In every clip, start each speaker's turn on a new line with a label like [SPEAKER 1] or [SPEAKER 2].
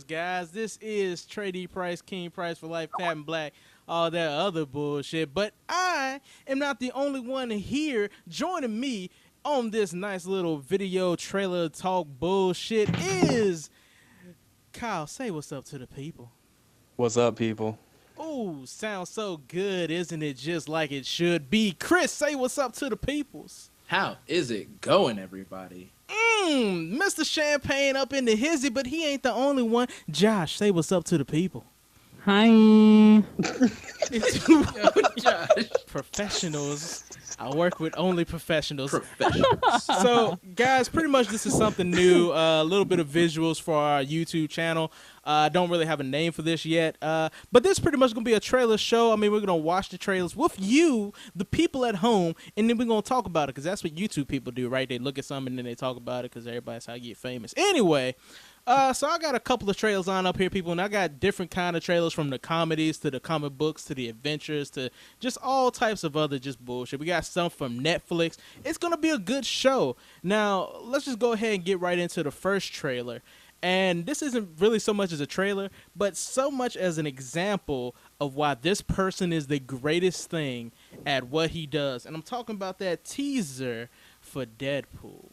[SPEAKER 1] is, guys. This is Trady Price, King Price for Life, Patent Black, all that other bullshit. But I am not the only one here. Joining me on this nice little video trailer talk bullshit is Kyle. Say what's up to the people.
[SPEAKER 2] What's up, people?
[SPEAKER 1] Ooh, sounds so good, isn't it? Just like it should be. Chris, say what's up to the peoples.
[SPEAKER 3] How is it going, everybody?
[SPEAKER 1] Mr. Champagne up in the hizzy, but he ain't the only one. Josh, say what's up to the people.
[SPEAKER 4] Hi.
[SPEAKER 3] Yo, Josh.
[SPEAKER 1] Professionals. I work with only professionals.
[SPEAKER 3] Professionals.
[SPEAKER 1] So, guys, pretty much this is something new. A little bit of visuals for our YouTube channel. I don't really have a name for this yet. But this is pretty much going to be a trailer show. I mean, we're going to watch the trailers with you, the people at home, and then we're going to talk about it because that's what YouTube people do, right? They look at something and then they talk about it because everybody's how you get famous. Anyway, so I got a couple of trailers on up here, people, and I got different kind of trailers from the comedies to the comic books to the adventures to just all types of other just bullshit. We got some from Netflix. It's going to be a good show. Now, let's just go ahead and get right into the first trailer. And this isn't really so much as a trailer, but so much as an example of why this person is the greatest thing at what he does. And I'm talking about that teaser for Deadpool.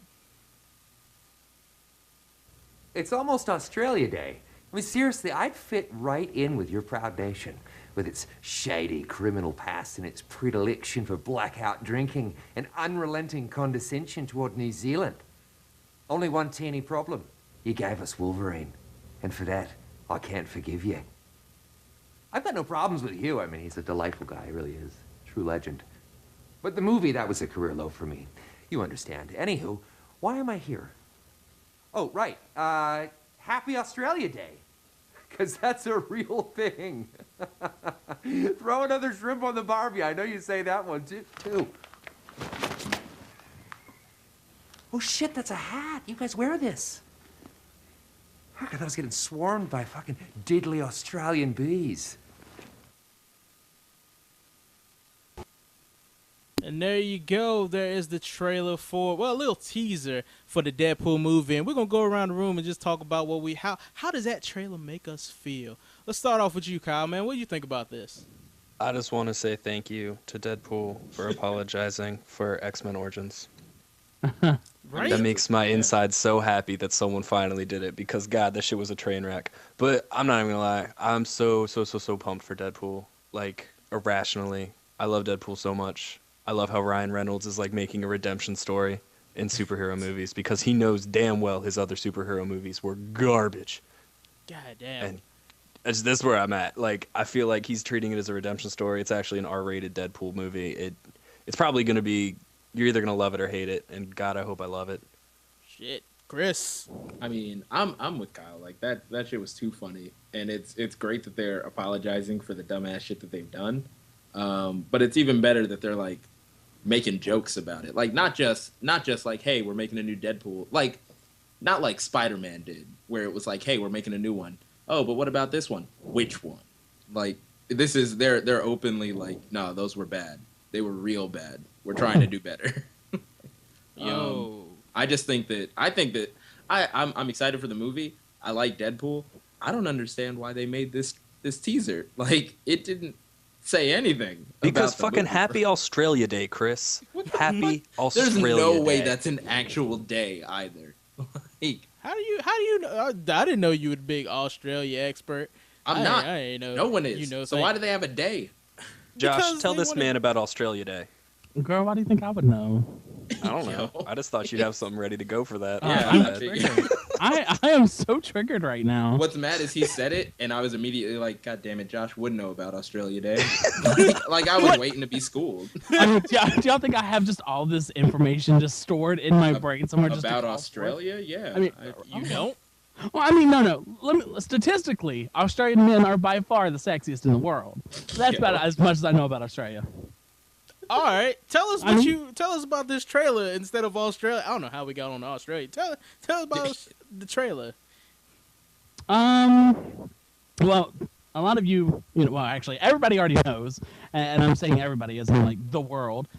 [SPEAKER 5] It's almost Australia Day. I mean, seriously, I'd fit right in with your proud nation, with its shady criminal past and its predilection for blackout drinking and unrelenting condescension toward New Zealand. Only one teeny problem. You gave us Wolverine, and for that, I can't forgive you. I've got no problems with Hugh. I mean, he's a delightful guy, he really is. True legend. But the movie, that was a career low for me. You understand. Anywho, why am I here? Oh, right. Happy Australia Day. Because that's a real thing. Throw another shrimp on the barbie. I know you say that one, too. Oh, shit, that's a hat. You guys wear this. I thought I was getting swarmed by fucking diddly Australian bees.
[SPEAKER 1] And there you go. There is the trailer for, well, a little teaser for the Deadpool movie. And we're going to go around the room and just talk about what how does that trailer make us feel? Let's start off with you, Kyle, man. What do you think about this?
[SPEAKER 2] I just want to say thank you to Deadpool for apologizing for X-Men Origins.
[SPEAKER 1] Right?
[SPEAKER 2] That makes my inside so happy that someone finally did it because, God, that shit was a train wreck. But I'm not even going to lie. I'm so pumped for Deadpool. Like, irrationally. I love Deadpool so much. I love how Ryan Reynolds is, like, making a redemption story in superhero movies because he knows damn well his other superhero movies were garbage.
[SPEAKER 1] God damn.
[SPEAKER 2] And this is where I'm at. Like, I feel like he's treating it as a redemption story. It's actually an R-rated Deadpool movie. It's probably going to be... You're either gonna love it or hate it, and God, I hope I love it.
[SPEAKER 1] Shit, Chris.
[SPEAKER 3] I mean, I'm with Kyle. Like that shit was too funny, and it's great that they're apologizing for the dumbass shit that they've done. But it's even better that they're like making jokes about it. Like not just like, hey, we're making a new Deadpool. Like not like Spider-Man did, where it was like, hey, we're making a new one. Oh, but what about this one? Which one? Like this is they're openly like, no, those were bad. They were real bad. We're trying to do better.
[SPEAKER 1] Yo.
[SPEAKER 3] I think that I'm excited for the movie. I like Deadpool. I don't understand why they made this teaser. Like it didn't say anything.
[SPEAKER 2] Because
[SPEAKER 3] about the
[SPEAKER 2] fucking
[SPEAKER 3] movie.
[SPEAKER 2] Happy Australia Day, Chris. Happy Australia Day.
[SPEAKER 3] There's no way that's an actual day either. Like,
[SPEAKER 1] How do you know? I didn't know you were a big Australia expert.
[SPEAKER 3] I'm not.
[SPEAKER 1] I ain't know.
[SPEAKER 3] No one is.
[SPEAKER 1] You know,
[SPEAKER 3] so why do they have a day?
[SPEAKER 2] Josh,
[SPEAKER 1] Because
[SPEAKER 2] tell
[SPEAKER 1] they
[SPEAKER 2] this
[SPEAKER 1] wanna-
[SPEAKER 2] man about Australia Day.
[SPEAKER 4] Girl, why do you think I would know?
[SPEAKER 2] I don't know. I just thought you'd have something ready to go for that.
[SPEAKER 3] Yeah,
[SPEAKER 2] My
[SPEAKER 3] I'm
[SPEAKER 2] bad.
[SPEAKER 3] triggered.
[SPEAKER 4] I am so triggered right now.
[SPEAKER 3] What's mad is he said it, and I was immediately like, God damn it, Josh would know about Australia Day. like I was waiting to be schooled
[SPEAKER 4] I mean, do y'all think I have just all this information just stored in my brain somewhere? Just to
[SPEAKER 3] about
[SPEAKER 4] call for it?
[SPEAKER 3] Australia. Yeah,
[SPEAKER 4] I mean,
[SPEAKER 1] You don't?
[SPEAKER 4] Well, I mean, no. Statistically, Australian men are by far the sexiest in the world. That's about as much as I know about Australia.
[SPEAKER 1] All right, tell us tell us about this trailer instead of Australia. I don't know how we got on Australia. Tell us about the trailer.
[SPEAKER 4] Well, a lot of you know, well, actually, everybody already knows, and I'm saying everybody as in like the world,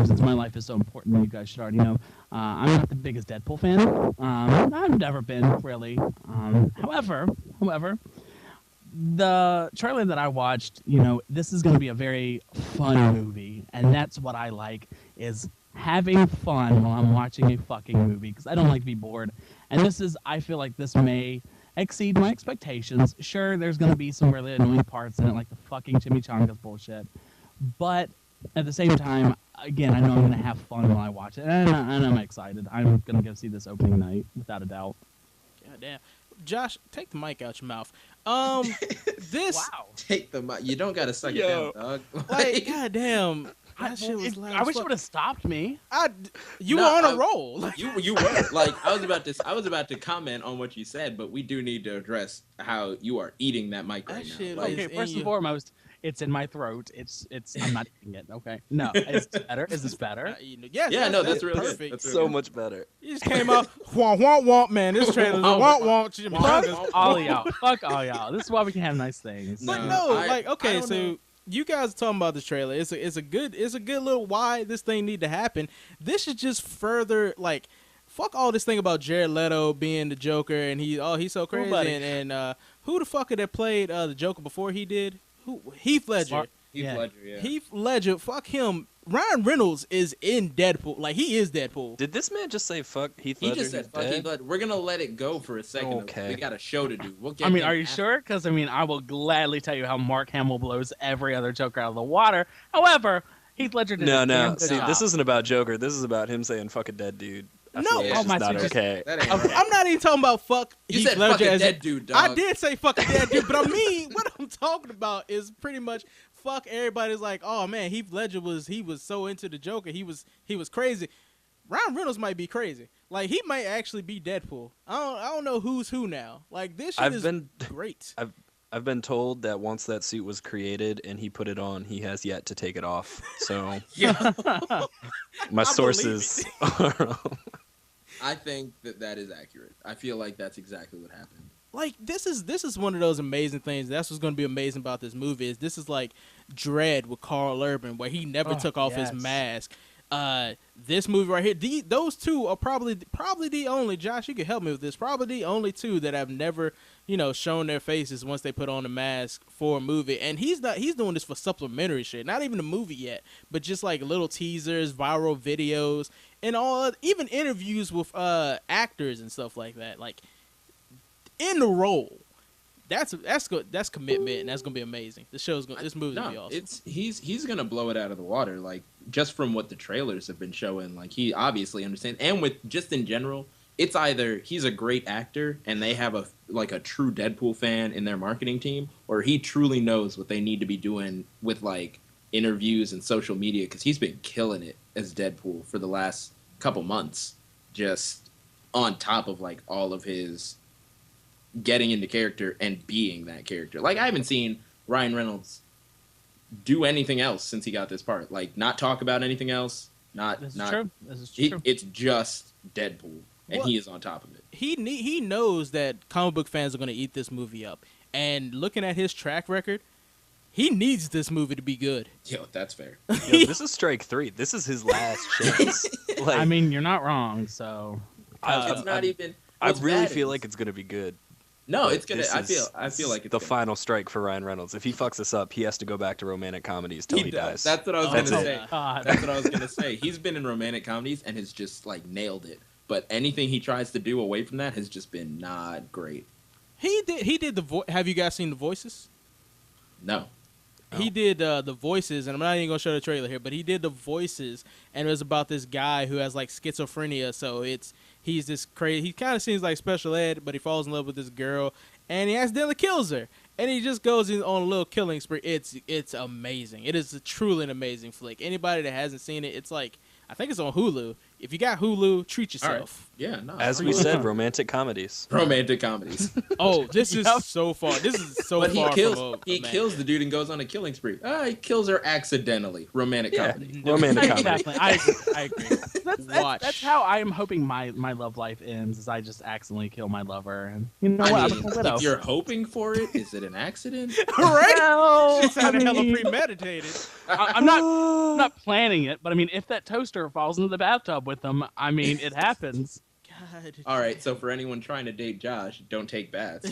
[SPEAKER 4] since my life is so important. You guys should already know. I'm not the biggest Deadpool fan. I've never been really. However, However, the trailer that I watched, this is going to be a very fun movie, and that's what I like, is having fun while I'm watching a fucking movie, because I don't like to be bored. And I feel like this may exceed my expectations. Sure, there's going to be some really annoying parts in it, like the fucking chimichangas bullshit. But at the same time, again, I know I'm going to have fun while I watch it, and I'm excited. I'm going to go see this opening night, without a doubt.
[SPEAKER 1] God damn. Josh, take the mic out your mouth. This
[SPEAKER 4] Wow.
[SPEAKER 3] Take the mic. You don't gotta suck it down, dog.
[SPEAKER 1] like goddamn. That shit was loud
[SPEAKER 4] I
[SPEAKER 1] as
[SPEAKER 4] wish you
[SPEAKER 1] fuck.
[SPEAKER 4] would have stopped me.
[SPEAKER 1] You
[SPEAKER 3] No,
[SPEAKER 1] were on
[SPEAKER 3] I-
[SPEAKER 1] a roll. Like,
[SPEAKER 3] you were like I was about to comment on what you said, but we do need to address how you are eating that mic
[SPEAKER 1] That
[SPEAKER 3] right
[SPEAKER 1] shit
[SPEAKER 3] now.
[SPEAKER 1] was-
[SPEAKER 3] Like,
[SPEAKER 4] Okay,
[SPEAKER 1] in
[SPEAKER 4] first
[SPEAKER 1] you.
[SPEAKER 4] and foremost, it's in my throat. It's. I'm not eating it. Okay. No, is this better? Is this better?
[SPEAKER 1] yes,
[SPEAKER 3] yeah, no, that's
[SPEAKER 1] that's
[SPEAKER 3] really
[SPEAKER 1] perfect.
[SPEAKER 3] good. That's really
[SPEAKER 2] So
[SPEAKER 3] good.
[SPEAKER 2] much better.
[SPEAKER 1] You just came out, womp, womp, womp, man. This trailer's a womp, womp, chimichangas.
[SPEAKER 4] Fuck all y'all. Fuck all y'all. This is why we can have nice things.
[SPEAKER 1] But
[SPEAKER 3] No,
[SPEAKER 1] no,
[SPEAKER 3] I
[SPEAKER 1] okay,
[SPEAKER 3] don't
[SPEAKER 1] so
[SPEAKER 3] know.
[SPEAKER 1] you guys are talking about this trailer. It's a good little why this thing need to happen. This should just further like fuck all this thing about Jared Leto being the Joker and he's so crazy
[SPEAKER 4] buddy.
[SPEAKER 1] and who the fuck that played the Joker before he did? Heath Ledger.
[SPEAKER 4] Smart.
[SPEAKER 3] Heath
[SPEAKER 4] Yeah.
[SPEAKER 3] Ledger, yeah.
[SPEAKER 1] Heath Ledger, fuck him. Ryan Reynolds is in Deadpool. Like he is Deadpool.
[SPEAKER 2] Did this man just say fuck Heath
[SPEAKER 3] He
[SPEAKER 2] Ledger?
[SPEAKER 3] just said,
[SPEAKER 2] he's
[SPEAKER 3] "Fuck
[SPEAKER 2] dead?
[SPEAKER 3] Heath Ledger." We're gonna let it go for a second.
[SPEAKER 2] Okay.
[SPEAKER 3] We got a show to do. We'll get
[SPEAKER 4] I mean,
[SPEAKER 3] him
[SPEAKER 4] are you
[SPEAKER 3] after.
[SPEAKER 4] sure? Because I will gladly tell you how Mark Hamill blows every other Joker out of the water. However, Heath Ledger did
[SPEAKER 2] No,
[SPEAKER 4] a
[SPEAKER 2] no.
[SPEAKER 4] damn good
[SPEAKER 2] See,
[SPEAKER 4] job.
[SPEAKER 2] this isn't about Joker. This is about him saying "fuck a dead dude." I
[SPEAKER 1] No.
[SPEAKER 2] feel like
[SPEAKER 3] Oh,
[SPEAKER 2] it's just
[SPEAKER 4] my
[SPEAKER 2] not
[SPEAKER 4] sweet-
[SPEAKER 2] okay.
[SPEAKER 3] That ain't
[SPEAKER 1] I'm,
[SPEAKER 3] right.
[SPEAKER 1] I'm not even talking about fuck
[SPEAKER 3] You
[SPEAKER 1] Heath
[SPEAKER 3] said
[SPEAKER 1] Ledger
[SPEAKER 3] fuck a
[SPEAKER 1] as
[SPEAKER 3] dead dude, dog.
[SPEAKER 1] I did say fuck a dead dude, but I mean what I'm talking about is pretty much fuck everybody's like, oh man, Heath Ledger was so into the Joker, he was crazy. Ryan Reynolds might be crazy. Like he might actually be Deadpool. I don't know who's who now. Like this shit is great.
[SPEAKER 2] I've been told that once that suit was created and he put it on, he has yet to take it off. So
[SPEAKER 3] Yeah.
[SPEAKER 2] my
[SPEAKER 1] I
[SPEAKER 2] sources are.
[SPEAKER 3] I think that is accurate. I feel like that's exactly what happened.
[SPEAKER 1] Like this is one of those amazing things. That's what's going to be amazing about this movie is this is like Dread with Carl Urban, where he never took off his
[SPEAKER 4] yes.
[SPEAKER 1] mask. This movie right here, those two are probably the only. Josh, you can help me with this. Probably the only two that have never shown their faces once they put on a mask for a movie. And he's doing this for supplementary shit, not even a movie yet, but just like little teasers, viral videos, and even interviews with actors and stuff like that. Like in the role. That's good. That's commitment, and that's gonna be amazing. This movie's gonna be awesome.
[SPEAKER 3] He's gonna blow it out of the water. Like just from what the trailers have been showing, like he obviously understands. And with just in general, it's either he's a great actor and they have a true Deadpool fan in their marketing team, or he truly knows what they need to be doing with like interviews and social media because he's been killing it as Deadpool for the last couple months. Just on top of like all of his getting into character and being that character. Like I haven't seen Ryan Reynolds do anything else since he got this part. Like not talk about anything else.
[SPEAKER 4] This is true. This is true.
[SPEAKER 3] It's just Deadpool, and
[SPEAKER 1] What?
[SPEAKER 3] he is on top of it.
[SPEAKER 1] He knows that comic book fans are gonna eat this movie up, and looking at his track record, he needs this movie to be good.
[SPEAKER 3] Yo, that's fair.
[SPEAKER 2] Yo, this is strike 3. This is his last chance. Like,
[SPEAKER 4] I mean, you're not wrong. So
[SPEAKER 3] It's not even.
[SPEAKER 2] I
[SPEAKER 3] what's
[SPEAKER 2] really
[SPEAKER 3] bad
[SPEAKER 2] feel
[SPEAKER 3] is-
[SPEAKER 2] like it's gonna be good.
[SPEAKER 3] no,
[SPEAKER 2] But
[SPEAKER 3] it's gonna.
[SPEAKER 2] this
[SPEAKER 3] I
[SPEAKER 2] is-
[SPEAKER 3] feel like it's
[SPEAKER 2] the
[SPEAKER 3] gonna-
[SPEAKER 2] final strike for Ryan Reynolds. If he fucks this up, he has to go back to romantic comedies till he
[SPEAKER 3] does.
[SPEAKER 2] dies.
[SPEAKER 3] That's what I was
[SPEAKER 2] That's
[SPEAKER 3] gonna
[SPEAKER 2] it.
[SPEAKER 3] say.
[SPEAKER 4] God.
[SPEAKER 3] That's what I was gonna say. He's been in romantic comedies and has just like nailed it. But anything he tries to do away from that has just been not great.
[SPEAKER 1] He did the voice. Have you guys seen The Voices?
[SPEAKER 3] No.
[SPEAKER 1] He did the voices, and I'm not even gonna show the trailer here, but he did the voices, and it was about this guy who has like schizophrenia. So he's this crazy. He kind of seems like special ed, but he falls in love with this girl, and he accidentally kills her, and he just goes in on a little killing spree. It's amazing. It is truly an amazing flick. Anybody that hasn't seen it, it's like I think it's on Hulu. If you got Hulu, treat
[SPEAKER 3] All right.
[SPEAKER 1] yourself.
[SPEAKER 3] Yeah. No.
[SPEAKER 2] As we said, romantic comedies.
[SPEAKER 3] romantic comedies.
[SPEAKER 1] Oh, this is
[SPEAKER 4] Yep.
[SPEAKER 1] so far. This is so
[SPEAKER 3] But he
[SPEAKER 1] far
[SPEAKER 3] kills.
[SPEAKER 1] from
[SPEAKER 3] He
[SPEAKER 1] man.
[SPEAKER 3] kills the dude and goes on a killing spree. He kills her accidentally. Romantic
[SPEAKER 2] Yeah.
[SPEAKER 3] comedy.
[SPEAKER 2] Romantic comedy.
[SPEAKER 4] Definitely, I agree.
[SPEAKER 1] Watch.
[SPEAKER 4] That's how I am hoping my love life ends. Is I just accidentally kill my lover, and you know what?
[SPEAKER 3] I
[SPEAKER 4] I'm
[SPEAKER 3] mean,
[SPEAKER 4] a widow.
[SPEAKER 3] if you're hoping for it, is it an accident?
[SPEAKER 1] right?
[SPEAKER 4] Well,
[SPEAKER 1] It sounded
[SPEAKER 4] I
[SPEAKER 1] hella
[SPEAKER 4] mean,
[SPEAKER 1] premeditated.
[SPEAKER 4] I'm not planning it, but I mean, if that toaster falls into the bathtub with them, I mean, it happens.
[SPEAKER 3] All right, so for anyone trying to date Josh, don't take baths.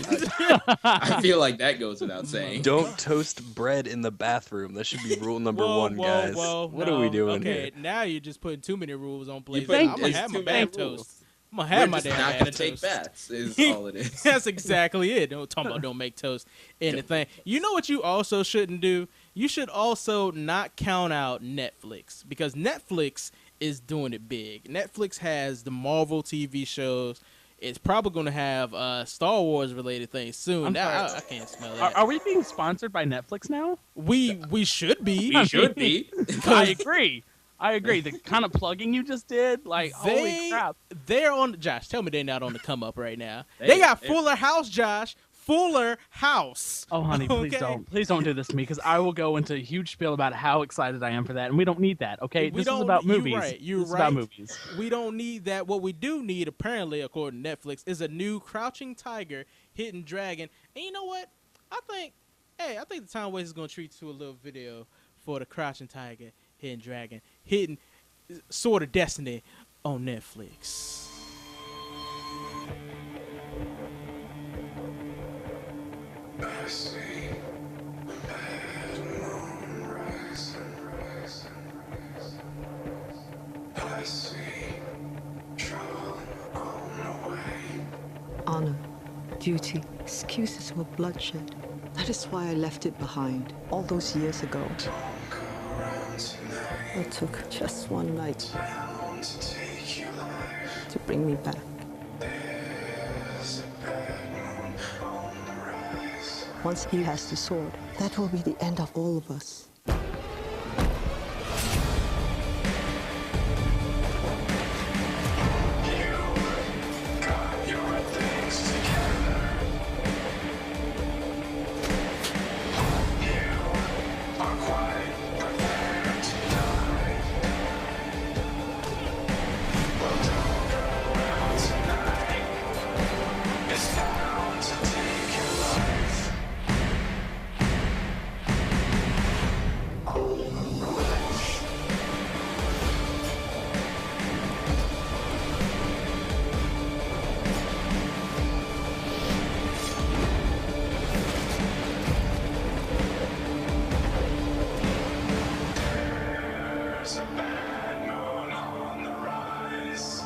[SPEAKER 3] I feel like that goes without saying.
[SPEAKER 2] Don't toast bread in the bathroom. That should be rule number one, guys. What
[SPEAKER 1] no.
[SPEAKER 2] are we doing
[SPEAKER 1] okay,
[SPEAKER 2] here?
[SPEAKER 1] Now you're just putting too many rules on place.
[SPEAKER 3] putting
[SPEAKER 1] I'm gonna have my
[SPEAKER 3] too many
[SPEAKER 1] bath
[SPEAKER 3] rules.
[SPEAKER 1] toast. I'm gonna have
[SPEAKER 3] We're
[SPEAKER 1] my
[SPEAKER 3] just
[SPEAKER 1] damn
[SPEAKER 3] not
[SPEAKER 1] bath
[SPEAKER 3] gonna take
[SPEAKER 1] toast.
[SPEAKER 3] baths. Is all it is.
[SPEAKER 1] That's exactly it. Don't talk about don't make toast anything. You know what you also shouldn't do? You should also not count out Netflix, because Netflix is doing it big. Netflix has the Marvel TV shows. It's probably going to have Star Wars related things soon. I can't smell that.
[SPEAKER 4] Are we being sponsored by Netflix now?
[SPEAKER 1] We should be.
[SPEAKER 3] We should be.
[SPEAKER 4] I agree. The kind of plugging you just did, like, holy crap.
[SPEAKER 1] They're on. Josh, tell me they're not on the come up right now. They got Fuller House, Josh. Fuller House.
[SPEAKER 4] Oh, honey, please don't. Please don't do this to me, because I will go into a huge spiel about how excited I am for that, and we don't need that, okay? This is about movies.
[SPEAKER 1] You're right.
[SPEAKER 4] This is about movies.
[SPEAKER 1] We don't need that. What we do need, apparently, according to Netflix, is a new Crouching Tiger, Hidden Dragon. And you know what? I think the Time Waste is going to treat you to a little video for the Crouching Tiger, Hidden Dragon, Hidden Sword of Destiny on Netflix.
[SPEAKER 6] I see the bad moon rise and rise and rise. I see trouble on the way.
[SPEAKER 7] Honor, duty, excuses for bloodshed. That is why I left it behind all those years ago.
[SPEAKER 6] Don't go around tonight.
[SPEAKER 7] It took just one night
[SPEAKER 6] Bound to take your life.
[SPEAKER 7] to bring me back.
[SPEAKER 6] There's a bad moon on the rise.
[SPEAKER 7] Once he has the sword, that will be the end of all of us.
[SPEAKER 6] Got your things together. You are quite prepared to die. Well, don't go around tonight. It's bound to take your life. On the rise. There's a bad moon on the rise.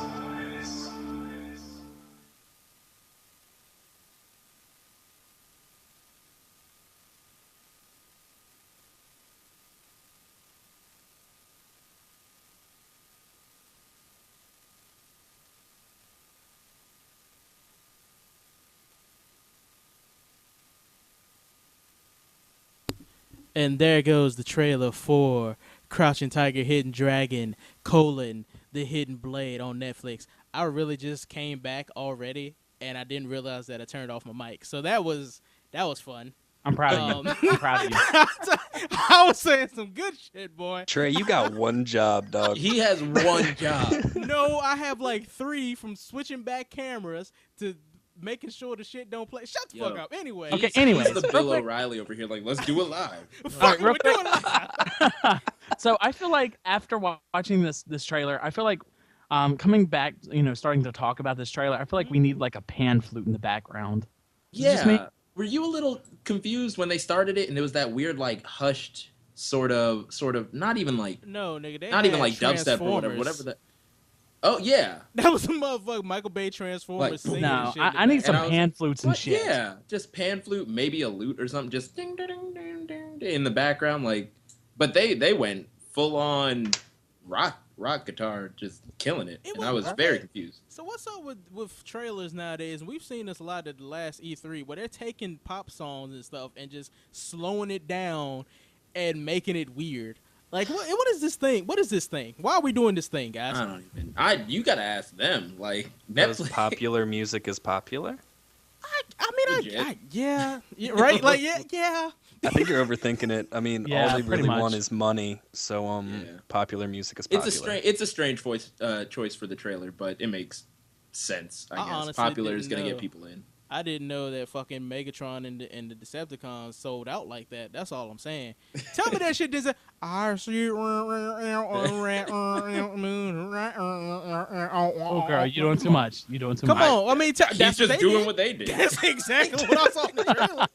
[SPEAKER 1] And there goes the trailer for Crouching Tiger, Hidden Dragon, The Hidden Blade on Netflix. I really just came back already, and I didn't realize that I turned off my mic. So that was fun.
[SPEAKER 4] I'm proud of you. I'm proud of you.
[SPEAKER 1] I was saying some good shit, boy.
[SPEAKER 2] Trey, you got one job, dog.
[SPEAKER 3] He has one job.
[SPEAKER 1] No, I have like 3, from switching back cameras to making sure the shit don't play. Shut the fuck
[SPEAKER 3] Yo.
[SPEAKER 1] up. Anyway.
[SPEAKER 4] Okay,
[SPEAKER 3] He's
[SPEAKER 4] anyways,
[SPEAKER 3] the
[SPEAKER 4] real
[SPEAKER 3] Bill
[SPEAKER 4] quick.
[SPEAKER 3] O'Reilly over here. Like, let's do it live.
[SPEAKER 1] Fuck,
[SPEAKER 4] real
[SPEAKER 1] we're
[SPEAKER 4] quick.
[SPEAKER 1] doing that.
[SPEAKER 4] So I feel like after watching this trailer, I feel like coming back, starting to talk about this trailer, I feel like we need like a pan flute in the background. Is it just me?
[SPEAKER 3] Yeah. Were you a little confused when they started it and it was that weird, like, hushed sort of, not even like,
[SPEAKER 1] No, nigga. They
[SPEAKER 3] not even
[SPEAKER 1] had
[SPEAKER 3] like dubstep or whatever
[SPEAKER 1] Transformers.
[SPEAKER 3] that. Oh yeah.
[SPEAKER 1] That was a motherfucker Michael Bay Transformers
[SPEAKER 3] Like,
[SPEAKER 1] singing
[SPEAKER 4] No,
[SPEAKER 1] and shit.
[SPEAKER 4] I need
[SPEAKER 3] And
[SPEAKER 4] some
[SPEAKER 3] I was
[SPEAKER 4] pan
[SPEAKER 3] like,
[SPEAKER 4] flutes and
[SPEAKER 3] What?
[SPEAKER 4] shit.
[SPEAKER 3] Yeah, just pan flute, maybe a lute or something, just ding ding ding ding ding ding in the background, like. But they went full on rock guitar, just killing it,
[SPEAKER 1] It
[SPEAKER 3] and I was
[SPEAKER 1] was
[SPEAKER 3] very
[SPEAKER 1] great.
[SPEAKER 3] confused.
[SPEAKER 1] So what's up with trailers nowadays? And we've seen this a lot at the last E3, where they're taking pop songs and stuff and just slowing it down and making it weird. Like, what is this thing? What is this thing? Why are we doing this thing, guys?
[SPEAKER 3] I don't even. You gotta ask them. Like
[SPEAKER 2] Because
[SPEAKER 3] Netflix.
[SPEAKER 2] popular music is popular.
[SPEAKER 1] Yeah, right? Like, yeah.
[SPEAKER 2] I think you're overthinking it. I mean,
[SPEAKER 4] Yeah,
[SPEAKER 2] all they
[SPEAKER 4] pretty
[SPEAKER 2] really
[SPEAKER 4] much.
[SPEAKER 2] want is money. So,
[SPEAKER 3] Yeah.
[SPEAKER 2] popular music is popular.
[SPEAKER 3] It's a strange choice for the trailer, but it makes sense. I guess
[SPEAKER 1] honestly
[SPEAKER 3] popular is
[SPEAKER 1] didn't
[SPEAKER 3] gonna
[SPEAKER 1] know.
[SPEAKER 3] get people in.
[SPEAKER 1] I didn't know that fucking Megatron and the Decepticons sold out like that. That's all I'm saying. Tell me that shit doesn't. I see.
[SPEAKER 4] Oh, girl, you're doing too much. You're doing too
[SPEAKER 1] Come
[SPEAKER 4] much.
[SPEAKER 1] on. I mean,
[SPEAKER 3] He's
[SPEAKER 1] that's
[SPEAKER 3] just
[SPEAKER 1] what they
[SPEAKER 3] doing
[SPEAKER 1] did.
[SPEAKER 3] what they did.
[SPEAKER 1] That's exactly what I saw in the trailer.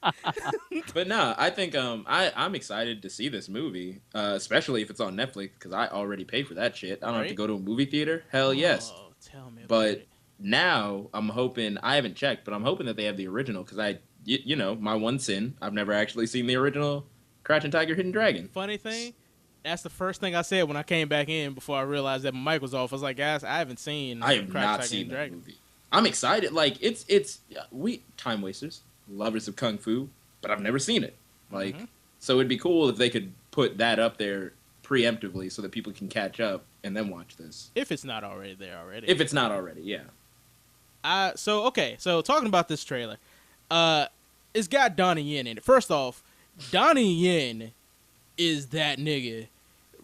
[SPEAKER 3] But no, I think I'm excited to see this movie, especially if it's on Netflix, because I already pay for that shit. I don't have to
[SPEAKER 1] Right?
[SPEAKER 3] go to a movie theater. Hell yes.
[SPEAKER 1] Oh, tell me about
[SPEAKER 3] But
[SPEAKER 1] it.
[SPEAKER 3] now I'm hoping, I haven't checked, but I'm hoping that they have the original, because you know, my one sin, I've never actually seen the original Crouching Tiger, Hidden Dragon.
[SPEAKER 1] Funny thing, that's the first thing I said when I came back in before I realized that my mic was off. I was like, guys, I haven't seen.
[SPEAKER 3] I have
[SPEAKER 1] Crouch
[SPEAKER 3] not
[SPEAKER 1] Tiger,
[SPEAKER 3] seen
[SPEAKER 1] Hidden
[SPEAKER 3] that
[SPEAKER 1] Dragon.
[SPEAKER 3] movie. I'm excited. Like we time wasters, lovers of kung fu, but I've never seen it. Like, so it'd be cool if they could put that up there preemptively so that people can catch up and then watch this.
[SPEAKER 1] If it's not already there already.
[SPEAKER 3] If it's not already, yeah.
[SPEAKER 1] So talking about this trailer, it's got Donnie Yen in it. First off, Donnie Yen is that nigga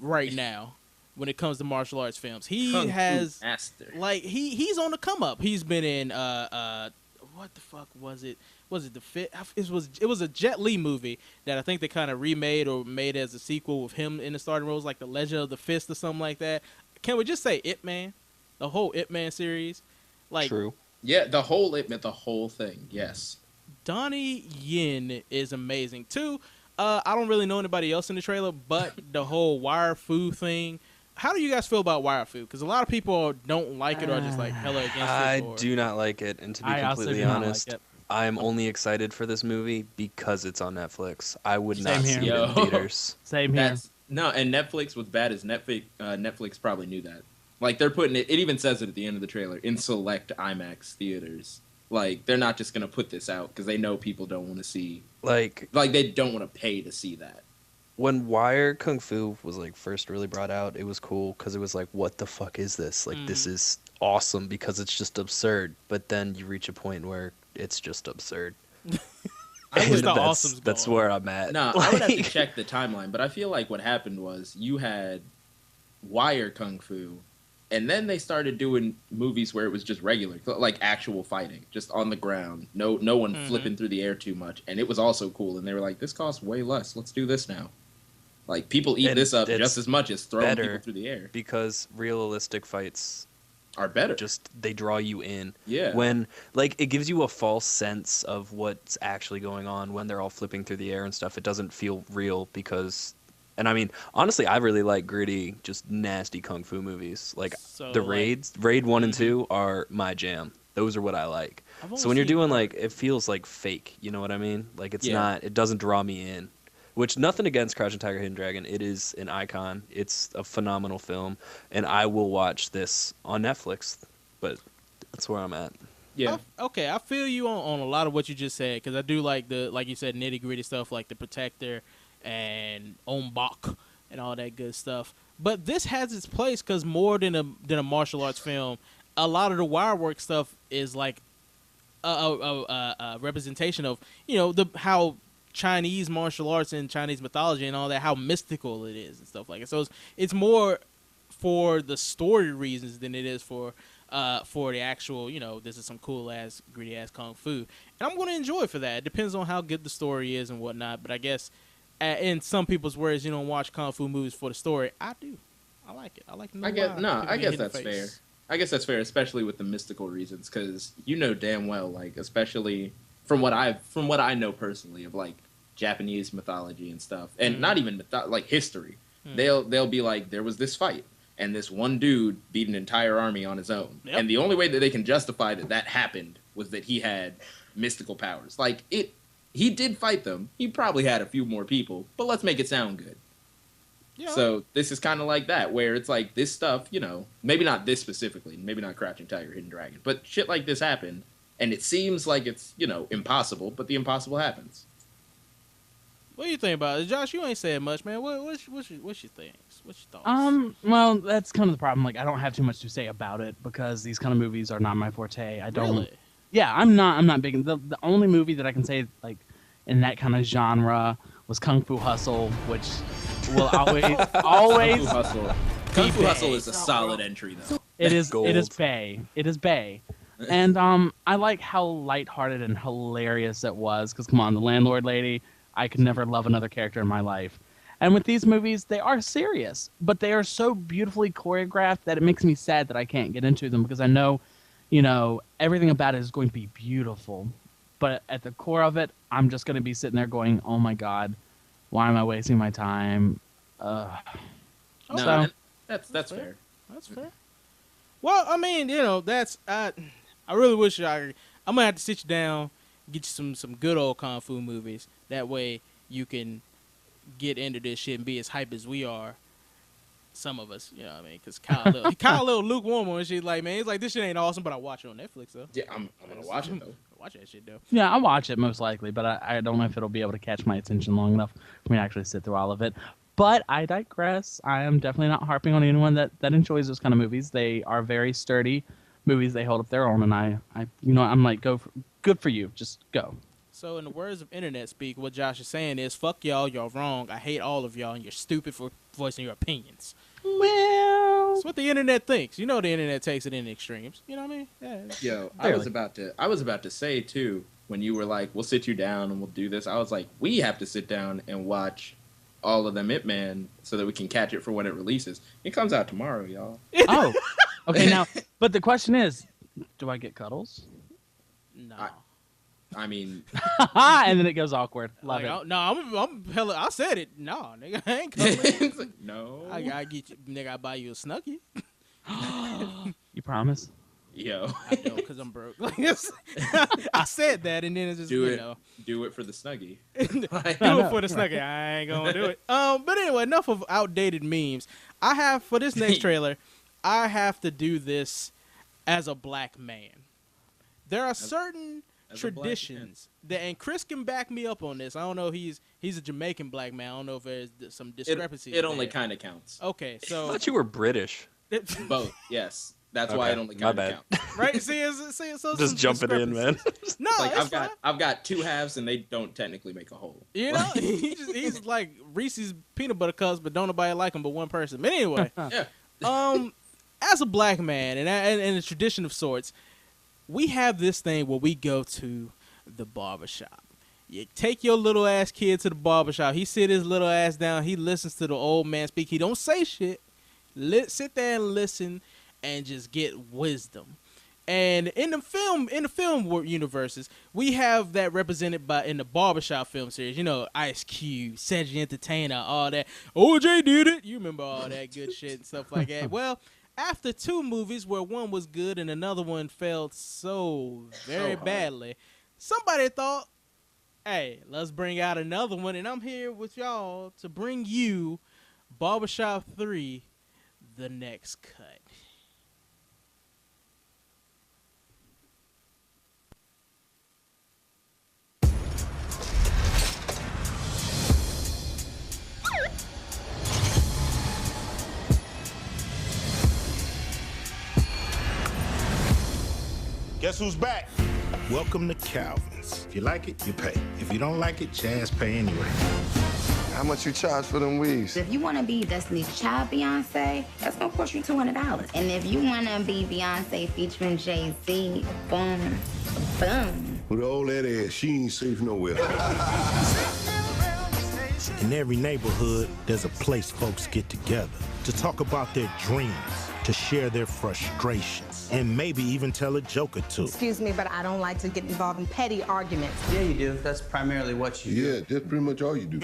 [SPEAKER 1] right now when it comes to martial arts films. He
[SPEAKER 3] Kung Fu
[SPEAKER 1] has
[SPEAKER 3] master.
[SPEAKER 1] like he's on the come up. He's been in what the fuck was it? Was it the fit? It was a Jet Li movie that I think they kind of remade or made as a sequel with him in the starting roles, like The Legend of the Fist or something like that. Can we just say Ip Man? The whole Ip Man series, like
[SPEAKER 2] True.
[SPEAKER 3] Yeah, the whole thing. Yes.
[SPEAKER 1] Donnie Yen is amazing too. I don't really know anybody else in the trailer, but the whole wire fu thing. How do you guys feel about wire fu? Because a lot of people don't like it or just like hella against
[SPEAKER 2] I
[SPEAKER 1] it. Or...
[SPEAKER 2] do not like it, and to be
[SPEAKER 4] I also
[SPEAKER 2] completely
[SPEAKER 4] do not
[SPEAKER 2] honest,
[SPEAKER 4] like it.
[SPEAKER 2] I'm only excited for this movie because it's on Netflix. I would
[SPEAKER 4] Same
[SPEAKER 2] not
[SPEAKER 4] here.
[SPEAKER 2] see it in
[SPEAKER 3] Yo.
[SPEAKER 2] theaters.
[SPEAKER 4] Same here.
[SPEAKER 3] That's no, and Netflix was bad as Netflix probably knew that. Like they're putting it. It even says it at the end of the trailer in select IMAX theaters. Like they're not just gonna put this out because they know people don't want to see.
[SPEAKER 2] Like
[SPEAKER 3] They don't want to pay to see that.
[SPEAKER 2] when Wire Kung Fu was like first really brought out, it was cool because it was like, what the fuck is this? Like this is awesome because it's just absurd. But then you reach a point where it's just absurd.
[SPEAKER 1] I wish the
[SPEAKER 2] that's
[SPEAKER 1] awesome's
[SPEAKER 2] that's
[SPEAKER 1] gone.
[SPEAKER 2] where I'm at.
[SPEAKER 3] No, I would have to check the timeline, but I feel like what happened was you had Wire Kung Fu, and then they started doing movies where it was just regular, like actual fighting, just on the ground, no one flipping through the air too much, and it was also cool. And they were like, "This costs way less. Let's do this now." Like people eat
[SPEAKER 2] And
[SPEAKER 3] this up
[SPEAKER 2] it's
[SPEAKER 3] just as much as throwing
[SPEAKER 2] better
[SPEAKER 3] people through the air.
[SPEAKER 2] because realistic fights
[SPEAKER 3] Are better.
[SPEAKER 2] just they draw you in.
[SPEAKER 3] Yeah.
[SPEAKER 2] When like it gives you a false sense of what's actually going on when they're all flipping through the air and stuff. It doesn't feel real because, and I mean honestly, I really like gritty, just nasty kung fu movies. Like
[SPEAKER 1] So,
[SPEAKER 2] the
[SPEAKER 1] like-
[SPEAKER 2] Raid 1 and 2 are my jam. Those are what I like.
[SPEAKER 1] I've only
[SPEAKER 2] So when you're
[SPEAKER 1] seen
[SPEAKER 2] doing
[SPEAKER 1] one.
[SPEAKER 2] like, it feels like fake. You know what I mean? Like it's
[SPEAKER 3] Yeah.
[SPEAKER 2] not. It doesn't draw me in. Which nothing against Crouching Tiger, Hidden Dragon. It is an icon. It's a phenomenal film, and I will watch this on Netflix. But that's where I'm at.
[SPEAKER 3] yeah.
[SPEAKER 1] Okay, I feel you on a lot of what you just said because I do like like you said, nitty gritty stuff like the Protector and Ombak and all that good stuff. But this has its place because more than a martial arts film, a lot of the wire work stuff is like a representation of how Chinese martial arts and Chinese mythology and all that, how mystical it is and stuff like it. So it's more for the story reasons than it is for the actual, this is some cool ass, gritty ass kung fu. And I'm going to enjoy it for that. It depends on how good the story is and whatnot. But I guess in some people's words, you don't watch kung fu movies for the story. I do. I like it. I like
[SPEAKER 3] I guess that's fair. I guess that's fair, especially with the mystical reasons, because damn well, like especially from what I know personally of like Japanese mythology and stuff, and not even like history. They'll be like, there was this fight, and this one dude beat an entire army on his own, and the only way that they can justify that happened was that he had mystical powers. Like he did fight them. He probably had a few more people, but let's make it sound good.
[SPEAKER 1] Yeah.
[SPEAKER 3] So this is kind of like that, where it's like this stuff, maybe not this specifically, maybe not Crouching Tiger, Hidden Dragon, but shit like this happened, and it seems like it's, impossible, but the impossible happens.
[SPEAKER 1] What do you think about it, Josh? You ain't saying much, man. What's your things? What's your thoughts?
[SPEAKER 4] Well, that's kind of the problem. Like, I don't have too much to say about it because these kind of movies are not my forte. I don't.
[SPEAKER 1] Really?
[SPEAKER 4] Yeah, I'm not big. The only movie that I can say like in that kind of genre was Kung Fu Hustle, which will always
[SPEAKER 3] Kung Fu Hustle. Kung Fu
[SPEAKER 4] Bay.
[SPEAKER 3] Hustle is a solid entry, though.
[SPEAKER 4] It is
[SPEAKER 2] Gold.
[SPEAKER 4] Bay. It is Bay. And I like how lighthearted and hilarious it was. Because come on, the landlord lady, I could never love another character in my life. And with these movies, they are serious, but they are so beautifully choreographed that it makes me sad that I can't get into them because I know, everything about it is going to be beautiful. But at the core of it, I'm just going to be sitting there going, "Oh my God, why am I wasting my time?"
[SPEAKER 3] No,
[SPEAKER 4] So-
[SPEAKER 3] that's fair.
[SPEAKER 1] That's fair. Well, I mean, that's I really wish I'm gonna have to sit you down, get you some good old kung fu movies. That way you can get into this shit and be as hype as we are. Some of us, you know what I mean? Because Kyle a little lukewarm on shit. Like, man, he's like, this shit ain't awesome, but I watch it on Netflix though.
[SPEAKER 3] Yeah, I'm gonna watch it though.
[SPEAKER 1] Watch that shit though.
[SPEAKER 4] Yeah, I'll watch it most likely, but I don't know if it'll be able to catch my attention long enough for me to actually sit through all of it. But I digress. I am definitely not harping on anyone that enjoys those kind of movies. They are very sturdy movies. They hold up their own, and I'm like, good for you. Just go.
[SPEAKER 1] So in the words of internet speak, what Josh is saying is, fuck y'all wrong. I hate all of y'all, and you're stupid for voicing your opinions.
[SPEAKER 4] Well,
[SPEAKER 1] That's what the internet thinks. The internet takes it in extremes. You know what I mean? Yeah.
[SPEAKER 3] Yo, I
[SPEAKER 4] Barely.
[SPEAKER 3] was about to say too, when you were like, we'll sit you down and we'll do this, I was like, we have to sit down and watch all of them Ip Man so that we can catch it for when it releases. It comes out tomorrow, y'all.
[SPEAKER 4] oh, okay. Now, but the question is, do I get cuddles?
[SPEAKER 1] No.
[SPEAKER 3] I mean,
[SPEAKER 4] And then it goes awkward. Love it.
[SPEAKER 1] I'm hella. I said it. No, nigga, I ain't coming.
[SPEAKER 3] it's like, no.
[SPEAKER 1] I get you, nigga. I buy you a Snuggie.
[SPEAKER 4] You promise?
[SPEAKER 3] Yo,
[SPEAKER 1] I don't, cause I'm broke. I said that, and then it's just
[SPEAKER 3] do it for the Snuggie.
[SPEAKER 1] do it for the Snuggie. I ain't gonna do it. But anyway, enough of outdated memes. I have for this next trailer, I have to do this as a black man. There are certain
[SPEAKER 3] as a black
[SPEAKER 1] traditions that, and Chris can back me up on this. I don't know. He's a Jamaican black man. I don't know if there's some discrepancies.
[SPEAKER 3] It only
[SPEAKER 1] there.
[SPEAKER 3] kind of counts.
[SPEAKER 1] Okay,
[SPEAKER 2] I
[SPEAKER 1] so
[SPEAKER 2] thought you were British.
[SPEAKER 3] Both, yes. That's why
[SPEAKER 2] Okay,
[SPEAKER 3] it only
[SPEAKER 2] my
[SPEAKER 3] kind
[SPEAKER 2] bad.
[SPEAKER 3] of counts.
[SPEAKER 1] right. See, so
[SPEAKER 2] Just jumping in, man.
[SPEAKER 1] No,
[SPEAKER 3] Like
[SPEAKER 1] it's fine.
[SPEAKER 3] I've got two halves and they don't technically make a whole.
[SPEAKER 1] You know, he's like Reese's peanut butter cups, but don't nobody like him but one person. But anyway,
[SPEAKER 3] Yeah.
[SPEAKER 1] as a black man and a tradition of sorts, we have this thing where we go to the barbershop. You take your little ass kid to the barbershop. He sit his little ass down. He listens to the old man speak. He don't say shit. Sit there and listen and just get wisdom. And in the film universes, we have that represented in the barbershop film series. Ice Cube, Cedric Entertainer, all that. OJ did it. You remember all that good shit and stuff like that. Well, after two movies where one was good and another one failed so very badly, somebody thought, hey, let's bring out another one. And I'm here with y'all to bring you Barbershop 3, The Next Cut.
[SPEAKER 8] Guess who's back? Welcome to Calvin's. If you like it, you pay. If you don't like it, Chaz pay anyway.
[SPEAKER 9] How much you charge for them weaves?
[SPEAKER 10] If you want to be Destiny's Child Beyonce, that's going to cost you $200. And if you want to be Beyonce featuring Jay-Z, boom, boom.
[SPEAKER 9] With all that ass, she ain't safe nowhere.
[SPEAKER 8] In every neighborhood, there's a place folks get together to talk about their dreams, to share their frustrations, and maybe even tell a joke or two.
[SPEAKER 11] Excuse me, but I don't like to get involved in petty arguments.
[SPEAKER 12] Yeah, you do. That's primarily what you do.
[SPEAKER 9] Yeah, that's pretty much all you do.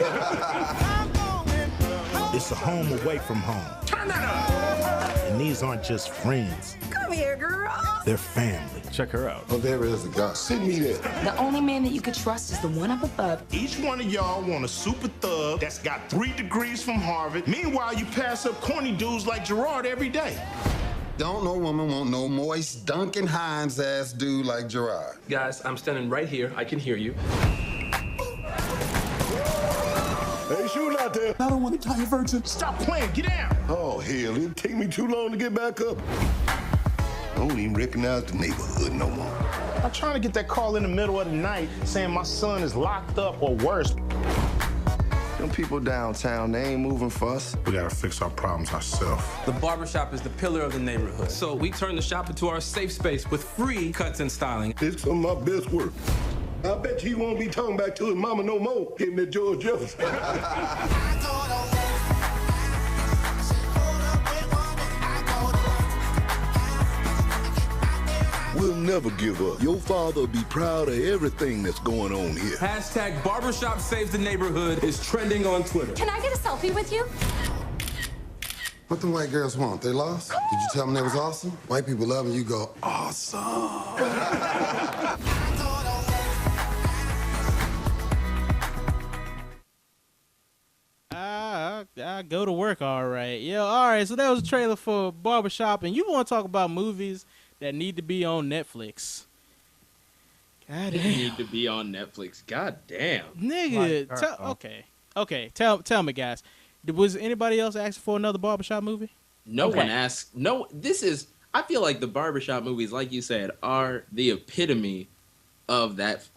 [SPEAKER 8] It's a home away from home. Turn that up! And these aren't just friends.
[SPEAKER 10] Come here, girl.
[SPEAKER 8] They're family.
[SPEAKER 2] Check her out.
[SPEAKER 9] Oh, there is a guy. Send me there.
[SPEAKER 10] The only man that you could trust is the one up above.
[SPEAKER 8] Each one of y'all want a super thug that's got 3 degrees from Harvard. Meanwhile, you pass up corny dudes like Gerard every day.
[SPEAKER 9] Don't no woman want no moist, Duncan Hines ass dude like Gerard.
[SPEAKER 12] Guys, I'm standing right here. I can hear you.
[SPEAKER 9] Hey, shooting out there. I don't want to tie virgin.
[SPEAKER 8] Stop playing, get down!
[SPEAKER 9] Oh, hell, it'll take me too long to get back up. I don't even recognize the neighborhood no more.
[SPEAKER 8] I'm trying to get that call in the middle of the night saying my son is locked up or worse.
[SPEAKER 9] Them people downtown. They ain't moving for us.
[SPEAKER 8] We gotta fix our problems ourselves.
[SPEAKER 12] The barbershop is the pillar of the neighborhood. So we turn the shop into our safe space with free cuts and styling.
[SPEAKER 9] It's some of my best work. I bet he won't be talking back to his mama no more, hitting that George Jefferson. We'll never give up. Your father will be proud of everything that's going on here.
[SPEAKER 12] Hashtag barbershop saves the neighborhood is trending on Twitter.
[SPEAKER 13] Can I get a selfie with you?
[SPEAKER 14] What the white girls want? They lost? Did you tell them they was awesome? White people love when you go, awesome.
[SPEAKER 1] I go to work all right. Yeah, all right. So that was a trailer for Barbershop, and you want to talk about movies that need to be on Netflix. God damn.
[SPEAKER 3] Need to be on Netflix. God damn.
[SPEAKER 1] Nigga, okay. Tell me, guys. Was anybody else asking for another Barbershop movie?
[SPEAKER 3] No one asked. No, this is. I feel like the Barbershop movies, like you said, are the epitome of that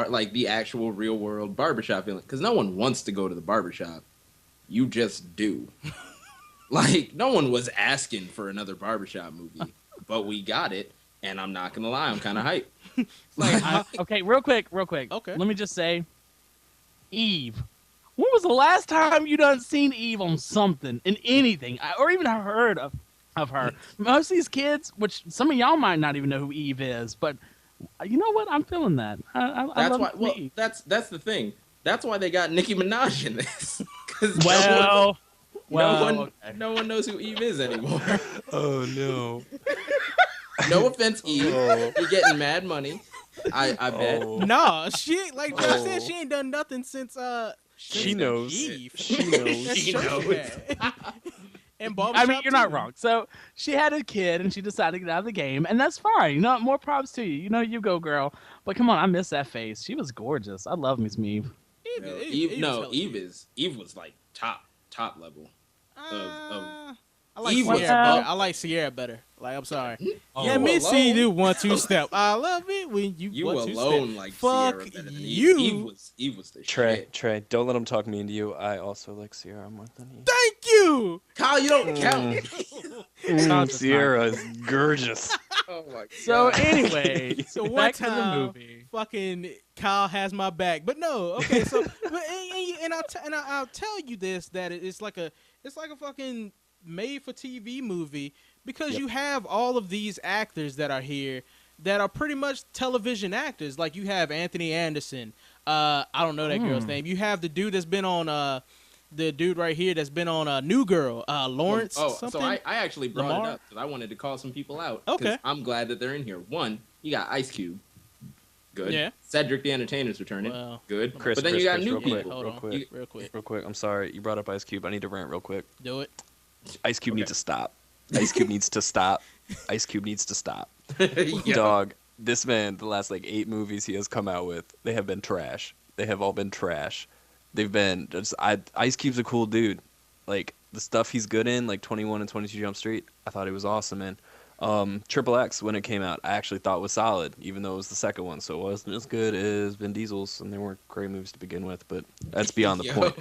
[SPEAKER 3] like the actual real world barbershop feeling. Because no one wants to go to the barbershop. You just do. Like, no one was asking for another barbershop movie, but we got it, and I'm not gonna lie, I'm kind of hyped.
[SPEAKER 4] Okay, real quick. Okay. Let me just say, Eve. When was the last time you done seen Eve on something, in anything, or even heard of her? Most of these kids, which some of y'all might not even know who Eve is, but you know what? I'm feeling that. I
[SPEAKER 3] That's
[SPEAKER 4] love
[SPEAKER 3] why. Well,
[SPEAKER 4] Eve.
[SPEAKER 3] that's the thing. That's why they got Nicki Minaj in this.
[SPEAKER 4] Well,
[SPEAKER 3] no one knows who Eve is anymore.
[SPEAKER 2] Oh no.
[SPEAKER 3] No offense, Eve. You're getting mad money. I bet.
[SPEAKER 1] No, she like Josh said, she ain't done nothing since
[SPEAKER 2] She knows.
[SPEAKER 1] Eve.
[SPEAKER 2] She knows.
[SPEAKER 3] She knows.
[SPEAKER 1] And
[SPEAKER 4] I mean, you're not wrong. So she had a kid, and she decided to get out of the game, and that's fine. You know, more props to you. You know, you go, girl. But come on, I miss that face. She was gorgeous. I love me some Eve.
[SPEAKER 3] Eve was like top level.
[SPEAKER 1] I like
[SPEAKER 3] Eve was
[SPEAKER 1] Sierra better. I like Sierra better. Like, I'm sorry. Let me see you 1-2 step. I love it when you 1-2
[SPEAKER 3] alone
[SPEAKER 1] step.
[SPEAKER 3] like
[SPEAKER 1] Fuck
[SPEAKER 3] Sierra better than
[SPEAKER 1] you.
[SPEAKER 3] Eve was the
[SPEAKER 2] Trey,
[SPEAKER 3] shit.
[SPEAKER 2] don't let him talk me into you. I also like Sierra more than you.
[SPEAKER 1] Thank you,
[SPEAKER 3] Kyle. You don't count.
[SPEAKER 2] Sierra is gorgeous.
[SPEAKER 3] Oh my god.
[SPEAKER 4] So anyway,
[SPEAKER 1] So one
[SPEAKER 4] back to the
[SPEAKER 1] time,
[SPEAKER 4] movie.
[SPEAKER 1] fucking Kyle has my back, but no. Okay, so and I'll tell you this, that it's like a fucking made for TV movie, because you have all of these actors that are here that are pretty much television actors. Like, you have Anthony Anderson. I don't know that girl's name. You have the dude that's been on the dude right here that's been on New Girl, Lawrence. something.
[SPEAKER 3] So I actually brought
[SPEAKER 1] Lamar?
[SPEAKER 3] it up because I wanted to call some people out.
[SPEAKER 1] Okay.
[SPEAKER 3] 'Cause I'm glad that they're in here. One, you got Ice Cube. Good.
[SPEAKER 1] Yeah.
[SPEAKER 3] Cedric the Entertainer's returning.
[SPEAKER 1] Well,
[SPEAKER 3] Good.
[SPEAKER 2] Chris,
[SPEAKER 3] but then you got
[SPEAKER 2] Chris,
[SPEAKER 3] new
[SPEAKER 2] real quick,
[SPEAKER 3] people.
[SPEAKER 2] real quick. I'm sorry. You brought up Ice Cube. I need to rant real quick.
[SPEAKER 1] Do it.
[SPEAKER 2] Ice Cube needs to stop. Ice Cube needs to stop. Ice Cube needs to stop.
[SPEAKER 3] Yeah.
[SPEAKER 2] Dog, this man, the last like 8 movies he has come out with, they have been trash. They have all been trash. They've been just. Ice Cube's a cool dude. Like, the stuff he's good in, like 21 and 22 Jump Street, I thought he was awesome in. Triple X, when it came out, I actually thought was solid, even though it was the second one, so it wasn't as good as Vin Diesel's, and they weren't great movies to begin with, but that's beyond the point.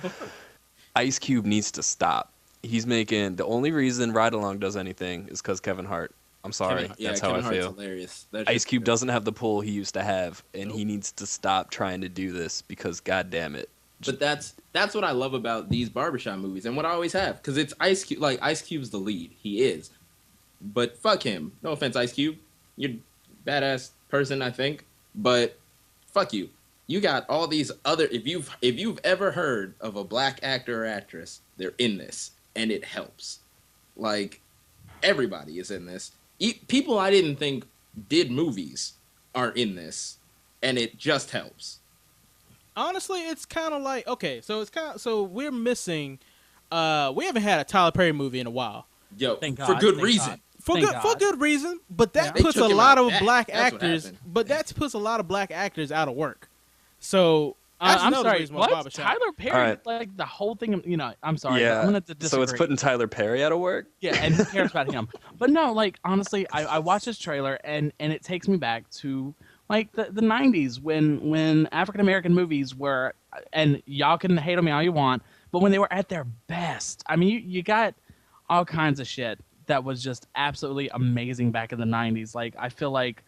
[SPEAKER 2] Ice Cube needs to stop. He's making, the only reason Ride Along does anything is because Kevin Hart. I'm sorry, that's how
[SPEAKER 3] Kevin
[SPEAKER 2] I feel.
[SPEAKER 3] Hart's hilarious.
[SPEAKER 2] Ice Cube doesn't have the pull he used to have, and he needs to stop trying to do this, because god damn it.
[SPEAKER 3] But that's what I love about these barbershop movies, and what I always have, because it's Ice Cube. Like, Ice Cube's the lead, he is. But fuck him. No offense, Ice Cube. You're a badass person, I think. But fuck you. You got all these other. If you've ever heard of a black actor or actress, they're in this, and it helps. Like, everybody is in this. People I didn't think did movies are in this, and it just helps.
[SPEAKER 1] Honestly, it's kind of like, okay, so we're missing. We haven't had a Tyler Perry movie in a while.
[SPEAKER 3] Yo,
[SPEAKER 4] Thank
[SPEAKER 3] for
[SPEAKER 4] God,
[SPEAKER 3] good
[SPEAKER 4] thank
[SPEAKER 3] reason.
[SPEAKER 4] God.
[SPEAKER 1] For
[SPEAKER 4] Thank
[SPEAKER 1] good reason, but that
[SPEAKER 3] They
[SPEAKER 1] puts
[SPEAKER 3] took
[SPEAKER 1] a
[SPEAKER 3] him
[SPEAKER 1] lot
[SPEAKER 3] out
[SPEAKER 1] of
[SPEAKER 3] back.
[SPEAKER 1] black
[SPEAKER 3] That's what
[SPEAKER 1] actors.
[SPEAKER 3] happened.
[SPEAKER 1] But that puts a lot of black actors out of work. So
[SPEAKER 4] I'm sorry.
[SPEAKER 1] reason why
[SPEAKER 4] What?
[SPEAKER 1] Barbershop-
[SPEAKER 4] Tyler Perry?
[SPEAKER 2] All right.
[SPEAKER 4] Like the whole thing. You know, I'm sorry.
[SPEAKER 2] Yeah,
[SPEAKER 4] I'm gonna have to disagree.
[SPEAKER 2] so it's putting Tyler Perry out of work?
[SPEAKER 4] Yeah, and who cares about him? But no, like, honestly, I watched this trailer, and it takes me back to like the 90s when African American movies were, and y'all can hate on me all you want, but when they were at their best, I mean, you got all kinds of shit that was just absolutely amazing back in the 90s. Like, I feel like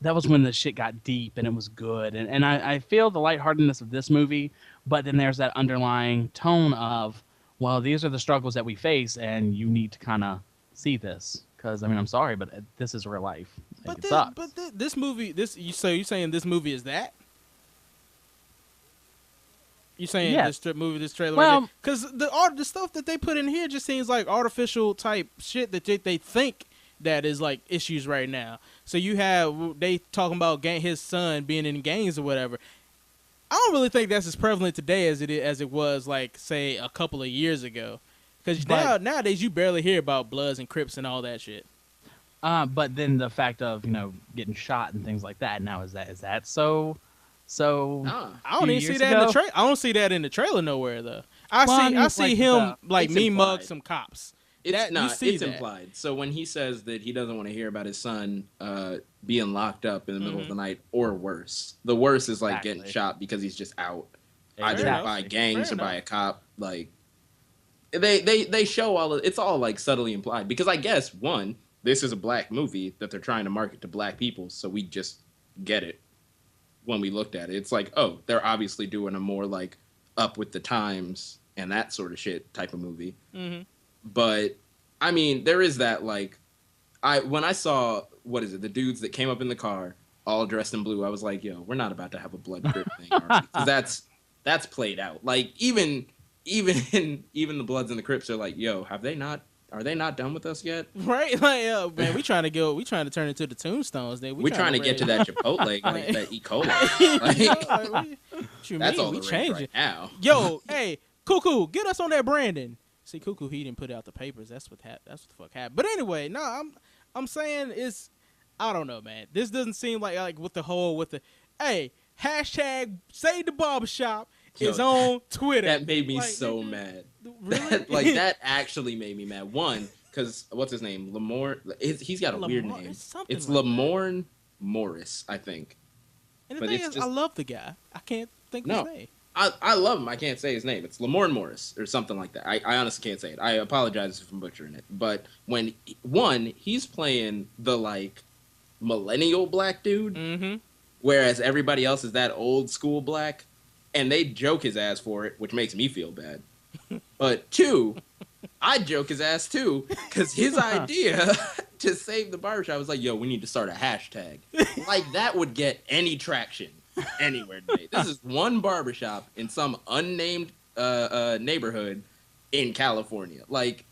[SPEAKER 4] that was when the shit got deep and it was good. And I feel the lightheartedness of this movie, but then there's that underlying tone of, well, these are the struggles that we face, and you need to kind of see this. Because, I mean, I'm sorry, but this is real life. Like, it sucks.
[SPEAKER 1] But this movie, you saying this movie is that? You saying
[SPEAKER 4] Yes.
[SPEAKER 1] this trailer?
[SPEAKER 4] Well,
[SPEAKER 1] because the stuff that they put in here just seems like artificial type shit that they think that is like issues right now. So you have they talking about his son being in gangs or whatever. I don't really think that's as prevalent today as it was like say a couple of years ago. Because nowadays you barely hear about Bloods and Crips and all that shit.
[SPEAKER 4] But then the fact of getting shot and things like that. Now is that so?
[SPEAKER 1] I don't even see that in the trailer. I don't see that in the trailer nowhere though. I see him mug some cops.
[SPEAKER 3] It's implied. So when he says that he doesn't want to hear about his son being locked up in the middle of the night or worse, the worst is like getting shot because he's just out, either by gangs or by a cop. Like they show all of it's all like subtly implied because I guess one, this is a black movie that they're trying to market to black people, so we just get it when we looked at it. It's like, oh, they're obviously doing a more like up with the times and that sort of shit type of movie. Mm-hmm. But I mean, there is that like, when I saw the dudes that came up in the car all dressed in blue, I was like, yo, we're not about to have a blood grip thing, because that's played out. Like even the Bloods and the Crips are like, yo, are they not done with us yet?
[SPEAKER 1] Right? Like, man, we trying to turn into the Tombstones.
[SPEAKER 3] We're trying to get to that Chipotle, like that E. coli. That's all the rage right now.
[SPEAKER 1] Yo, hey, Cuckoo, get us on that Brandon. See, Cuckoo, he didn't put out the papers. That's what the fuck happened. But anyway, no, I'm saying I don't know, man. This doesn't seem like with the hey, hashtag save the barbershop is on Twitter.
[SPEAKER 3] That made me so mad. Really? That actually made me mad. One, because what's his name? Lamorne. He's got a weird name. It's like Lamorne Morris, I think.
[SPEAKER 1] And the thing is, I love the guy. I can't think of his name.
[SPEAKER 3] I love him. I can't say his name. It's Lamorne Morris or something like that. I honestly can't say it. I apologize if I'm butchering it. But when he's playing the like millennial black dude, whereas everybody else is that old school black, and they joke his ass for it, which makes me feel bad. But two, I joke his ass too, because his idea to save the barbershop was like, yo, we need to start a hashtag. Like that would get any traction anywhere today. This is one barbershop in some unnamed neighborhood in California. Like,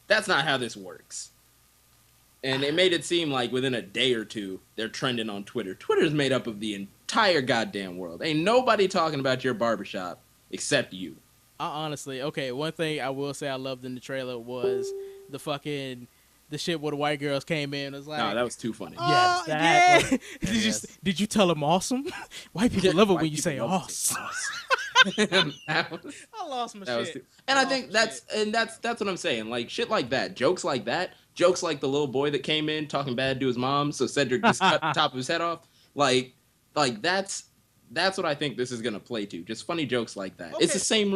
[SPEAKER 3] that's not how this works. And it made it seem like within a day or two, they're trending on Twitter. Twitter's made up of the entire goddamn world. Ain't nobody talking about your barbershop except you.
[SPEAKER 1] Honestly, okay, one thing I will say I loved in the trailer was the shit where the white girls came in. It was like,
[SPEAKER 3] no, that was too funny.
[SPEAKER 1] Yes, did you tell them awesome? White people love it when you say awesome. I lost my shit.
[SPEAKER 3] And I think that's what I'm saying. Like shit like that, jokes like the little boy that came in talking bad to his mom, so Cedric just cut the top of his head off. Like that's what I think this is gonna play to. Just funny jokes like that. Okay. It's the same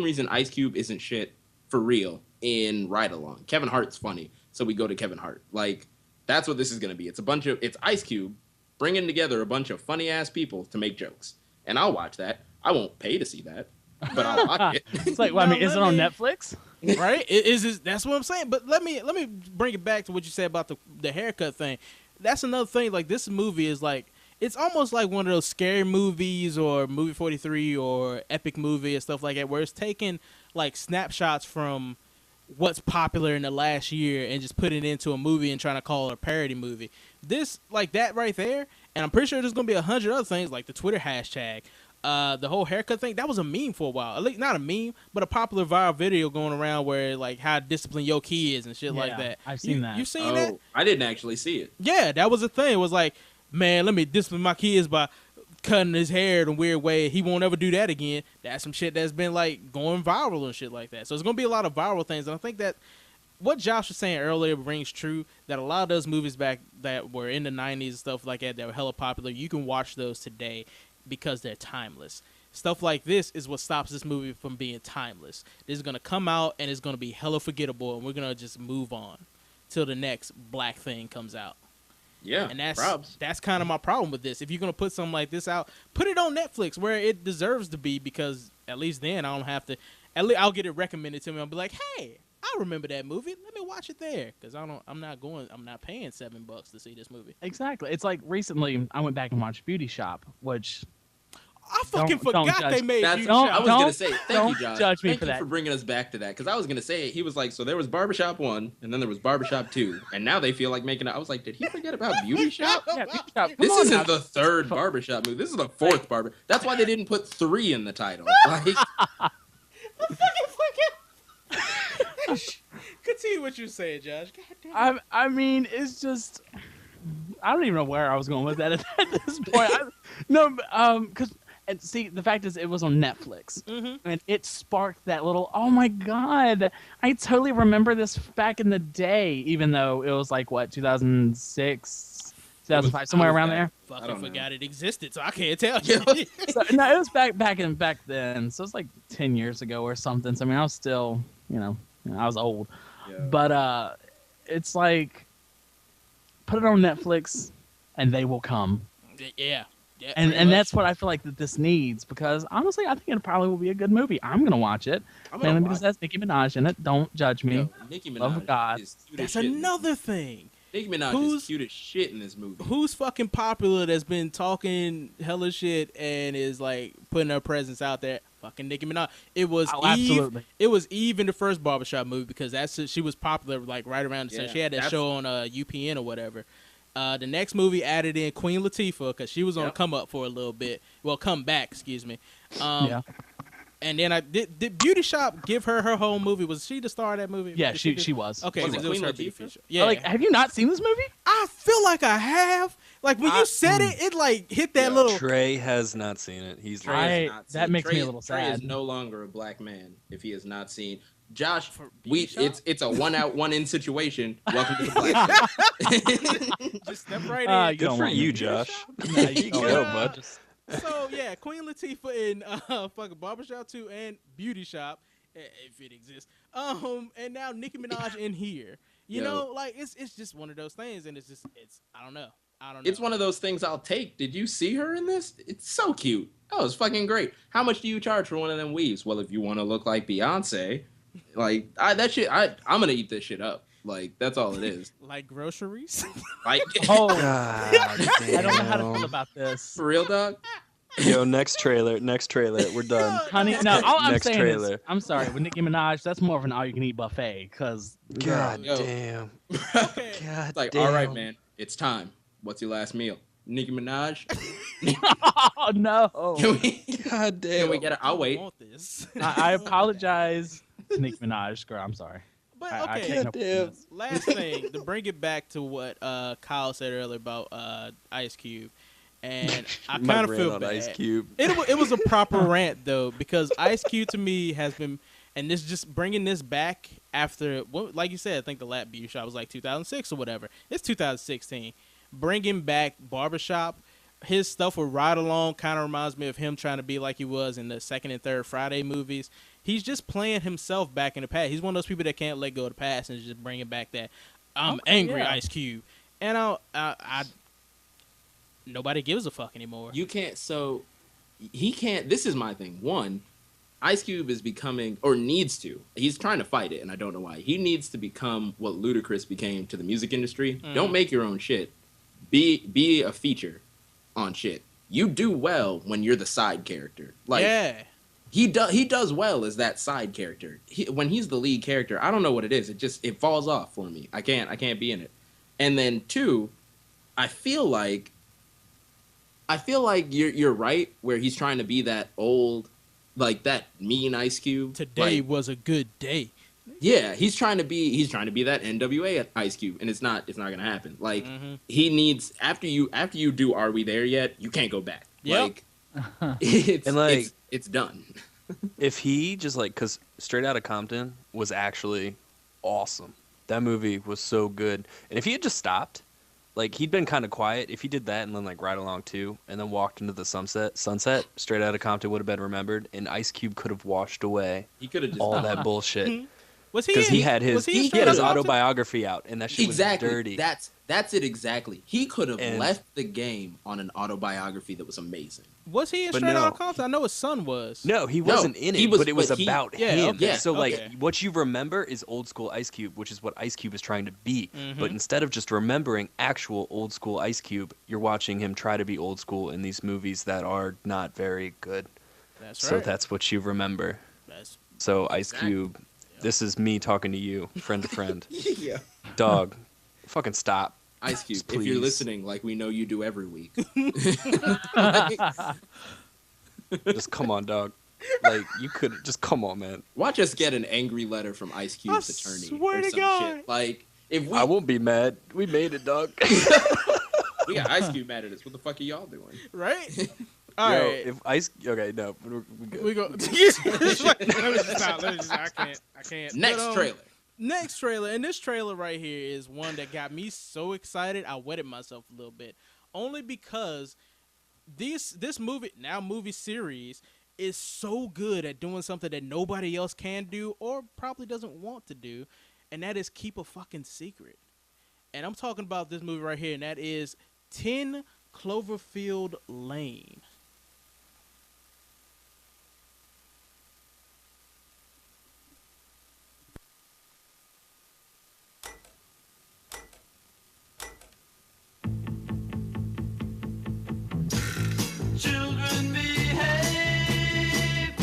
[SPEAKER 3] reason Ice Cube isn't shit for real in Ride Along. Kevin Hart's funny, so we go to Kevin Hart. Like that's what this is gonna be. It's Ice Cube bringing together a bunch of funny ass people to make jokes, and I'll watch that. I won't pay to see that, but I'll watch it.
[SPEAKER 4] It's like, well, I mean, is it on Netflix?
[SPEAKER 1] Right? That's what I'm saying. But let me bring it back to what you said about the haircut thing. That's another thing. Like this movie is like, it's almost like one of those scary movies or Movie 43 or Epic Movie and stuff like that, where it's taking like snapshots from what's popular in the last year and just putting it into a movie and trying to call it a parody movie. This, like that right there, and I'm pretty sure there's going to be 100 other things like the Twitter hashtag, the whole haircut thing, that was a meme for a while. At least not a meme, but a popular viral video going around where like how to discipline your kids and shit like that.
[SPEAKER 4] I've seen that.
[SPEAKER 1] You seen that?
[SPEAKER 3] I didn't actually see it.
[SPEAKER 1] Yeah, that was a thing. It was like, man, let me discipline my kids by cutting his hair in a weird way. He won't ever do that again. That's some shit that's been like going viral and shit like that. So it's going to be a lot of viral things. And I think that what Josh was saying earlier rings true, that a lot of those movies back that were in the 90s and stuff like that were hella popular, you can watch those today because they're timeless. stuff like this is what stops this movie from being timeless. This is gonna come out and it's gonna be hella forgettable, and we're gonna just move on till the next black thing comes out.
[SPEAKER 3] Yeah,
[SPEAKER 1] and that's kind of my problem with this. If you're gonna put something like this out, put it on Netflix where it deserves to be, because at least then I don't have to. At least I'll get it recommended to me. I'll be like, hey, I remember that movie. Let me watch it there, because I'm not paying $7 to see this movie.
[SPEAKER 4] Exactly. It's like recently I went back and watched Beauty Shop, which
[SPEAKER 1] I fucking forgot they made Beauty
[SPEAKER 3] I
[SPEAKER 1] Shop.
[SPEAKER 3] was gonna say thank you, Josh.
[SPEAKER 4] Judge me
[SPEAKER 3] Thank
[SPEAKER 4] for
[SPEAKER 3] you
[SPEAKER 4] that.
[SPEAKER 3] for bringing us back to that, because I was gonna say, he was like, so there was Barbershop 1, and then there was Barbershop 2, and now they feel like making it. I was like, did he forget about Beauty Shop?
[SPEAKER 4] Yeah, Beauty Shop.
[SPEAKER 3] This
[SPEAKER 4] Come on
[SPEAKER 3] isn't
[SPEAKER 4] now.
[SPEAKER 3] the third Barbershop movie. This is the fourth Barber. That's why they didn't put 3 in the title. Like,
[SPEAKER 1] Continue what you're saying, Josh. God damn.
[SPEAKER 4] I mean, it's just, I don't even know where I was going with that at this point. Because and see, the fact is, it was on Netflix, and it sparked that little. Oh my god, I totally remember this back in the day, even though it was like what 2006, 2005, somewhere around there.
[SPEAKER 1] Fucking forgot it existed, so I can't tell you.
[SPEAKER 4] No, it was back then, so it's like 10 years ago or something. So I mean, I was still, I was old, but it's like, put it on Netflix, and they will come.
[SPEAKER 1] Yeah.
[SPEAKER 4] And that's what I feel like that this needs, because honestly, I think it probably will be a good movie. I'm gonna watch it, mainly because that's Nicki Minaj in it. Don't judge me.
[SPEAKER 3] Nicki
[SPEAKER 4] Love of
[SPEAKER 3] Minaj
[SPEAKER 4] God.
[SPEAKER 3] is cute as
[SPEAKER 1] That's
[SPEAKER 3] shit.
[SPEAKER 1] another thing.
[SPEAKER 3] Nicki Minaj is cute as shit in this movie.
[SPEAKER 1] Who's fucking popular that's been talking hella shit and is like putting her presence out there? Fucking Nicki Minaj. It was Eve.
[SPEAKER 4] Absolutely.
[SPEAKER 1] It was Eve in the first Barbershop movie, because she was popular like right around the time. She had that show on UPN or whatever. The next movie added in Queen Latifah, because she was on come up for a little bit. Well, come back, excuse me. And then did Beauty Shop give her whole movie? Was she the star of that movie?
[SPEAKER 4] Yeah, she was.
[SPEAKER 1] Okay,
[SPEAKER 3] Was it
[SPEAKER 1] it was
[SPEAKER 3] Queen
[SPEAKER 1] her
[SPEAKER 3] Latifah?
[SPEAKER 1] big feature. Yeah.
[SPEAKER 4] Like, have you not seen this movie?
[SPEAKER 1] I feel like I have. Like when you said it, it like hit that little.
[SPEAKER 2] Trey has not seen it. He's
[SPEAKER 4] that makes me a little
[SPEAKER 3] Trey
[SPEAKER 4] sad.
[SPEAKER 3] is no longer a black man if he has not seen. Josh, it's a 1 out 1 in situation. Welcome to the black.
[SPEAKER 1] Just step right in.
[SPEAKER 2] Good for you, Josh.
[SPEAKER 4] There you
[SPEAKER 2] go, bud.
[SPEAKER 1] So yeah, Queen Latifah in fucking Barbershop 2 and Beauty Shop, if it exists. And now Nicki Minaj in here. You know, like it's just one of those things, and it's I don't know.
[SPEAKER 3] It's one of those things I'll take. Did you see her in this? It's so cute. Oh, it's fucking great. How much do you charge for one of them weaves? Well, if you want to look like Beyonce, like I'm gonna eat this shit up. Like that's all it is.
[SPEAKER 1] Like groceries.
[SPEAKER 3] Like
[SPEAKER 4] I don't know how to feel about this.
[SPEAKER 3] For real, dog.
[SPEAKER 2] Yo, next trailer. We're done.
[SPEAKER 4] Honey, no, all I'm
[SPEAKER 2] Next
[SPEAKER 4] saying
[SPEAKER 2] trailer.
[SPEAKER 4] is, I'm sorry, with Nicki Minaj, that's more of an all-you-can-eat buffet, because...
[SPEAKER 2] God
[SPEAKER 3] Yo.
[SPEAKER 2] damn.
[SPEAKER 3] It's like, all right, man, it's time. What's your last meal? Nicki Minaj.
[SPEAKER 4] Oh, no.
[SPEAKER 2] God damn.
[SPEAKER 3] Can we get it? I'll wait.
[SPEAKER 1] Want this.
[SPEAKER 4] I apologize to Nicki Minaj, girl, I'm sorry.
[SPEAKER 1] But
[SPEAKER 4] I
[SPEAKER 1] okay,
[SPEAKER 4] take no
[SPEAKER 2] damn.
[SPEAKER 4] offense.
[SPEAKER 1] last thing to bring it back to what Kyle said earlier about Ice Cube, and I
[SPEAKER 2] My
[SPEAKER 1] kind of
[SPEAKER 2] rant
[SPEAKER 1] feel
[SPEAKER 2] on
[SPEAKER 1] bad.
[SPEAKER 2] Ice Cube.
[SPEAKER 1] It was a proper rant though, because Ice Cube to me has been, and this just bringing this back after, like you said, I think the last Beauty Shop was like 2006 or whatever. It's 2016. Bringing back Barbershop, his stuff with Ride Along kind of reminds me of him trying to be like he was in the second and third Friday movies. He's just playing himself back in the past. He's one of those people that can't let go of the past and is just bringing back that I'm angry Ice Cube. And I nobody gives a fuck anymore.
[SPEAKER 3] You can't. So he can't. This is my thing. One, Ice Cube is becoming, or needs to. He's trying to fight it, and I don't know why. He needs to become what Ludacris became to the music industry. Don't make your own shit. Be a feature on shit. You do well when you're the side character. Like,
[SPEAKER 1] yeah.
[SPEAKER 3] He does well as that side character. When he's the lead character, I don't know what it is. It falls off for me. I can't be in it. And then two, I feel like you're right where he's trying to be that old, like that mean Ice Cube.
[SPEAKER 1] Today was a good day.
[SPEAKER 3] Yeah, he's trying to be that NWA Ice Cube, and it's not gonna happen. Like he needs after you do Are We There Yet? You can't go back.
[SPEAKER 1] Yep.
[SPEAKER 3] Like it's done.
[SPEAKER 2] If he just because Straight Outta Compton was actually awesome. That movie was so good, and if he had just stopped Like, he'd been kind of quiet. If he did that and then, like, Ride Along 2 and then walked into the sunset, Straight Outta Compton would have been remembered, and Ice Cube could have washed away
[SPEAKER 3] He could have just
[SPEAKER 2] all that bullshit.
[SPEAKER 1] Was he?
[SPEAKER 2] Because he had his
[SPEAKER 1] Straight Outta
[SPEAKER 2] autobiography out, and that shit
[SPEAKER 3] exactly.
[SPEAKER 2] was dirty.
[SPEAKER 3] That's it exactly. He could have left the game on an autobiography that was amazing.
[SPEAKER 1] Was he in Straight Outta Compton? I know his son was.
[SPEAKER 2] No, he wasn't in it, but it was about him.
[SPEAKER 1] Okay,
[SPEAKER 2] so, like, what you remember is old school Ice Cube, which is what Ice Cube is trying to be. But instead of just remembering actual old school Ice Cube, you're watching him try to be old school in these movies that are not very good.
[SPEAKER 1] That's
[SPEAKER 2] so
[SPEAKER 1] right.
[SPEAKER 2] that's what you remember. So, Ice Cube, this is me talking to you, friend to friend.
[SPEAKER 3] Yeah.
[SPEAKER 2] Dog, fucking stop.
[SPEAKER 3] Ice Cube,
[SPEAKER 2] Just
[SPEAKER 3] if you're
[SPEAKER 2] please.
[SPEAKER 3] listening, like we know you do every week.
[SPEAKER 2] Just come on, dog. Like, you could just come on, man.
[SPEAKER 3] Watch us get an angry letter from Ice Cube's attorney.
[SPEAKER 1] swear
[SPEAKER 3] or
[SPEAKER 1] to
[SPEAKER 3] some
[SPEAKER 1] God.
[SPEAKER 3] Shit. Like, if we
[SPEAKER 2] I won't be mad. We made it, dog.
[SPEAKER 3] we got Ice Cube mad at us, what the fuck are y'all doing?
[SPEAKER 1] Right? All
[SPEAKER 2] Yo,
[SPEAKER 1] right.
[SPEAKER 2] if Ice, okay, no, we good.
[SPEAKER 1] We go. Let me just stop. I can't.
[SPEAKER 3] Next trailer.
[SPEAKER 1] Next trailer, and this trailer right here is one that got me so excited I wetted myself a little bit, only because this movie series is so good at doing something that nobody else can do or probably doesn't want to do, and that is keep a fucking secret. And I'm talking about this movie right here, and that is 10 Cloverfield Lane.
[SPEAKER 6] Children behave.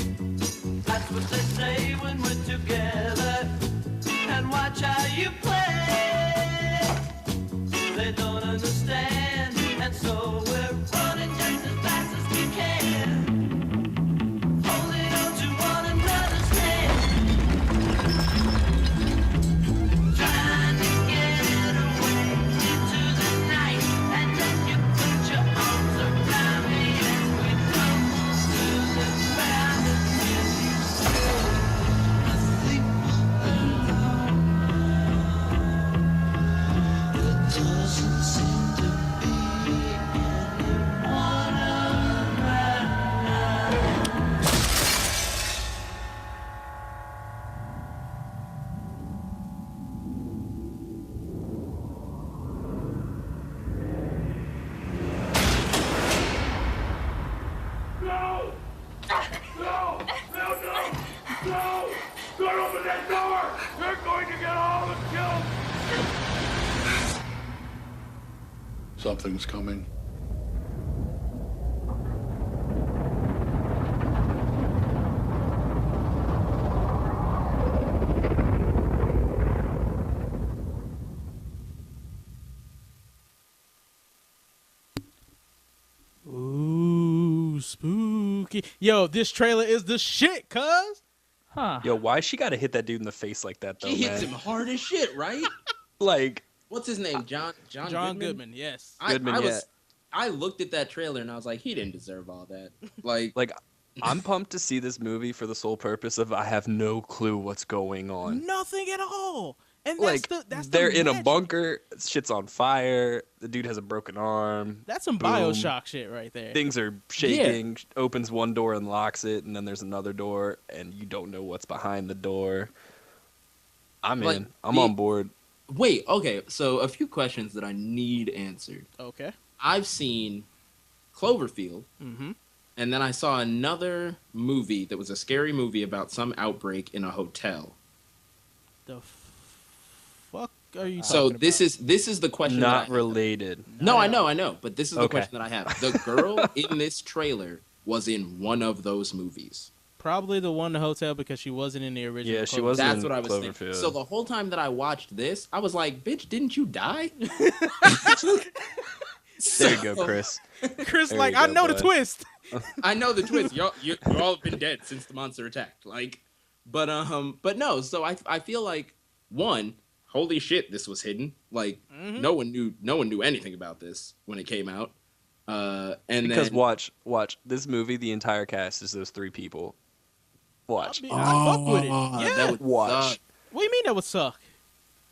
[SPEAKER 6] That's what they say when we're together. And watch how you play. They don't understand, and so we're running just as fast as we can. Holding on to one another's hand. Trying to get away into the night, and then you put your arms around me as we come to the ground again. Nothing there doesn't seem to be anyone around.
[SPEAKER 13] No! No! No, no! No! Don't open that door! They're going to get all of them killed! Something's coming.
[SPEAKER 1] Ooh, spooky. Yo, this trailer is the shit, cuz.
[SPEAKER 4] Huh.
[SPEAKER 2] Yo, why she gotta hit that dude in the face like that, though,
[SPEAKER 3] He hits
[SPEAKER 2] man?
[SPEAKER 3] him hard as shit, right?
[SPEAKER 2] Like,
[SPEAKER 3] What's his name? John
[SPEAKER 1] Goodman, yes.
[SPEAKER 3] I looked at that trailer and I was like, he didn't deserve all that. Like,
[SPEAKER 2] I'm pumped to see this movie for the sole purpose of I have no clue what's going on.
[SPEAKER 1] Nothing at all. And
[SPEAKER 2] Like,
[SPEAKER 1] that's
[SPEAKER 2] they're
[SPEAKER 1] the
[SPEAKER 2] in a
[SPEAKER 1] magic.
[SPEAKER 2] bunker, shit's on fire, the dude has a broken arm.
[SPEAKER 1] That's some
[SPEAKER 2] boom,
[SPEAKER 1] Bioshock shit right there.
[SPEAKER 2] Things are shaking, opens one door and locks it, and then there's another door, and you don't know what's behind the door. I'm
[SPEAKER 3] Like,
[SPEAKER 2] in. I'm on board.
[SPEAKER 3] wait, okay. So a few questions that I need answered.
[SPEAKER 1] Okay.
[SPEAKER 3] I've seen Cloverfield, and then I saw another movie that was a scary movie about some outbreak in a hotel.
[SPEAKER 1] The fuck are you
[SPEAKER 3] So
[SPEAKER 1] talking
[SPEAKER 3] this is the question.
[SPEAKER 2] Not
[SPEAKER 3] that I
[SPEAKER 2] related.
[SPEAKER 3] No, I know, but this is the
[SPEAKER 2] Okay.
[SPEAKER 3] question that I have. The girl in this trailer was in one of those movies.
[SPEAKER 1] Probably the one in the hotel because she wasn't in the original.
[SPEAKER 2] Yeah, she
[SPEAKER 1] Cloverfield.
[SPEAKER 2] wasn't
[SPEAKER 3] That's
[SPEAKER 2] in
[SPEAKER 3] what I was thinking.
[SPEAKER 2] Cloverfield.
[SPEAKER 3] So the whole time that I watched this, I was like, "Bitch, didn't you die?"
[SPEAKER 2] There you go, Chris.
[SPEAKER 1] Chris,
[SPEAKER 2] There
[SPEAKER 1] like,
[SPEAKER 2] you
[SPEAKER 1] I
[SPEAKER 2] go,
[SPEAKER 1] know the
[SPEAKER 2] bud.
[SPEAKER 1] twist.
[SPEAKER 3] I know the twist. You all have been dead since the monster attacked. Like, but no. So I feel like one, holy shit, this was hidden. Like no one knew anything about this when it came out. And
[SPEAKER 2] Because
[SPEAKER 3] then,
[SPEAKER 2] watch this movie. The entire cast is those three people. Watch.
[SPEAKER 1] I fuck with it. Yeah.
[SPEAKER 3] that would
[SPEAKER 2] Watch.
[SPEAKER 3] suck.
[SPEAKER 1] What do you mean that would suck?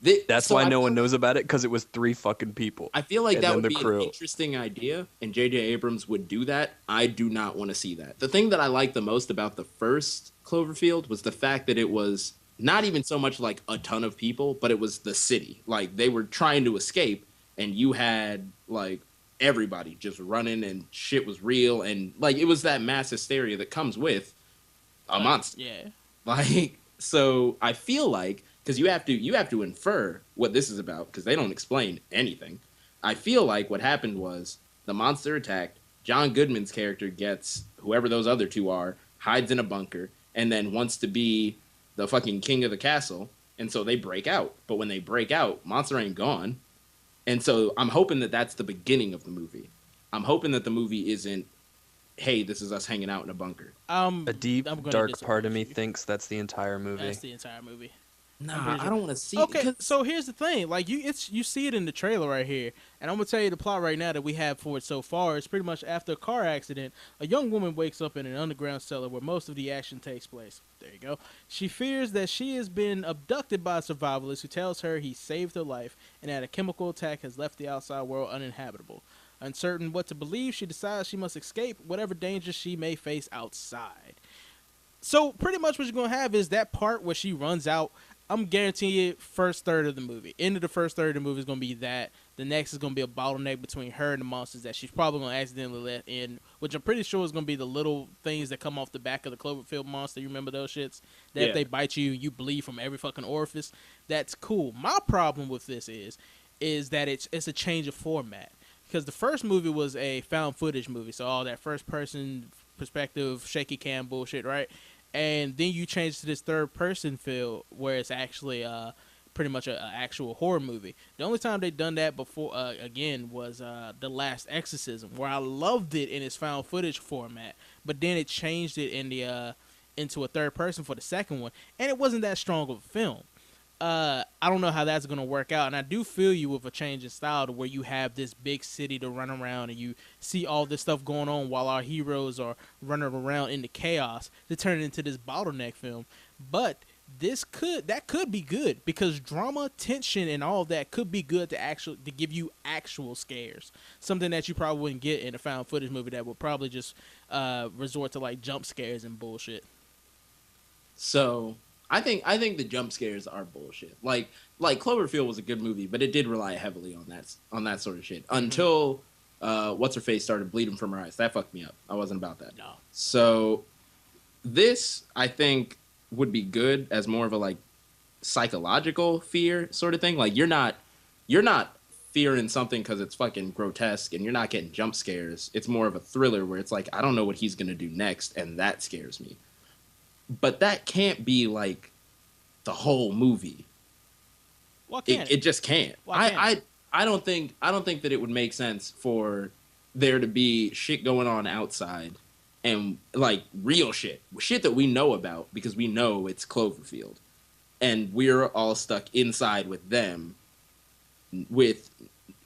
[SPEAKER 2] That's
[SPEAKER 3] so
[SPEAKER 2] why
[SPEAKER 3] I
[SPEAKER 2] no
[SPEAKER 3] feel
[SPEAKER 2] one knows about it, because it was 3 fucking people.
[SPEAKER 3] I feel like
[SPEAKER 2] And
[SPEAKER 3] that
[SPEAKER 2] then
[SPEAKER 3] would
[SPEAKER 2] the
[SPEAKER 3] be
[SPEAKER 2] crew.
[SPEAKER 3] an interesting idea, and J.J. Abrams would do that. I do not want to see that. The thing that I liked the most about the first Cloverfield was the fact that it was not even so much like a ton of people, but it was the city. Like, they were trying to escape, and you had, like, everybody just running, and shit was real, and, like, it was that mass hysteria that comes with a monster.
[SPEAKER 1] Yeah.
[SPEAKER 3] Like, so I feel like, because you have to infer what this is about, because they don't explain anything. I feel like what happened was the monster attacked. John Goodman's character gets whoever those other two are, hides in a bunker, and then wants to be the fucking king of the castle. And so they break out. But when they break out, monster ain't gone. And so I'm hoping that that's the beginning of the movie. I'm hoping that the movie isn't, hey, this is us hanging out in a bunker.
[SPEAKER 2] A deep, dark part of me thinks that's the entire movie.
[SPEAKER 1] That's the entire movie.
[SPEAKER 3] Nah, I don't want to see it.
[SPEAKER 1] Okay, so here's the thing. Like, you see it in the trailer right here. And I'm going to tell you the plot right now that we have for it so far. It's pretty much after a car accident, a young woman wakes up in an underground cellar where most of the action takes place. There you go. She fears that she has been abducted by a survivalist who tells her he saved her life and that a chemical attack has left the outside world uninhabitable. Uncertain what to believe, she decides she must escape whatever danger she may face outside. So pretty much what you're going to have is that part where she runs out. I'm guaranteeing it, first third of the movie. End of the first third of the movie is going to be that. The next is going to be a bottleneck between her and the monsters that she's probably going to accidentally let in, which I'm pretty sure is going to be the little things that come off the back of the Cloverfield monster. You remember those shits? That if they bite you, you bleed from every fucking orifice. That's cool. My problem with this is that it's a change of format. Because the first movie was a found footage movie, so all that first person perspective, shaky cam bullshit, right? And then you change to this third person feel where it's actually pretty much an actual horror movie. The only time they've done that before, again, was The Last Exorcism, where I loved it in its found footage format, but then it changed it in the into a third person for the second one, and it wasn't that strong of a film. I don't know how that's going to work out, and I do feel you with a change in style to where you have this big city to run around and you see all this stuff going on while our heroes are running around in the chaos to turn it into this bottleneck film. But that could be good because drama, tension, and all that could be good to give you actual scares. Something that you probably wouldn't get in a found footage movie that would probably just resort to like jump scares and bullshit.
[SPEAKER 3] So I think the jump scares are bullshit. Like Cloverfield was a good movie, but it did rely heavily on that sort of shit until what's her face started bleeding from her eyes. That fucked me up. I wasn't about that.
[SPEAKER 1] No.
[SPEAKER 3] So this I think would be good as more of a like psychological fear sort of thing. Like you're not fearing something because it's fucking grotesque and you're not getting jump scares. It's more of a thriller where it's like I don't know what he's gonna do next, and that scares me. But that can't be like the whole movie.
[SPEAKER 1] Why can't
[SPEAKER 3] it just can't.
[SPEAKER 1] Why can't
[SPEAKER 3] I don't think that it would make sense for there to be shit going on outside and like real shit that we know about because we know it's Cloverfield, and we're all stuck inside with them.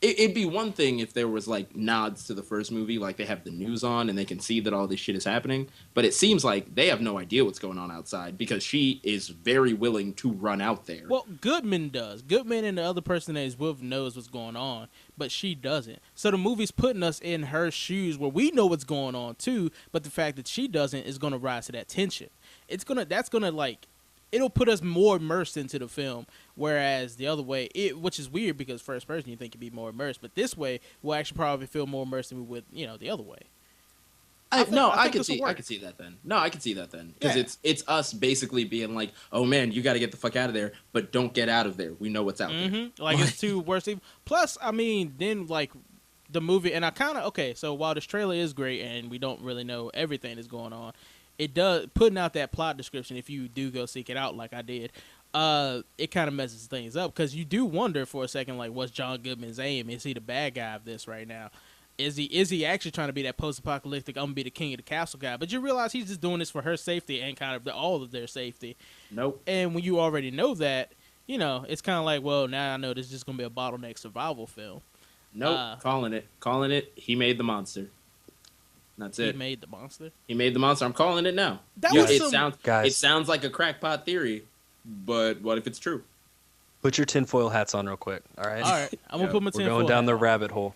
[SPEAKER 3] It'd be one thing if there was like nods to the first movie, like they have the news on and they can see that all this shit is happening. But it seems like they have no idea what's going on outside because she is very willing to run out there.
[SPEAKER 1] Well, Goodman does. Goodman and the other person that is with knows what's going on, but she doesn't. So the movie's putting us in her shoes where we know what's going on too, but the fact that she doesn't is going to rise to that tension. It'll put us more immersed into the film, whereas the other way, which is weird because first person you think you'd be more immersed, but this way we'll actually probably feel more immersed than we would, the other way.
[SPEAKER 3] I could see that then. No, I could see that then because it's us basically being like, oh man, you got to get the fuck out of there, but don't get out of there. We know what's out there.
[SPEAKER 1] Like it's too worse. Plus, I mean, then like the movie, and I kind of so while this trailer is great and we don't really know everything that's going on. It does putting out that plot description. If you do go seek it out, like I did, it kind of messes things up because you do wonder for a second, like, what's John Goodman's aim? Is he the bad guy of this right now? Is he actually trying to be that post-apocalyptic, I'm gonna be the king of the castle guy? But you realize he's just doing this for her safety and kind of all of their safety.
[SPEAKER 3] Nope.
[SPEAKER 1] And when you already know that, it's kind of like, well, now I know this is just gonna be a bottleneck survival film.
[SPEAKER 3] Nope. Calling it. He made the monster. That's it.
[SPEAKER 1] He made the monster.
[SPEAKER 3] He made the monster. I'm calling it now.
[SPEAKER 1] It
[SPEAKER 3] sounds like a crackpot theory, but what if it's true?
[SPEAKER 2] Put your tinfoil hats on real quick, all right?
[SPEAKER 1] All right, I'm gonna put my
[SPEAKER 2] We're
[SPEAKER 1] tinfoil
[SPEAKER 2] going down
[SPEAKER 1] hat
[SPEAKER 2] the
[SPEAKER 1] on.
[SPEAKER 2] rabbit hole.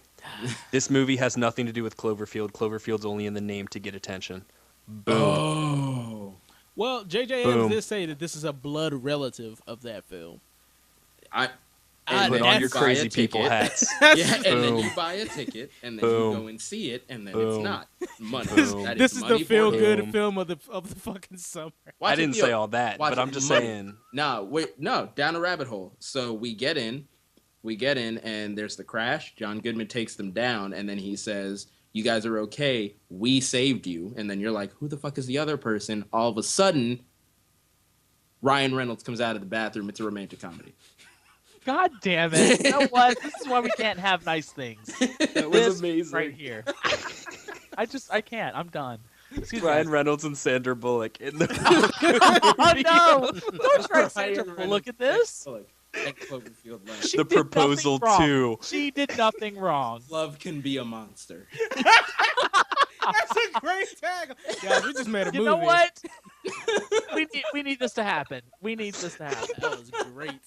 [SPEAKER 2] This movie has nothing to do with Cloverfield. Cloverfield's only in the name to get attention. Boom.
[SPEAKER 3] Oh.
[SPEAKER 1] Well, J.J.
[SPEAKER 2] Boom.
[SPEAKER 1] Abrams did say that this is a blood relative of that film.
[SPEAKER 3] And
[SPEAKER 2] Put
[SPEAKER 3] then
[SPEAKER 2] on
[SPEAKER 3] you
[SPEAKER 2] your
[SPEAKER 3] buy
[SPEAKER 2] crazy
[SPEAKER 3] a
[SPEAKER 2] people
[SPEAKER 3] ticket.
[SPEAKER 2] hats.
[SPEAKER 3] Yeah, and then
[SPEAKER 2] Boom.
[SPEAKER 3] you buy a ticket, and then
[SPEAKER 2] Boom.
[SPEAKER 3] you go and see it, and then
[SPEAKER 2] Boom.
[SPEAKER 3] it's not money.
[SPEAKER 2] Boom.
[SPEAKER 3] That
[SPEAKER 1] This is
[SPEAKER 3] money
[SPEAKER 1] the feel
[SPEAKER 3] for
[SPEAKER 1] good
[SPEAKER 3] him.
[SPEAKER 1] film of the fucking summer.
[SPEAKER 3] Watch
[SPEAKER 2] I
[SPEAKER 3] it,
[SPEAKER 2] didn't
[SPEAKER 3] Theo.
[SPEAKER 2] say all that,
[SPEAKER 3] Watch
[SPEAKER 2] but
[SPEAKER 3] it.
[SPEAKER 2] I'm just
[SPEAKER 3] Money.
[SPEAKER 2] saying.
[SPEAKER 3] No, down a rabbit hole. So we get in, and there's the crash. John Goodman takes them down, and then he says, "You guys are okay. We saved you." And then you're like, "Who the fuck is the other person?" All of a sudden, Ryan Reynolds comes out of the bathroom. It's a romantic comedy.
[SPEAKER 15] God damn it. You know what? This is why we can't have nice things.
[SPEAKER 2] That was
[SPEAKER 15] This
[SPEAKER 2] amazing.
[SPEAKER 15] right here. I can't. I'm done. Excuse me.
[SPEAKER 2] Ryan Reynolds and Sandra Bullock in the
[SPEAKER 15] Oh no! Don't try Sandra Bullock at this. She
[SPEAKER 2] The
[SPEAKER 15] did
[SPEAKER 2] Proposal
[SPEAKER 15] nothing wrong.
[SPEAKER 2] 2.
[SPEAKER 15] She did nothing wrong.
[SPEAKER 3] Love can be a monster.
[SPEAKER 1] That's a great tag. Guys, we just made a movie.
[SPEAKER 15] You know what? we need this to happen. We need this to happen.
[SPEAKER 1] That was great.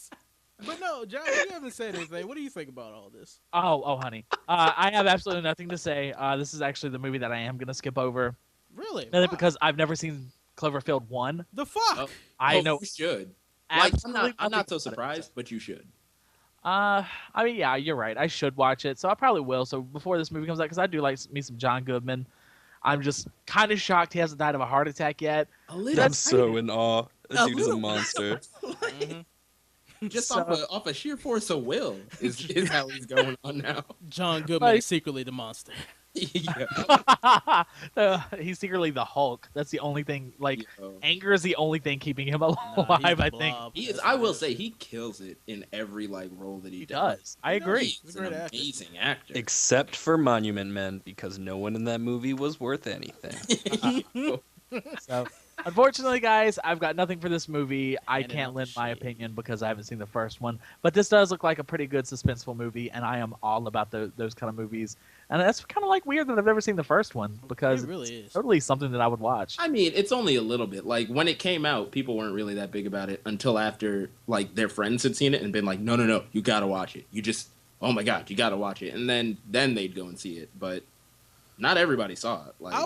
[SPEAKER 1] But no, John, you haven't said anything. What do you think about all this?
[SPEAKER 15] Oh, honey. I have absolutely nothing to say. This is actually the movie that I am going to skip over.
[SPEAKER 1] Really?
[SPEAKER 15] Mainly
[SPEAKER 1] Why?
[SPEAKER 15] because I've never seen Cloverfield 1.
[SPEAKER 1] The fuck?
[SPEAKER 15] I know.
[SPEAKER 3] You should. Like,
[SPEAKER 15] Absolutely
[SPEAKER 3] I'm not so
[SPEAKER 15] nothing about it.
[SPEAKER 3] surprised, but you should.
[SPEAKER 15] I mean, yeah, you're right. I should watch it, so I probably will. So before this movie comes out, because I do like me some John Goodman. I'm just kind of shocked he hasn't died of a heart attack yet.
[SPEAKER 2] I'm so in awe. That dude is a monster.
[SPEAKER 3] Just
[SPEAKER 15] So-
[SPEAKER 3] off a sheer force of will is how he's going on now.
[SPEAKER 1] John Goodman is secretly the monster.
[SPEAKER 3] Yeah.
[SPEAKER 15] He's secretly the Hulk. That's the only thing. Like, anger is the only thing keeping him alive. I think
[SPEAKER 3] He is. I will say he kills it in every role that he
[SPEAKER 15] does. I agree.
[SPEAKER 3] He's an amazing actor.
[SPEAKER 2] Except for Monument Men, because no one in that movie was worth anything.
[SPEAKER 15] So, unfortunately, guys, I've got nothing for this movie. I can't lend my opinion because I haven't seen the first one. But this does look like a pretty good suspenseful movie, and I am all about those kind of movies. And that's kind of like weird that I've never seen the first one because
[SPEAKER 1] It really
[SPEAKER 15] it's
[SPEAKER 1] is.
[SPEAKER 15] totally something that I would watch.
[SPEAKER 3] I mean, it's only a little bit. Like when it came out, people weren't really that big about it until after like their friends had seen it and been like, no, you gotta watch it. You just, oh my god, you gotta watch it, and then they'd go and see it. But not everybody saw it. Like
[SPEAKER 1] I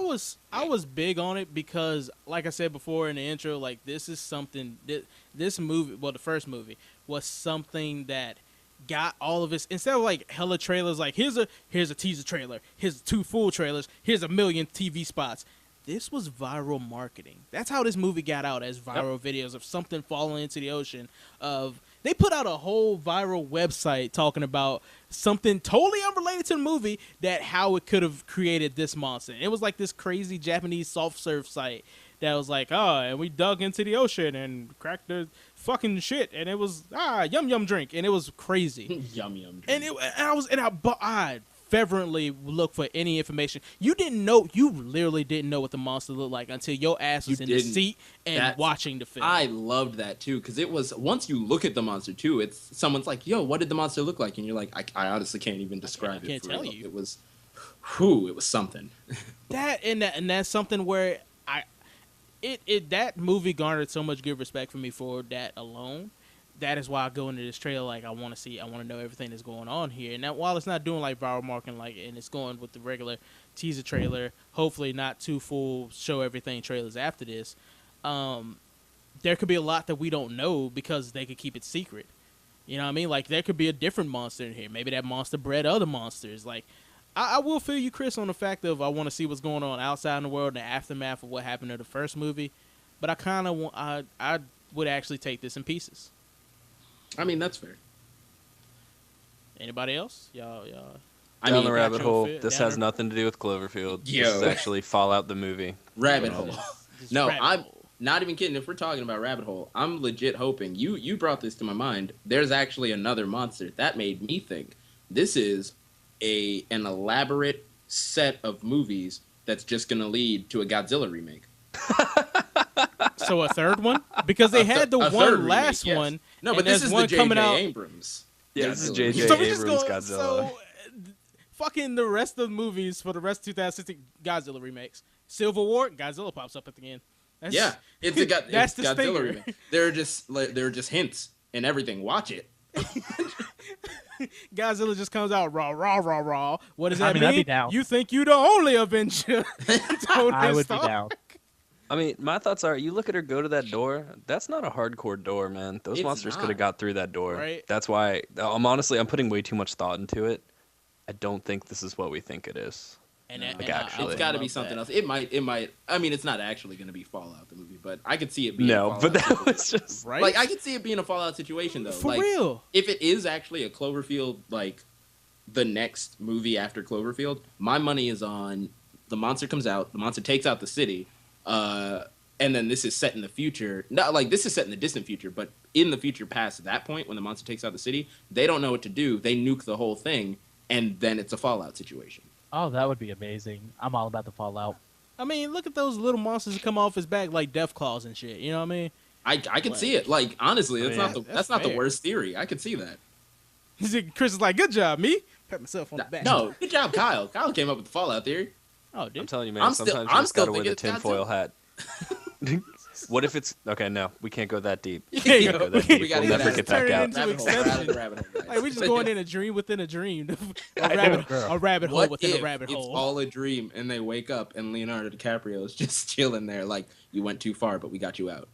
[SPEAKER 1] was big on it because, like I said before in the intro, like this is something that this movie, well, the first movie was something that got all of us, instead of like hella trailers, like here's a teaser trailer, here's 2 full trailers, here's 1 million TV spots. This was viral marketing. That's how this movie got out, as viral videos of something falling into the ocean. They put out a whole viral website talking about something totally unrelated to the movie, that how it could have created this monster. It was like this crazy Japanese soft serve site that was like, and we dug into the ocean and cracked the fucking shit, and it was yum yum drink, and it was crazy.
[SPEAKER 3] Yum yum drink.
[SPEAKER 1] And I fervently look for any information. You literally didn't know what the monster looked like until your ass was in the seat and watching the film.
[SPEAKER 3] I loved that too, because it was, once you look at the monster too, it's someone's like, yo, what did the monster look like? And you're like, I honestly can't even describe it.
[SPEAKER 1] I can't
[SPEAKER 3] for
[SPEAKER 1] tell
[SPEAKER 3] real.
[SPEAKER 1] you.
[SPEAKER 3] It was something.
[SPEAKER 1] And that's something where that movie garnered so much good respect for me for that alone. That is why I go into this trailer like I want to know everything that's going on here. And that, while it's not doing like viral marketing, and it's going with the regular teaser trailer, hopefully not 2 full show everything trailers after this, there could be a lot that we don't know because they could keep it secret. You know what I mean? Like there could be a different monster in here. Maybe that monster bred other monsters. Like I will feel you, Chris, on the fact of I want to see what's going on outside in the world, the aftermath of what happened to the first movie. But I kind of want, I would actually take this in pieces.
[SPEAKER 3] I mean, that's fair.
[SPEAKER 1] Anybody else? Y'all.
[SPEAKER 2] Down the rabbit hole. This has nothing to do with Cloverfield. This is actually Fallout the movie.
[SPEAKER 3] Rabbit hole. No, I'm not even kidding. If we're talking about rabbit hole, I'm legit hoping you brought this to my mind. There's actually another monster that made me think this is an elaborate set of movies that's just going to lead to a Godzilla remake.
[SPEAKER 1] So a third one? Because they had the one last one.
[SPEAKER 3] No, but this is the J.J. Abrams.
[SPEAKER 2] Yeah, this is J.J.
[SPEAKER 1] So we
[SPEAKER 2] Abrams
[SPEAKER 1] just
[SPEAKER 2] Godzilla.
[SPEAKER 1] So fucking the rest of the movies for the rest of 2016 Godzilla remakes. Civil War, Godzilla pops up at the end.
[SPEAKER 3] It's
[SPEAKER 1] that's
[SPEAKER 3] the
[SPEAKER 1] Godzilla
[SPEAKER 3] remake. There are just hints and everything. Watch it.
[SPEAKER 1] Godzilla just comes out raw, raw, raw, raw. What does that
[SPEAKER 15] mean, I'd be
[SPEAKER 1] mean?
[SPEAKER 15] down.
[SPEAKER 1] You think you the only Avenger? Tony
[SPEAKER 15] I would be
[SPEAKER 1] Stark.
[SPEAKER 15] down.
[SPEAKER 2] I mean, my thoughts are, you look at her go to that door. That's not a hardcore door, man. Those
[SPEAKER 3] It's
[SPEAKER 2] monsters could
[SPEAKER 3] not.
[SPEAKER 2] have got through that door.
[SPEAKER 1] Right.
[SPEAKER 2] That's why I'm putting way too much thought into it. I don't think this is what we think it is. Actually,
[SPEAKER 3] It's got to be something else. It might. I mean, it's not actually going to be Fallout the movie, but I could see it being.
[SPEAKER 2] No,
[SPEAKER 3] a
[SPEAKER 2] but
[SPEAKER 3] Fallout
[SPEAKER 2] that
[SPEAKER 3] situation.
[SPEAKER 2] was just
[SPEAKER 1] right.
[SPEAKER 3] Like I could see it being a Fallout situation though.
[SPEAKER 1] For
[SPEAKER 3] like,
[SPEAKER 1] real.
[SPEAKER 3] If it is actually a Cloverfield, like the next movie after Cloverfield, my money is on the monster comes out, the monster takes out the city, and then this is set in the future. Not like this is set in the distant future, but in the future past that point when the monster takes out the city, they don't know what to do. They nuke the whole thing, and then it's a Fallout situation.
[SPEAKER 15] Oh, that would be amazing. I'm all about the Fallout.
[SPEAKER 1] I mean, look at those little monsters that come off his back like death claws and shit. You know what I mean?
[SPEAKER 3] I can see it. Like honestly, that's not the
[SPEAKER 1] fair.
[SPEAKER 3] worst theory. I could see that.
[SPEAKER 1] Chris is like, good job, me. Pat myself on the back.
[SPEAKER 3] No, good job, Kyle. Kyle came up with the Fallout theory.
[SPEAKER 1] Oh, dude.
[SPEAKER 2] I'm telling you, man.
[SPEAKER 3] I'm
[SPEAKER 2] Sometimes
[SPEAKER 3] still
[SPEAKER 2] you just gotta wear
[SPEAKER 3] thinking
[SPEAKER 2] the
[SPEAKER 3] it's
[SPEAKER 2] tinfoil hat. What if it's okay? No, we can't go that deep.
[SPEAKER 1] Yeah,
[SPEAKER 2] We can't go that deep.
[SPEAKER 3] we gotta
[SPEAKER 2] We'll
[SPEAKER 3] get
[SPEAKER 2] never
[SPEAKER 3] that.
[SPEAKER 2] get
[SPEAKER 1] Turn
[SPEAKER 2] back
[SPEAKER 1] it
[SPEAKER 2] out.
[SPEAKER 1] into
[SPEAKER 3] Rabbit hole,
[SPEAKER 1] exception.
[SPEAKER 3] rabbit hole, guys.
[SPEAKER 1] Like we just going in a dream within a dream. a
[SPEAKER 15] girl.
[SPEAKER 1] rabbit hole
[SPEAKER 3] What
[SPEAKER 1] within
[SPEAKER 3] if
[SPEAKER 1] a rabbit
[SPEAKER 3] it's
[SPEAKER 1] hole.
[SPEAKER 3] all a dream and they wake up and Leonardo DiCaprio is just chilling there like you went too far but we got you out.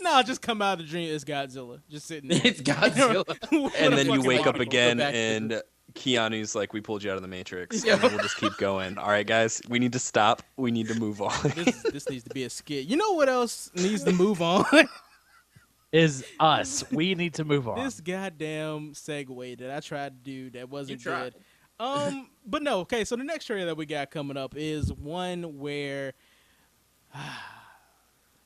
[SPEAKER 1] No, just come out of the dream. It's Godzilla, just sitting there.
[SPEAKER 3] It's Godzilla.
[SPEAKER 2] And then you
[SPEAKER 1] fucking
[SPEAKER 2] wake
[SPEAKER 1] like
[SPEAKER 2] up
[SPEAKER 1] people
[SPEAKER 2] again
[SPEAKER 3] back to
[SPEAKER 2] and Keanu's like, we pulled you out of the Matrix.
[SPEAKER 3] Yeah.
[SPEAKER 2] And we'll just keep going. All right, guys, we need to stop. We need to move on.
[SPEAKER 1] This needs to be a skit. You know what else needs to move on?
[SPEAKER 15] Is us. We need to move on.
[SPEAKER 1] This goddamn segue that I tried to do that wasn't
[SPEAKER 3] You tried.
[SPEAKER 1] good. But no, okay, so the next trailer that we got coming up is one where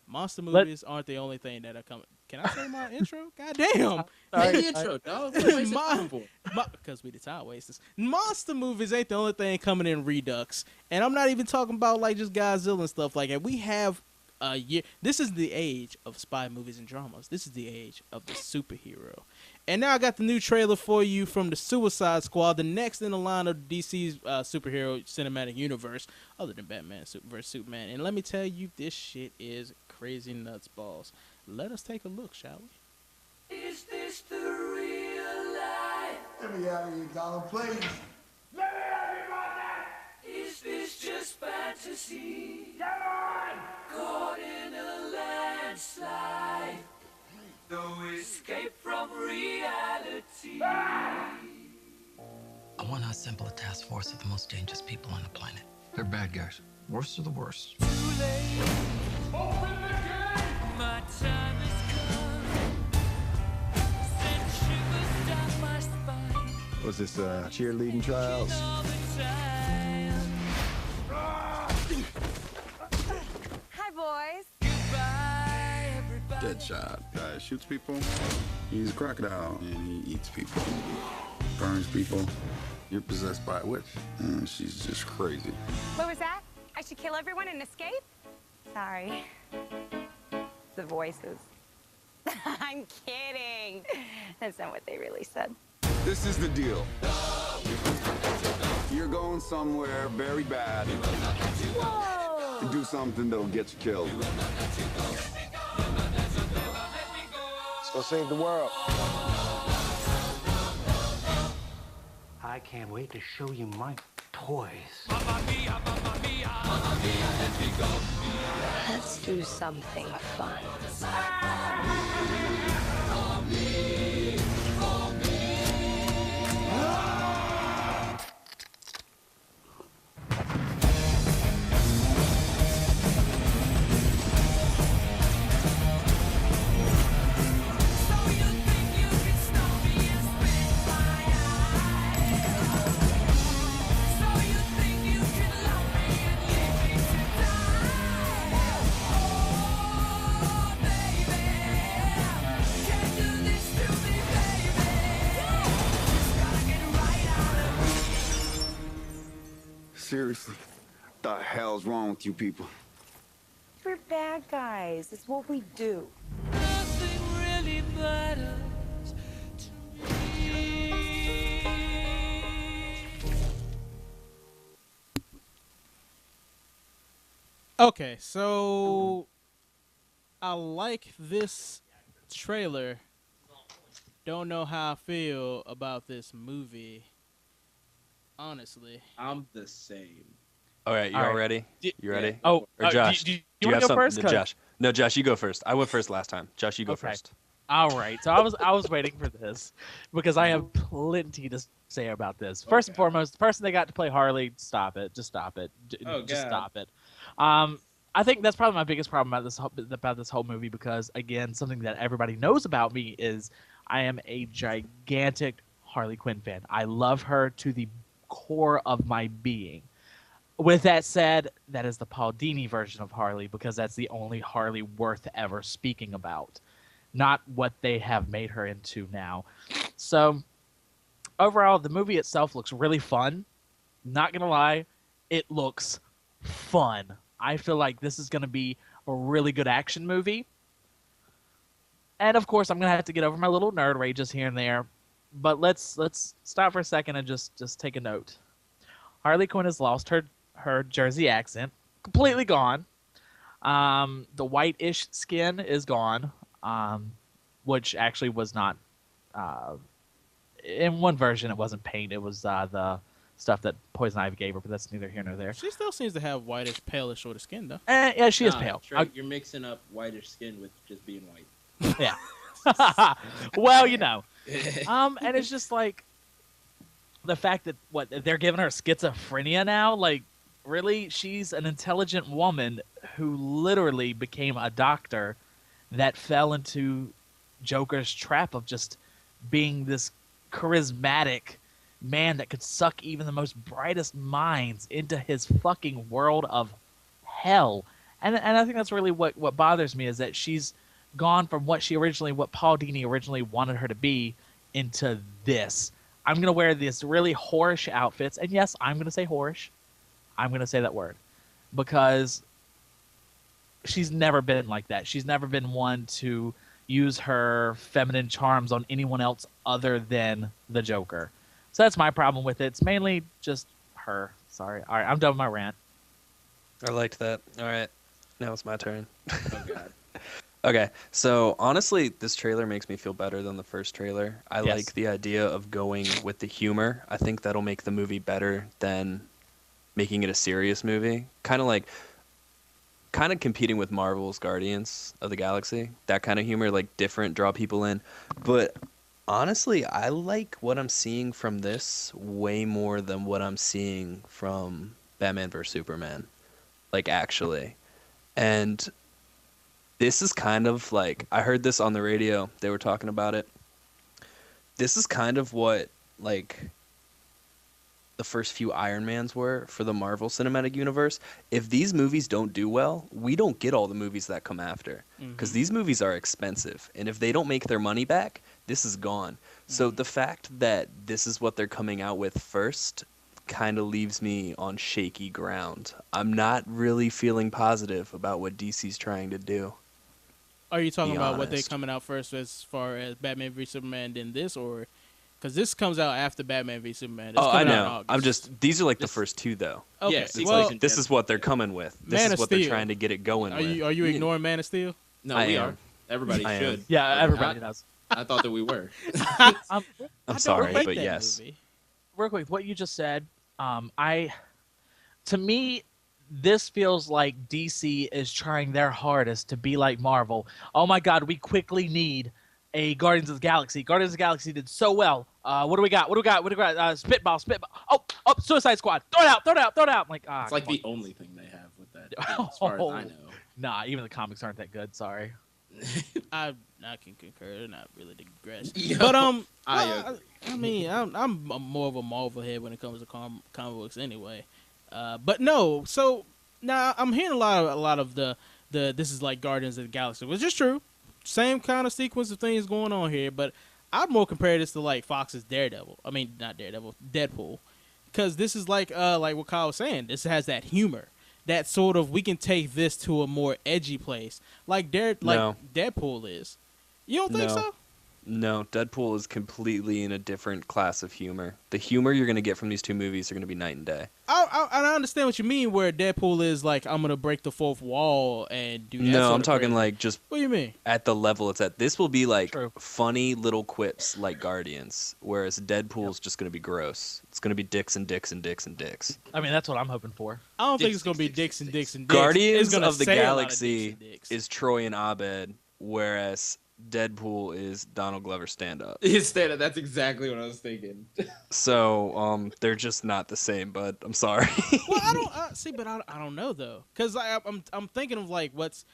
[SPEAKER 1] monster movies aren't the only thing that are coming. Can I say my intro? Goddamn.
[SPEAKER 3] Say the intro, dog.
[SPEAKER 1] Because we the time wasters. Monster movies ain't the only thing coming in Redux. And I'm not even talking about like just Godzilla and stuff like that. We have a year. This is the age of spy movies and dramas. This is the age of the superhero. And now I got the new trailer for you from the Suicide Squad, the next in the line of DC's superhero cinematic universe, other than Batman vs Superman. And let me tell you, this shit is crazy nuts balls. Let us take a look, shall we?
[SPEAKER 6] Is this the real life?
[SPEAKER 14] Let me out of here, Colin, please.
[SPEAKER 13] Let me have you about that!
[SPEAKER 6] Is this just fantasy?
[SPEAKER 13] Come on!
[SPEAKER 6] Caught in a landslide. No escape from reality.
[SPEAKER 13] Ah!
[SPEAKER 16] I want to assemble a task force of the most dangerous people on the planet. They're bad guys. Worst of the worst.
[SPEAKER 6] Too late.
[SPEAKER 13] Open the gate!
[SPEAKER 6] My time has come. Send shivers down my spine.
[SPEAKER 17] Was this cheerleading trials?
[SPEAKER 6] All the time.
[SPEAKER 11] Hi, boys.
[SPEAKER 6] Goodbye, everybody.
[SPEAKER 17] Deadshot. Guy shoots people. He's a crocodile and he eats people. Burns people. You're possessed by a witch. And she's just crazy.
[SPEAKER 11] What was that? I should kill everyone and escape? Sorry. The voices. I'm kidding. That's not what they really said.
[SPEAKER 17] This is the deal. You're going somewhere very bad
[SPEAKER 11] Whoa!
[SPEAKER 17] to do something that'll get you killed. Let's go save the world.
[SPEAKER 16] I can't wait to show you my toys.
[SPEAKER 11] Let's do something fun.
[SPEAKER 17] Seriously, what the hell's wrong with you people?
[SPEAKER 11] We're bad guys. It's what we do.
[SPEAKER 6] Nothing really matters to me.
[SPEAKER 1] Okay, so I like this trailer don't know how I feel about this movie. Honestly,
[SPEAKER 3] I'm the same.
[SPEAKER 2] All right, you all ready? You ready?
[SPEAKER 15] Oh,
[SPEAKER 2] or Josh?
[SPEAKER 15] do you
[SPEAKER 2] do you
[SPEAKER 15] wanna
[SPEAKER 2] have
[SPEAKER 15] go
[SPEAKER 2] something?
[SPEAKER 15] first? 'Cause-
[SPEAKER 2] Josh. No, Josh, you go first. I went first last time. Josh, you go
[SPEAKER 15] Okay.
[SPEAKER 2] first.
[SPEAKER 15] All right. So I was waiting for this because I have plenty to say about this. First and foremost, the person they got to play Harley, stop it. Just stop it. Just stop it. I think that's probably my biggest problem about this whole movie because again, something that everybody knows about me is I am a gigantic Harley Quinn fan. I love her to the core of my being. With that said, that is the Paul Dini version of Harley because that's the only Harley worth ever speaking about, not what they have made her into now. So, overall, the movie itself looks really fun. Not gonna lie, it looks fun. I feel like this is gonna be a really good action movie. And of course, I'm gonna have to get over my little nerd rages here and there. But let's stop for a second and just take a note. Harley Quinn has lost her Jersey accent, completely gone. The white-ish skin is gone, which actually was not. In one version, it wasn't paint; it was the stuff that Poison Ivy gave her. But that's neither here nor there.
[SPEAKER 1] she still seems to have whitish, palish sort of skin, though.
[SPEAKER 15] Yeah, she is pale.
[SPEAKER 3] Trey, you're mixing up whitish skin with just being white.
[SPEAKER 15] Yeah. Well, you know. And it's just like the fact that they're giving her schizophrenia now. Like, really, she's an intelligent woman who literally became a doctor that fell into Joker's trap of just being this charismatic man that could suck even the most brightest minds into his fucking world of hell. And I think that's really what bothers me is that she's gone from what Paul Dini originally wanted her to be into this. I'm going to wear this really whorish outfits. And yes, I'm going to say whorish. I'm going to say that word. Because she's never been like that. She's never been one to use her feminine charms on anyone else other than the Joker. So that's my problem with it. It's mainly just her. Sorry. All right, I'm done with my rant.
[SPEAKER 2] I liked that. All right, now it's my turn.
[SPEAKER 3] Oh, God.
[SPEAKER 2] Okay, so honestly, this trailer makes me feel better than the first trailer. I
[SPEAKER 15] Yes.
[SPEAKER 2] like the idea of going with the humor. I think that'll make the movie better than making it a serious movie. Kind of competing with Marvel's Guardians of the Galaxy. That kind of humor, like different, draw people in. But honestly, I like what I'm seeing from this way more than what I'm seeing from Batman vs. Superman. Like, actually. And this is kind of like, I heard this on the radio. They were talking about it. This is kind of what, like, the first few Iron Mans were for the Marvel Cinematic Universe. If these movies don't do well, we don't get all the movies that come after. Because these movies are expensive. And if they don't make their money back, this is gone. So the fact that this is what they're coming out with first kind of leaves me on shaky ground. I'm not really feeling positive about what DC's trying to do.
[SPEAKER 1] Are you talking
[SPEAKER 2] Be
[SPEAKER 1] about what they're
[SPEAKER 2] honest.
[SPEAKER 1] coming out first as far as Batman v Superman than this, or because this comes out after Batman v Superman? It's
[SPEAKER 2] Oh, I
[SPEAKER 1] coming out in
[SPEAKER 2] know.
[SPEAKER 1] August.
[SPEAKER 2] I'm just, these are like the first two, though.
[SPEAKER 1] Okay.
[SPEAKER 3] Yeah,
[SPEAKER 2] It's
[SPEAKER 1] well,
[SPEAKER 2] like, this is what they're coming with. This
[SPEAKER 1] Man
[SPEAKER 2] is
[SPEAKER 1] of
[SPEAKER 2] what they're
[SPEAKER 1] Steel.
[SPEAKER 2] trying to get it going
[SPEAKER 1] Are
[SPEAKER 2] with.
[SPEAKER 1] you ignoring Man of Steel?
[SPEAKER 3] No,
[SPEAKER 2] I
[SPEAKER 3] we
[SPEAKER 2] am.
[SPEAKER 3] are. Everybody
[SPEAKER 2] I am.
[SPEAKER 3] should.
[SPEAKER 15] Yeah,
[SPEAKER 3] But
[SPEAKER 15] everybody
[SPEAKER 3] I-
[SPEAKER 15] does.
[SPEAKER 3] I thought that we were.
[SPEAKER 2] I'm
[SPEAKER 1] I
[SPEAKER 2] sorry,
[SPEAKER 1] don't like
[SPEAKER 2] but
[SPEAKER 1] that
[SPEAKER 2] yes.
[SPEAKER 1] movie.
[SPEAKER 15] Real quick, what you just said, to me, this feels like DC is trying their hardest to be like Marvel. Oh my God, we quickly need a Guardians of the Galaxy. Guardians of the Galaxy did so well. What do we got? Spitball. Oh, Suicide Squad. Throw it out. I'm like,
[SPEAKER 3] It's like
[SPEAKER 15] come
[SPEAKER 3] the only thing they have with that, as far as I know.
[SPEAKER 15] Nah, even the comics aren't that good. Sorry.
[SPEAKER 1] I can concur, not really digress.
[SPEAKER 3] Yo,
[SPEAKER 1] But
[SPEAKER 3] I
[SPEAKER 1] mean, I'm more of a Marvel head when it comes to comic books anyway. But no, so now I'm hearing a lot of the this is like Guardians of the Galaxy, which is true. Same kind of sequence of things going on here, but I'd more compare this to like Fox's Daredevil. I mean, not Daredevil, Deadpool, because this is like what Kyle was saying. This has that humor. That sort of, we can take this to a more edgy place, like
[SPEAKER 2] No.
[SPEAKER 1] Deadpool is. You don't think
[SPEAKER 2] No.
[SPEAKER 1] so?
[SPEAKER 2] No, Deadpool is completely in a different class of humor. The humor you're going to get from these two movies are going to be night and day.
[SPEAKER 1] I understand what you mean, where Deadpool is like, I'm gonna break the fourth wall and do that.
[SPEAKER 2] No,
[SPEAKER 1] sort
[SPEAKER 2] I'm
[SPEAKER 1] of
[SPEAKER 2] talking
[SPEAKER 1] crazy.
[SPEAKER 2] like just
[SPEAKER 1] What do you mean?
[SPEAKER 2] at the level it's at. This will be like funny little quips like Guardians, whereas Deadpool's just going to be gross. It's going to be dicks and dicks and dicks and dicks.
[SPEAKER 15] I mean, that's what I'm hoping for.
[SPEAKER 1] I don't think it's gonna be dicks and dicks and dicks.
[SPEAKER 2] Guardians
[SPEAKER 1] It's gonna
[SPEAKER 2] of the
[SPEAKER 1] say a lot of
[SPEAKER 2] Galaxy
[SPEAKER 1] dicks and dicks.
[SPEAKER 2] is Troy and Abed, whereas Deadpool is Donald Glover stand-up.
[SPEAKER 3] His stand-up. That's exactly what I was thinking.
[SPEAKER 2] So they're just not the same, but I'm sorry.
[SPEAKER 1] Well, I don't see, but I don't know though, because I'm thinking of like what's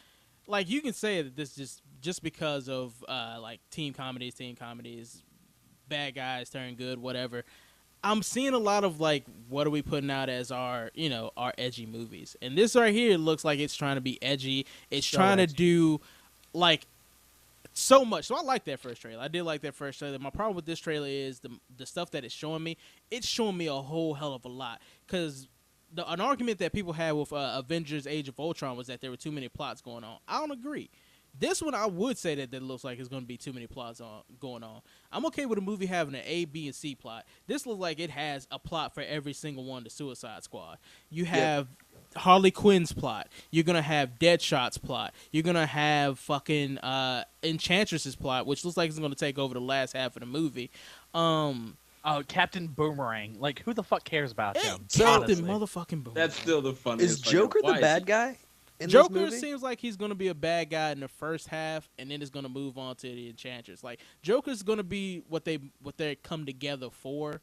[SPEAKER 1] like you can say that this just because of like team comedies, bad guys turn good, whatever. I'm seeing a lot of like, what are we putting out as our edgy movies, and this right here looks like it's trying to be edgy. It's
[SPEAKER 15] So
[SPEAKER 1] trying
[SPEAKER 15] edgy.
[SPEAKER 1] to do like so much. So I like that first trailer. I did like that first trailer. My problem with this trailer is the stuff that it's showing me. It's showing me a whole hell of a lot. Because an argument that people had with Avengers: Age of Ultron was that there were too many plots going on. I don't agree. This one, I would say that it looks like it's going to be too many plots going on. I'm okay with a movie having an A, B, and C plot. This looks like it has a plot for every single one. The Suicide Squad. You have Harley Quinn's plot. You're gonna have Deadshot's plot. You're gonna have fucking Enchantress's plot, which looks like it's gonna take over the last half of the movie.
[SPEAKER 15] Oh, Captain Boomerang. Like, who the fuck cares about him?
[SPEAKER 1] Captain
[SPEAKER 15] honestly?
[SPEAKER 1] motherfucking Boomerang.
[SPEAKER 3] That's still the funniest.
[SPEAKER 2] Is Joker the bad guy in this
[SPEAKER 1] Joker
[SPEAKER 2] movie?
[SPEAKER 1] seems like he's gonna be a bad guy in the first half, and then it's gonna move on to the Enchantress. Like Joker's gonna be what they come together for,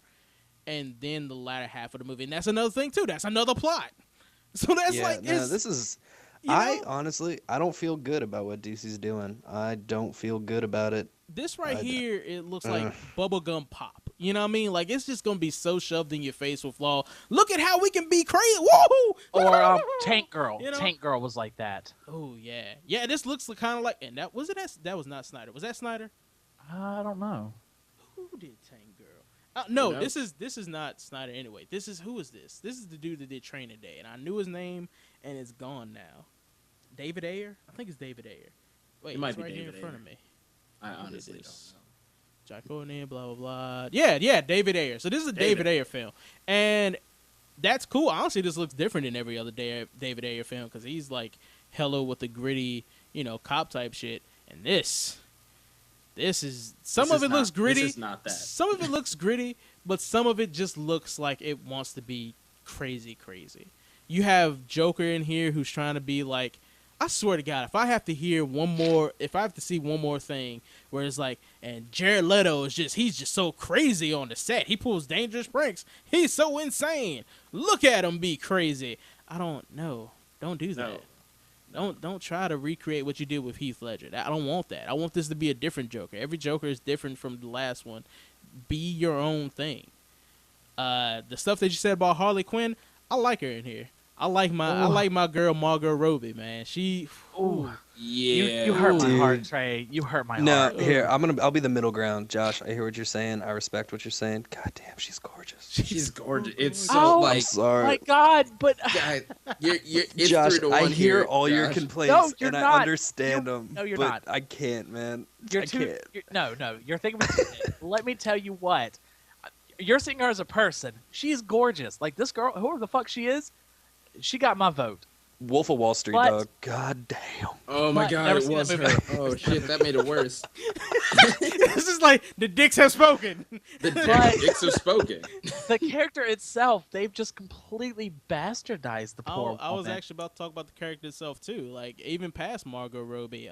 [SPEAKER 1] and then the latter half of the movie. And that's another thing too. That's another plot. So that's
[SPEAKER 2] this is. I honestly, I don't feel good about what DC's doing. I don't feel good about it.
[SPEAKER 1] This right here, it looks like bubblegum pop. You know what I mean? Like, it's just going to be so shoved in your face with law. Look at how we can be crazy. Woohoo!
[SPEAKER 15] Or Tank Girl.
[SPEAKER 1] You know?
[SPEAKER 15] Tank Girl was like that.
[SPEAKER 1] Oh, yeah. Yeah, this looks kind of like, and that was not Snyder. Was that Snyder?
[SPEAKER 15] I don't know.
[SPEAKER 1] Who did Tank Girl? No,
[SPEAKER 3] You know?
[SPEAKER 1] this is not Snyder anyway. Who is this? This is the dude that did Training Day, and I knew his name, and it's gone now. David Ayer? I think it's David Ayer. Wait,
[SPEAKER 3] It might
[SPEAKER 1] it's
[SPEAKER 3] be
[SPEAKER 1] right here
[SPEAKER 3] David
[SPEAKER 1] in front
[SPEAKER 3] Ayer.
[SPEAKER 1] of me.
[SPEAKER 3] I
[SPEAKER 1] Who did
[SPEAKER 3] honestly
[SPEAKER 1] this?
[SPEAKER 3] don't know.
[SPEAKER 1] Jack O'Neill, blah blah blah. Yeah, David Ayer. So this is a David Ayer film, and that's cool. Honestly, this looks different than every other David Ayer film because he's like hella with the gritty, cop type shit. And this is some of it looks gritty.
[SPEAKER 3] This is not that.
[SPEAKER 1] Some of it looks gritty, but some of it just looks like it wants to be crazy. You have Joker in here who's trying to be like. I swear to God, if I have to see one more thing where it's like, and Jared Leto he's just so crazy on the set. He pulls dangerous pranks. He's so insane. Look at him be crazy. I don't know. Don't do that. Don't try to recreate what you did with Heath Ledger. I don't want that. I want this to be a different Joker. Every Joker is different from the last one. Be your own thing. The stuff that you said about Harley Quinn, I like her in here. I like my girl Margot Robbie, man. She,
[SPEAKER 3] yeah.
[SPEAKER 15] You hurt my heart, Trey. You hurt my heart.
[SPEAKER 2] No, here I'll be the middle ground, Josh. I hear what you're saying. I respect what you're saying. God damn, she's gorgeous.
[SPEAKER 3] She's gorgeous. It's so
[SPEAKER 2] I'm sorry.
[SPEAKER 15] My God, but
[SPEAKER 3] God, it's
[SPEAKER 2] Josh,
[SPEAKER 3] 3-1
[SPEAKER 2] I hear
[SPEAKER 3] here,
[SPEAKER 2] all your
[SPEAKER 3] Josh.
[SPEAKER 2] complaints
[SPEAKER 15] No, you're
[SPEAKER 2] and
[SPEAKER 15] not.
[SPEAKER 2] I understand them.
[SPEAKER 15] No, you're
[SPEAKER 2] but
[SPEAKER 15] not.
[SPEAKER 2] I can't, man.
[SPEAKER 15] You're
[SPEAKER 2] I
[SPEAKER 15] too.
[SPEAKER 2] can't.
[SPEAKER 15] No. You're thinking about it. Let me tell you what. You're seeing her as a person. She's gorgeous. Like this girl, whoever the fuck she is, she got my vote.
[SPEAKER 2] Wolf of Wall Street,
[SPEAKER 15] But-
[SPEAKER 2] dog. God damn.
[SPEAKER 3] Oh my
[SPEAKER 15] But
[SPEAKER 3] God,
[SPEAKER 15] never
[SPEAKER 3] it
[SPEAKER 15] seen
[SPEAKER 3] was
[SPEAKER 15] that
[SPEAKER 3] her.
[SPEAKER 15] movie.
[SPEAKER 3] Oh shit, that made it worse.
[SPEAKER 1] this is like the dicks have spoken.
[SPEAKER 3] The
[SPEAKER 15] But-
[SPEAKER 3] dicks have spoken.
[SPEAKER 15] The character itself, they've just completely bastardized the poor
[SPEAKER 1] I was
[SPEAKER 15] woman.
[SPEAKER 1] actually about to talk about the character itself too. Like even past Margot Robbie,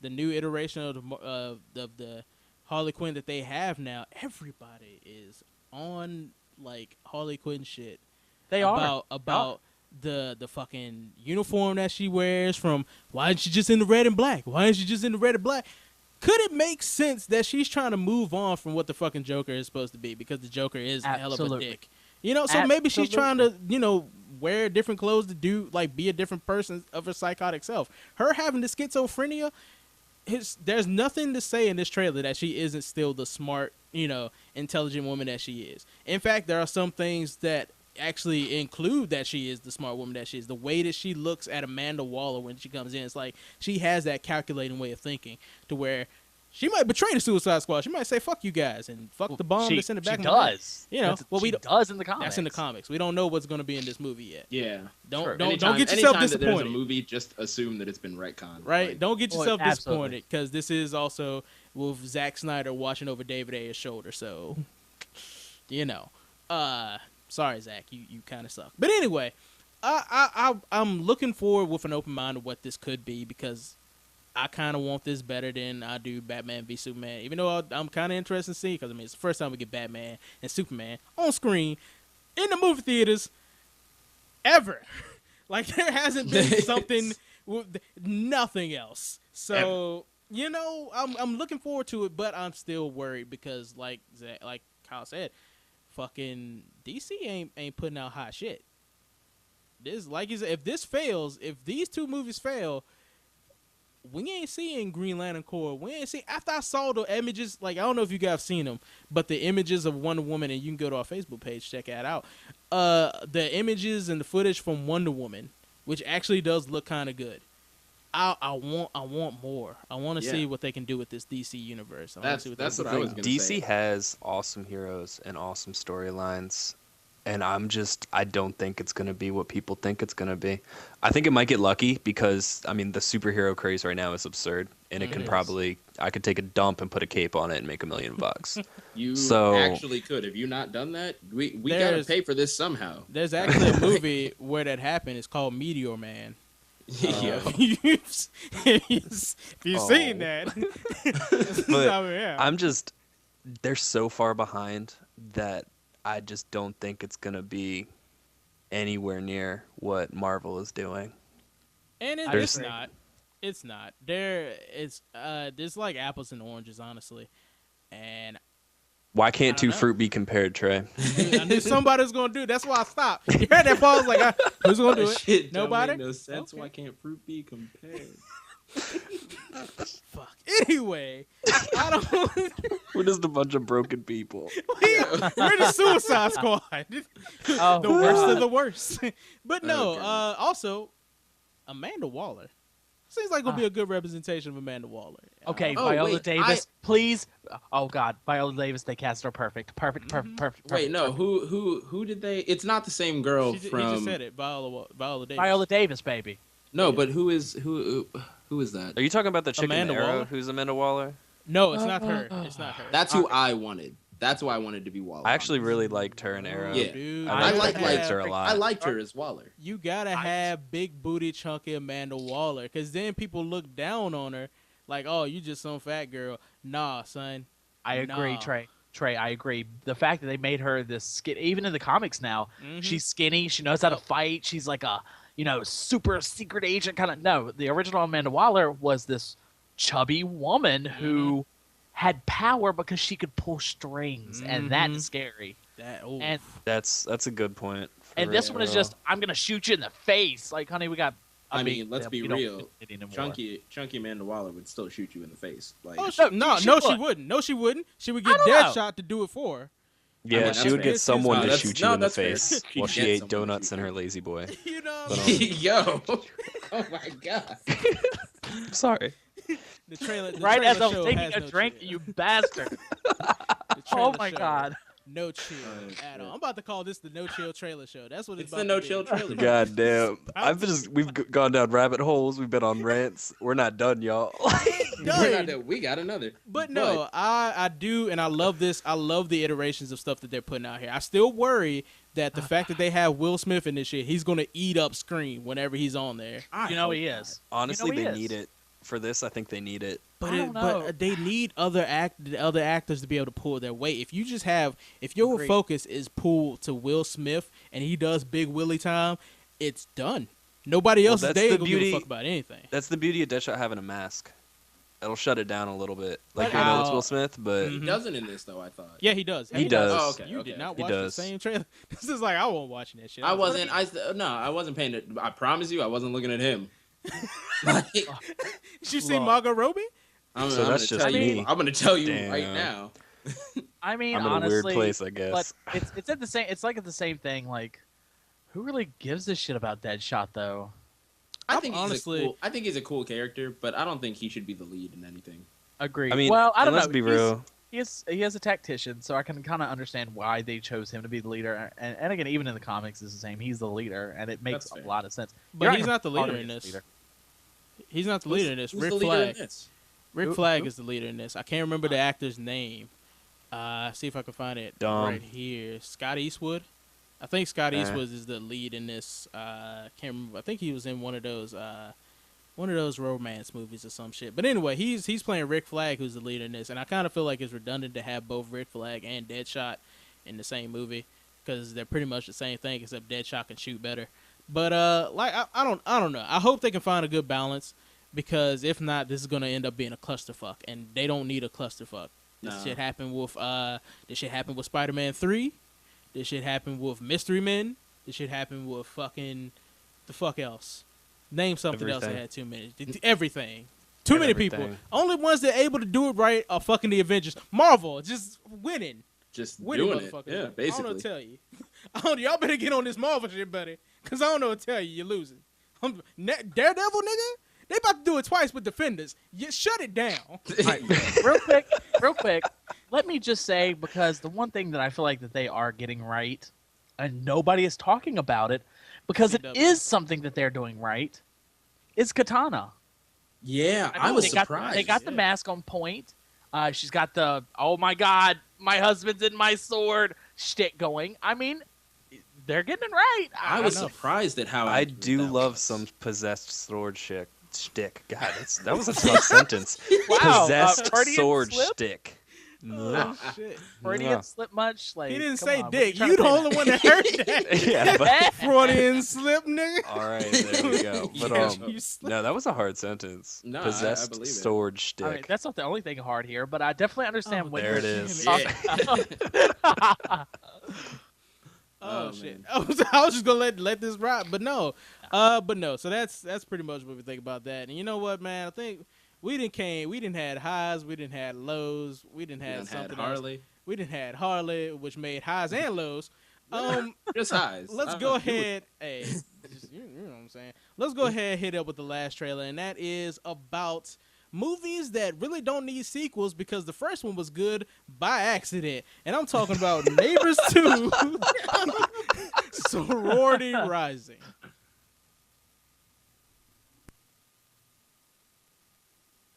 [SPEAKER 1] the new iteration of the Harley Quinn that they have now. Everybody is on like Harley Quinn shit.
[SPEAKER 15] They are
[SPEAKER 1] about the fucking uniform that she wears. From why isn't she just in the red and black? Why isn't she just in the red and black? Could it make sense that she's trying to move on from what the fucking Joker is supposed to be because the Joker is a hell of a
[SPEAKER 15] Absolutely.
[SPEAKER 1] dick? So maybe she's trying to,
[SPEAKER 15] Absolutely.
[SPEAKER 1] wear different clothes to do, like, be a different person of her psychotic self. Her having the schizophrenia, there's nothing to say in this trailer that she isn't still the smart, intelligent woman that she is. In fact, there are some things that actually include that she is the smart woman that she is. The way that she looks at Amanda Waller when she comes in, it's like she has that calculating way of thinking to where She might betray the Suicide Squad. She might say "fuck you guys" and fuck the bomb that's in the back.
[SPEAKER 15] She
[SPEAKER 1] of my head.
[SPEAKER 15] does.
[SPEAKER 1] You know,
[SPEAKER 15] She does in the comics.
[SPEAKER 1] That's in the comics. We don't know what's going to be in this movie yet.
[SPEAKER 3] Yeah.
[SPEAKER 1] Don't
[SPEAKER 3] Anytime-
[SPEAKER 1] get yourself
[SPEAKER 3] anytime that there's
[SPEAKER 1] disappointed.
[SPEAKER 3] a movie, just assume that it's been retconned.
[SPEAKER 1] Right?
[SPEAKER 3] Like,
[SPEAKER 1] Don't get yourself
[SPEAKER 15] absolutely.
[SPEAKER 1] disappointed because this is also with Zack Snyder watching over David Ayer's shoulder. So, you know, sorry, Zack, you kind of suck. But anyway, I'm looking forward with an open mind of what this could be because I kind of want this better than I do Batman v Superman. Even though I'm kind of interested in seeing because I mean it's the first time we get Batman and Superman on screen in the movie theaters ever. Like there hasn't been something with nothing else. So you know I'm looking forward to it, but I'm still worried because like Kyle said, fucking DC ain't putting out hot shit. This like you said, if this fails, if these two movies fail. We ain't seeing Green Lantern Corps. We ain't see after I saw the images. Like I don't know if you guys have seen them, but the images of Wonder Woman, and you can go to our Facebook page check that out. The images and the footage from Wonder Woman, which actually does look kind of good. I want more. I want to see what they can do with this DC universe.
[SPEAKER 3] That's what I was gonna say.
[SPEAKER 2] DC has awesome heroes and awesome storylines. And I don't think it's going to be what people think it's going to be. I think it might get lucky because, I mean, the superhero craze right now is absurd. And it can probably, I could take a dump and put a cape on it and make $1 million.
[SPEAKER 3] You
[SPEAKER 2] so,
[SPEAKER 3] actually could. Have you not done that? We got to pay for this somehow.
[SPEAKER 1] There's actually a movie where that happened. It's called Meteor Man.
[SPEAKER 3] Yeah.
[SPEAKER 1] If you've seen that.
[SPEAKER 2] But I'm just, they're so far behind that I just don't think it's going to be anywhere near what Marvel is doing.
[SPEAKER 1] And it's not. It's not. There's like apples and oranges, honestly. And
[SPEAKER 2] why can't two fruit be compared, Trey?
[SPEAKER 1] I knew somebody was going to do it. That's why I stopped. You heard that pause? Like, who's going to do it?
[SPEAKER 3] Shit,
[SPEAKER 1] Nobody?
[SPEAKER 3] Don't make no sense. Okay. Why can't fruit be compared?
[SPEAKER 1] Fuck. Anyway, I don't.
[SPEAKER 2] We're just a bunch of broken people.
[SPEAKER 1] We're the Suicide Squad. The worst of the worst. But no, also, Amanda Waller. Seems like it'll be a good representation of Amanda Waller.
[SPEAKER 15] Okay, Viola Davis, please. Oh God, Viola Davis. They cast her perfect.
[SPEAKER 3] Wait, no, who did they? It's not the same girl from.
[SPEAKER 1] He just said it. Viola Davis.
[SPEAKER 15] Viola Davis, baby.
[SPEAKER 3] No, but who is that?
[SPEAKER 2] Are you talking about the chick
[SPEAKER 1] Amanda
[SPEAKER 2] in the Arrow?
[SPEAKER 1] Waller?
[SPEAKER 2] Who's Amanda Waller?
[SPEAKER 1] No, it's not her. It's not her.
[SPEAKER 3] That's who I wanted. That's who I wanted to be Waller.
[SPEAKER 2] I actually really liked her in Arrow.
[SPEAKER 3] Yeah,
[SPEAKER 1] dude,
[SPEAKER 3] I liked
[SPEAKER 2] her a lot.
[SPEAKER 3] I liked her as Waller.
[SPEAKER 1] You gotta have big booty, chunky Amanda Waller, because then people look down on her, like, oh, you just some fat girl. Nah, son.
[SPEAKER 15] I agree, Trey. I agree. The fact that they made her this skin, even in the comics now, she's skinny. She knows how to fight. She's like a super secret agent kind of. No, the original Amanda Waller was this chubby woman who had power because she could pull strings, and that's scary. And
[SPEAKER 2] that's a good point.
[SPEAKER 15] And this one is just, I'm gonna shoot you in the face. Like, honey, we got.
[SPEAKER 3] I mean, let's be real. Chunky Amanda Waller would still shoot you in the face. Like,
[SPEAKER 1] no, she wouldn't. No, she wouldn't. She would get Deadshot to do it for her.
[SPEAKER 2] Yeah, she would get someone to shoot you in the face while she ate donuts in her Lazy Boy.
[SPEAKER 1] You know,
[SPEAKER 3] yo, oh my god.
[SPEAKER 2] Sorry.
[SPEAKER 1] The trailer
[SPEAKER 15] right as I'm
[SPEAKER 1] show
[SPEAKER 15] taking
[SPEAKER 1] has
[SPEAKER 15] a
[SPEAKER 1] no
[SPEAKER 15] drink,
[SPEAKER 1] chill.
[SPEAKER 15] you bastard. Oh my god.
[SPEAKER 1] No chill at all. I'm about to call this the No Chill Trailer Show. That's what it's
[SPEAKER 3] the
[SPEAKER 1] about
[SPEAKER 3] No
[SPEAKER 1] to be.
[SPEAKER 3] Chill Trailer.
[SPEAKER 2] God damn. We've gone down rabbit holes. We've been on rants. We're not done, y'all.
[SPEAKER 3] We got another.
[SPEAKER 1] But no, I do, and I love this. I love the iterations of stuff that they're putting out here. I still worry that the fact that they have Will Smith in this shit, he's going to eat up screen whenever he's on there.
[SPEAKER 15] He is.
[SPEAKER 2] Honestly, they need it. For this, I think they need it.
[SPEAKER 1] But they need other actors to be able to pull their weight. If you just have, if your focus is pulled to Will Smith and he does Big Willie time, it's done. Nobody else is there to give a fuck about anything.
[SPEAKER 2] That's the beauty of Deadshot having a mask. It'll shut it down a little bit. Like, I know it's Will Smith, but
[SPEAKER 3] he doesn't in this though. I thought.
[SPEAKER 1] Yeah, he does.
[SPEAKER 2] He does.
[SPEAKER 3] Oh, okay.
[SPEAKER 1] You did not watch the same trailer. This is like I wasn't watching that shit.
[SPEAKER 3] I wasn't paying it. I promise you, I wasn't looking at him.
[SPEAKER 1] You seen Margot Robbie?
[SPEAKER 3] I'm going to tell you right now.
[SPEAKER 15] I mean,
[SPEAKER 2] I'm in
[SPEAKER 15] honestly,
[SPEAKER 2] a weird place, I guess.
[SPEAKER 15] But it's at the same. It's like at the same thing. Like, who really gives a shit about Deadshot though?
[SPEAKER 3] I think he's a cool character, but I don't think he should be the lead in anything.
[SPEAKER 15] Agreed.
[SPEAKER 2] I mean,
[SPEAKER 15] well, I don't
[SPEAKER 2] let's
[SPEAKER 15] know.
[SPEAKER 2] be real.
[SPEAKER 15] He is a tactician, so I can kind of understand why they chose him to be the leader. And again, even in the comics, it's the same. He's the leader, and it makes a lot of sense.
[SPEAKER 1] But he's not the leader in this. He's not the leader in this. Rick Flag. Rick Flag is the leader in this. I can't remember the actor's name. See if I can find it right here. Scott Eastwood. I think Scott Eastwood is the lead in this. Can't remember. I think he was in one of those romance movies or some shit. But anyway, he's playing Rick Flag, who's the leader in this, and I kind of feel like it's redundant to have both Rick Flag and Deadshot in the same movie because they're pretty much the same thing, except Deadshot can shoot better. But I don't know. I hope they can find a good balance because if not, this is gonna end up being a clusterfuck, and they don't need a clusterfuck. This shit happened with Spider-Man 3. This shit happened with Mystery Men. This shit happened with fucking the fuck else. Name something else that had 2 minutes. Everything. Too many people. Only ones that are able to do it right are fucking the Avengers. Marvel, just winning.
[SPEAKER 3] Just
[SPEAKER 1] winning,
[SPEAKER 3] doing it.
[SPEAKER 1] motherfuckers.
[SPEAKER 3] Yeah, basically.
[SPEAKER 1] I don't know what to tell you. Y'all better get on this Marvel shit, buddy. Because I don't know what to tell you. You're losing. Daredevil, nigga? They about to do it twice with Defenders. You shut it down.
[SPEAKER 15] Right, real quick. Let me just say, because the one thing that I feel like that they are getting right, and nobody is talking about it, because it is something that they're doing right, is Katana.
[SPEAKER 3] Yeah, I was surprised.
[SPEAKER 15] They got the mask on point. She's got the, oh my god, my husband's in my sword shtick going. I mean, they're getting it right.
[SPEAKER 3] I was surprised at how
[SPEAKER 2] I do love some possessed sword shtick. God, that was a tough sentence.
[SPEAKER 15] Wow,
[SPEAKER 2] possessed sword
[SPEAKER 15] slip?
[SPEAKER 2] shtick.
[SPEAKER 1] Oh, shit.
[SPEAKER 15] Freudian slip much? Like,
[SPEAKER 1] he didn't say
[SPEAKER 15] on,
[SPEAKER 1] dick. You the only one that heard that.
[SPEAKER 2] Yeah, but
[SPEAKER 1] Freudian slip, nigga.
[SPEAKER 2] All right, there we go. But no, that was a hard sentence.
[SPEAKER 3] No,
[SPEAKER 2] possessed
[SPEAKER 3] I believe it.
[SPEAKER 2] sword shtick.
[SPEAKER 15] I mean, that's not the only thing hard here, but I definitely understand what
[SPEAKER 2] there
[SPEAKER 15] you're
[SPEAKER 2] it is.
[SPEAKER 15] about.
[SPEAKER 1] Oh shit! I was just gonna let this ride, but no. So that's pretty much what we think about that. And you know what, man? I think we didn't had highs, we didn't had lows, we didn't had something
[SPEAKER 3] Harley.
[SPEAKER 1] else. We didn't had Harley, which made highs and lows.
[SPEAKER 3] Just highs.
[SPEAKER 1] Let's go ahead. Hey, you know what I'm saying? Let's go ahead and hit up with the last trailer, and that is about movies that really don't need sequels because the first one was good by accident. And I'm talking about Neighbors 2, Sorority Rising.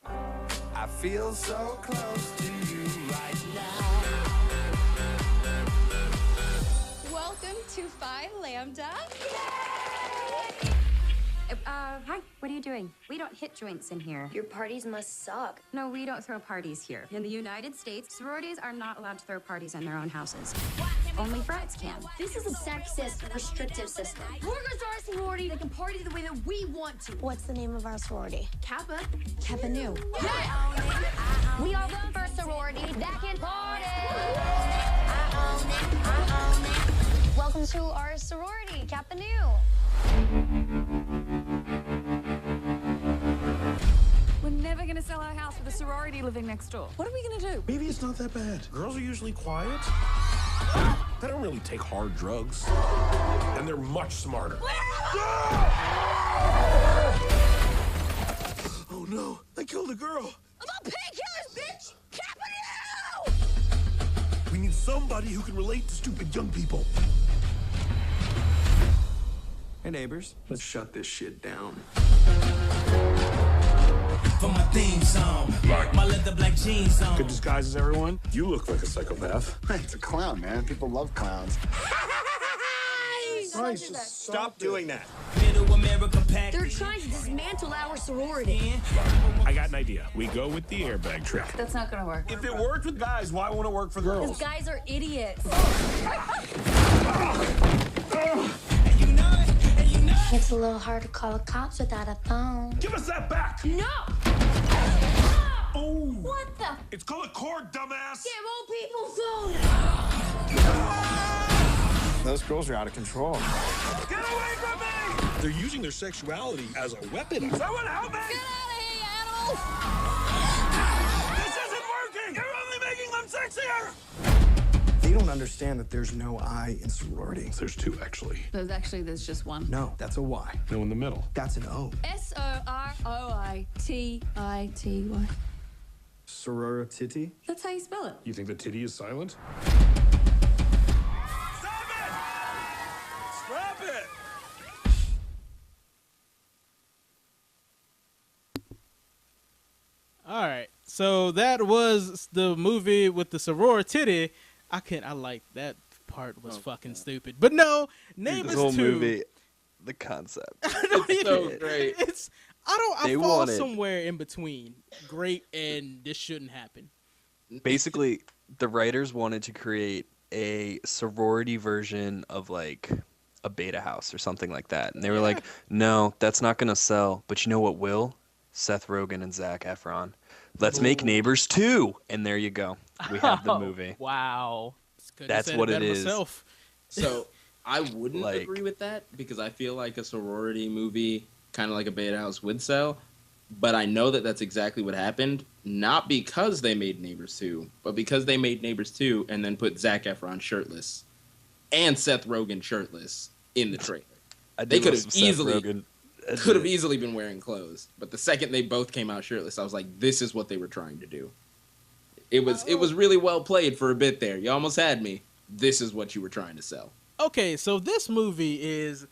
[SPEAKER 6] I feel so close to you right now.
[SPEAKER 18] Welcome to Phi Lambda.
[SPEAKER 11] Hi, what are you doing? We don't hit joints in here.
[SPEAKER 18] Your parties must suck.
[SPEAKER 11] No, we don't throw parties here. In the United States, sororities are not allowed to throw parties in their own houses. Only brides can.
[SPEAKER 18] This is a sexist, restrictive system. We're gonna start a sorority that can party the way that we want to. What's the name of our sorority? Kappa. Kappa Nu. Yeah. We are the first sorority that can party. I own it. Welcome to our sorority, Kappa Nu.
[SPEAKER 11] We're never gonna sell our house with a sorority living next door. What are we gonna do?
[SPEAKER 19] Maybe it's not that bad. Girls are usually quiet. They don't really take hard drugs. And they're much smarter. Oh no, I killed a girl.
[SPEAKER 18] I'm on painkillers, bitch! Kappa Nu!
[SPEAKER 19] We need somebody who can relate to stupid young people.
[SPEAKER 20] Hey neighbors, let's shut this shit down.
[SPEAKER 6] For my theme song, my leather black jeans on.
[SPEAKER 19] Good disguises, everyone. You look like a psychopath.
[SPEAKER 21] It's a clown, man. People love clowns.
[SPEAKER 19] Christ, just stop doing that.
[SPEAKER 6] Middle America pack.
[SPEAKER 18] They're trying to dismantle our sorority.
[SPEAKER 19] I got an idea. We go with the airbag trick.
[SPEAKER 11] That's not gonna work.
[SPEAKER 19] If it worked with guys, why won't it work for
[SPEAKER 18] Those
[SPEAKER 19] girls?
[SPEAKER 18] guys are idiots. It's a little hard to call the cops without a phone.
[SPEAKER 19] Give us that back!
[SPEAKER 18] No!
[SPEAKER 19] Oh!
[SPEAKER 18] What the?
[SPEAKER 19] It's called a cord, dumbass!
[SPEAKER 18] Give old people phone!
[SPEAKER 21] Those girls are out of control.
[SPEAKER 19] Get away from me! They're using their sexuality as a weapon. Someone help me!
[SPEAKER 18] Get out of here, you animals!
[SPEAKER 19] This isn't working! You're only making them sexier!
[SPEAKER 20] They don't understand that there's no I in sorority.
[SPEAKER 19] There's two, actually.
[SPEAKER 11] There's just one.
[SPEAKER 20] No, that's a Y.
[SPEAKER 19] No in the middle.
[SPEAKER 20] That's an O.
[SPEAKER 18] SOROITITY.
[SPEAKER 20] Sorority?
[SPEAKER 18] That's how you spell it.
[SPEAKER 19] You think the titty is silent?
[SPEAKER 13] Stop it!
[SPEAKER 1] All right, so that was the movie with the sorority. I like that part was fucking stupid. But no, Neighbors
[SPEAKER 2] This whole
[SPEAKER 1] 2.
[SPEAKER 2] movie, the concept.
[SPEAKER 3] It's so great.
[SPEAKER 1] I
[SPEAKER 2] They
[SPEAKER 1] fall
[SPEAKER 2] wanted-
[SPEAKER 1] somewhere in between great and this shouldn't happen.
[SPEAKER 2] Basically, the writers wanted to create a sorority version of like a beta house or something like that. And they were like, no, that's not going to sell. But you know what will? Seth Rogen and Zac Efron. Let's make Neighbors 2. And there you go. We have the movie.
[SPEAKER 15] Wow.
[SPEAKER 2] That's what it is.
[SPEAKER 3] So I wouldn't agree with that because I feel like a sorority movie, kind of like a beta house, would sell. But I know that that's exactly what happened, not because they made Neighbors 2, but because they made Neighbors 2 and then put Zac Efron shirtless and Seth Rogen shirtless in the trailer. They could have easily been wearing clothes, but the second they both came out shirtless, I was like, this is what they were trying to do. It was really well played for a bit there. You almost had me. This is what you were trying to sell.
[SPEAKER 1] Okay, so this movie is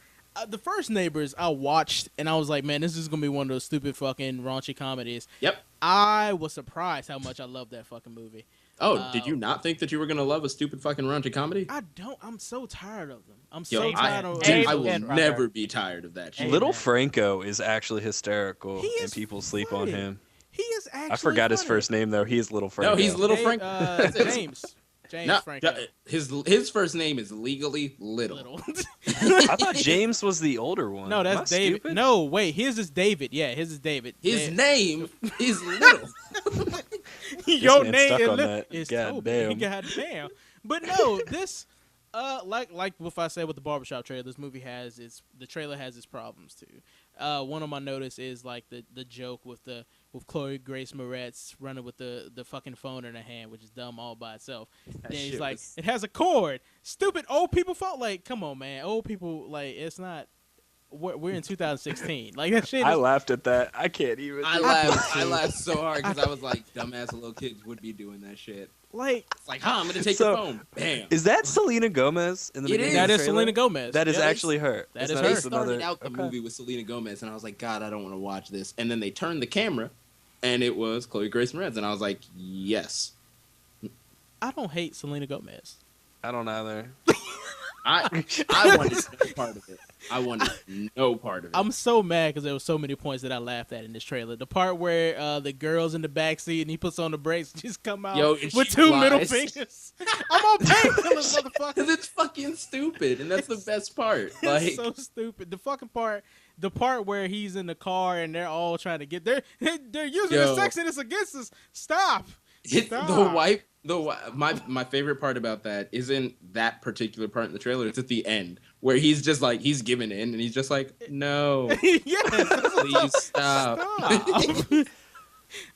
[SPEAKER 1] the first Neighbors I watched, and I was like, man, this is gonna be one of those stupid fucking raunchy comedies.
[SPEAKER 3] Yep.
[SPEAKER 1] I was surprised how much I loved that fucking movie.
[SPEAKER 3] Oh, did you not think that you were gonna love a stupid fucking raunchy comedy?
[SPEAKER 1] I don't. I'm so tired of them. I'm
[SPEAKER 3] Yo,
[SPEAKER 1] so tired of
[SPEAKER 3] dude,
[SPEAKER 1] them.
[SPEAKER 3] I will never be tired of that shit.
[SPEAKER 2] Little Franco is actually hysterical, and people sleep on him.
[SPEAKER 1] He is actually
[SPEAKER 2] I forgot his first name though. He is Little Franco.
[SPEAKER 3] No, he's Little Frank.
[SPEAKER 1] James. James Franco.
[SPEAKER 3] His first name is legally Little.
[SPEAKER 2] I thought James was the older one.
[SPEAKER 1] No, that's
[SPEAKER 2] Am I
[SPEAKER 1] David.
[SPEAKER 2] stupid?
[SPEAKER 1] No, wait. His is David. Yeah, his is David.
[SPEAKER 3] His name is Little.
[SPEAKER 1] Your
[SPEAKER 2] man
[SPEAKER 1] name
[SPEAKER 2] stuck
[SPEAKER 1] is
[SPEAKER 2] on
[SPEAKER 1] Little.
[SPEAKER 2] that.
[SPEAKER 1] It's
[SPEAKER 2] God
[SPEAKER 1] Toby.
[SPEAKER 2] damn.
[SPEAKER 1] God damn. But no, this like if I said with the barbershop trailer, this movie has the trailer has its problems too. One of my notice is like the joke with Chloe Grace Moretz running with the fucking phone in her hand, which is dumb all by itself. Then he's like, it has a cord. Stupid old people phone. Like, come on, man. Old people, like, it's not. We're in 2016. Like that shit.
[SPEAKER 2] I laughed at that. I can't even.
[SPEAKER 3] I laughed so hard because I was like, dumbass little kids would be doing that shit.
[SPEAKER 1] Like,
[SPEAKER 3] it's like, I'm gonna take your phone. Bam.
[SPEAKER 2] Is that Selena Gomez in the
[SPEAKER 3] It
[SPEAKER 2] beginning?
[SPEAKER 3] is.
[SPEAKER 2] of the
[SPEAKER 1] That is
[SPEAKER 2] trailer?
[SPEAKER 1] Selena Gomez.
[SPEAKER 2] That is
[SPEAKER 1] Yes.
[SPEAKER 2] actually her.
[SPEAKER 1] That
[SPEAKER 2] It's
[SPEAKER 1] is
[SPEAKER 2] not
[SPEAKER 1] her.
[SPEAKER 3] They
[SPEAKER 2] just
[SPEAKER 3] started
[SPEAKER 2] another-
[SPEAKER 3] out the movie with Selena Gomez, and I was like, God, I don't want to watch this. And then they turned the camera, and it was Chloe Grace Moretz, and I was like, yes.
[SPEAKER 1] I don't hate Selena Gomez.
[SPEAKER 2] I don't either.
[SPEAKER 3] I wanted no part of it. I wanted no part of it.
[SPEAKER 1] I'm so mad because there were so many points that I laughed at in this trailer. The part where the girl's in the backseat and he puts on the brakes and just come out
[SPEAKER 3] and
[SPEAKER 1] with
[SPEAKER 3] she
[SPEAKER 1] two middle
[SPEAKER 3] flies.
[SPEAKER 1] fingers. I'm on painkillers, motherfucker.
[SPEAKER 3] Because it's fucking stupid, and that's the best part. Like,
[SPEAKER 1] It's so stupid. The fucking part, the part where he's in the car and they're all trying to get they're using the sexiness against us. Stop.
[SPEAKER 3] My favorite part about that isn't that particular part in the trailer. It's at the end where he's just like he's giving in and he's just like, no, please stop.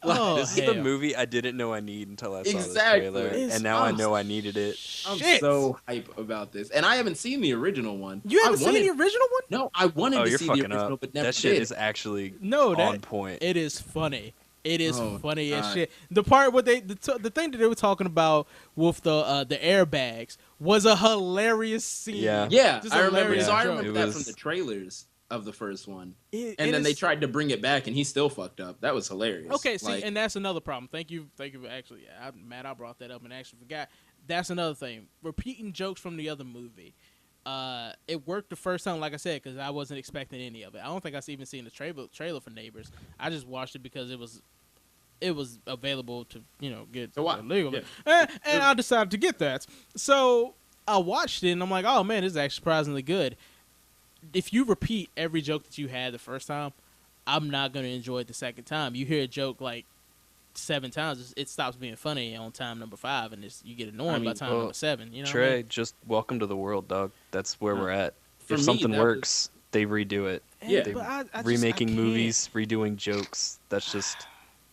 [SPEAKER 2] This is the movie I didn't know I need until I saw this trailer, and now I know I needed it.
[SPEAKER 3] I'm so hype about this, and I haven't seen the original one.
[SPEAKER 1] You haven't seen the original one?
[SPEAKER 3] No, I wanted to
[SPEAKER 2] you're
[SPEAKER 3] see the
[SPEAKER 2] fucking
[SPEAKER 3] original,
[SPEAKER 2] up.
[SPEAKER 3] but never
[SPEAKER 2] That shit
[SPEAKER 3] did.
[SPEAKER 2] is actually
[SPEAKER 1] on
[SPEAKER 2] on point.
[SPEAKER 1] It is funny. It is
[SPEAKER 3] Oh,
[SPEAKER 1] funny as
[SPEAKER 3] God.
[SPEAKER 1] shit. The part where the thing that they were talking about with the airbags was a hilarious scene.
[SPEAKER 3] Yeah,
[SPEAKER 1] Just
[SPEAKER 3] I
[SPEAKER 1] a
[SPEAKER 3] remember.
[SPEAKER 1] hilarious
[SPEAKER 3] So I
[SPEAKER 1] joke.
[SPEAKER 3] remember that from the trailers of the first one,
[SPEAKER 1] It
[SPEAKER 3] and then they
[SPEAKER 1] is-
[SPEAKER 3] tried to bring it back, and he still fucked up. That was hilarious.
[SPEAKER 1] Okay, see,
[SPEAKER 3] Like,
[SPEAKER 1] and that's another problem. Thank you for actually. Matt, I brought that up and actually forgot. That's another thing. Repeating jokes from the other movie. It worked the first time, like I said, because I wasn't expecting any of it. I don't think I've even seen the trailer for Neighbors. I just watched it because it was available to get legally, and I decided to get that. So I watched it and I'm like, oh man, this is actually surprisingly good. If you repeat every joke that you had the first time, I'm not going to enjoy it the second time. You hear a joke like 7 times, it stops being funny on time number 5, and you get annoying by time number 7. You know,
[SPEAKER 2] Trey,
[SPEAKER 1] what I mean?
[SPEAKER 2] just welcome to the world, dog. That's where we're at.
[SPEAKER 3] For
[SPEAKER 2] If
[SPEAKER 3] me,
[SPEAKER 2] something
[SPEAKER 3] that
[SPEAKER 2] works, they redo it.
[SPEAKER 3] Yeah.
[SPEAKER 2] They
[SPEAKER 1] But I just-
[SPEAKER 2] remaking
[SPEAKER 1] I can't.
[SPEAKER 2] movies, redoing jokes. That's just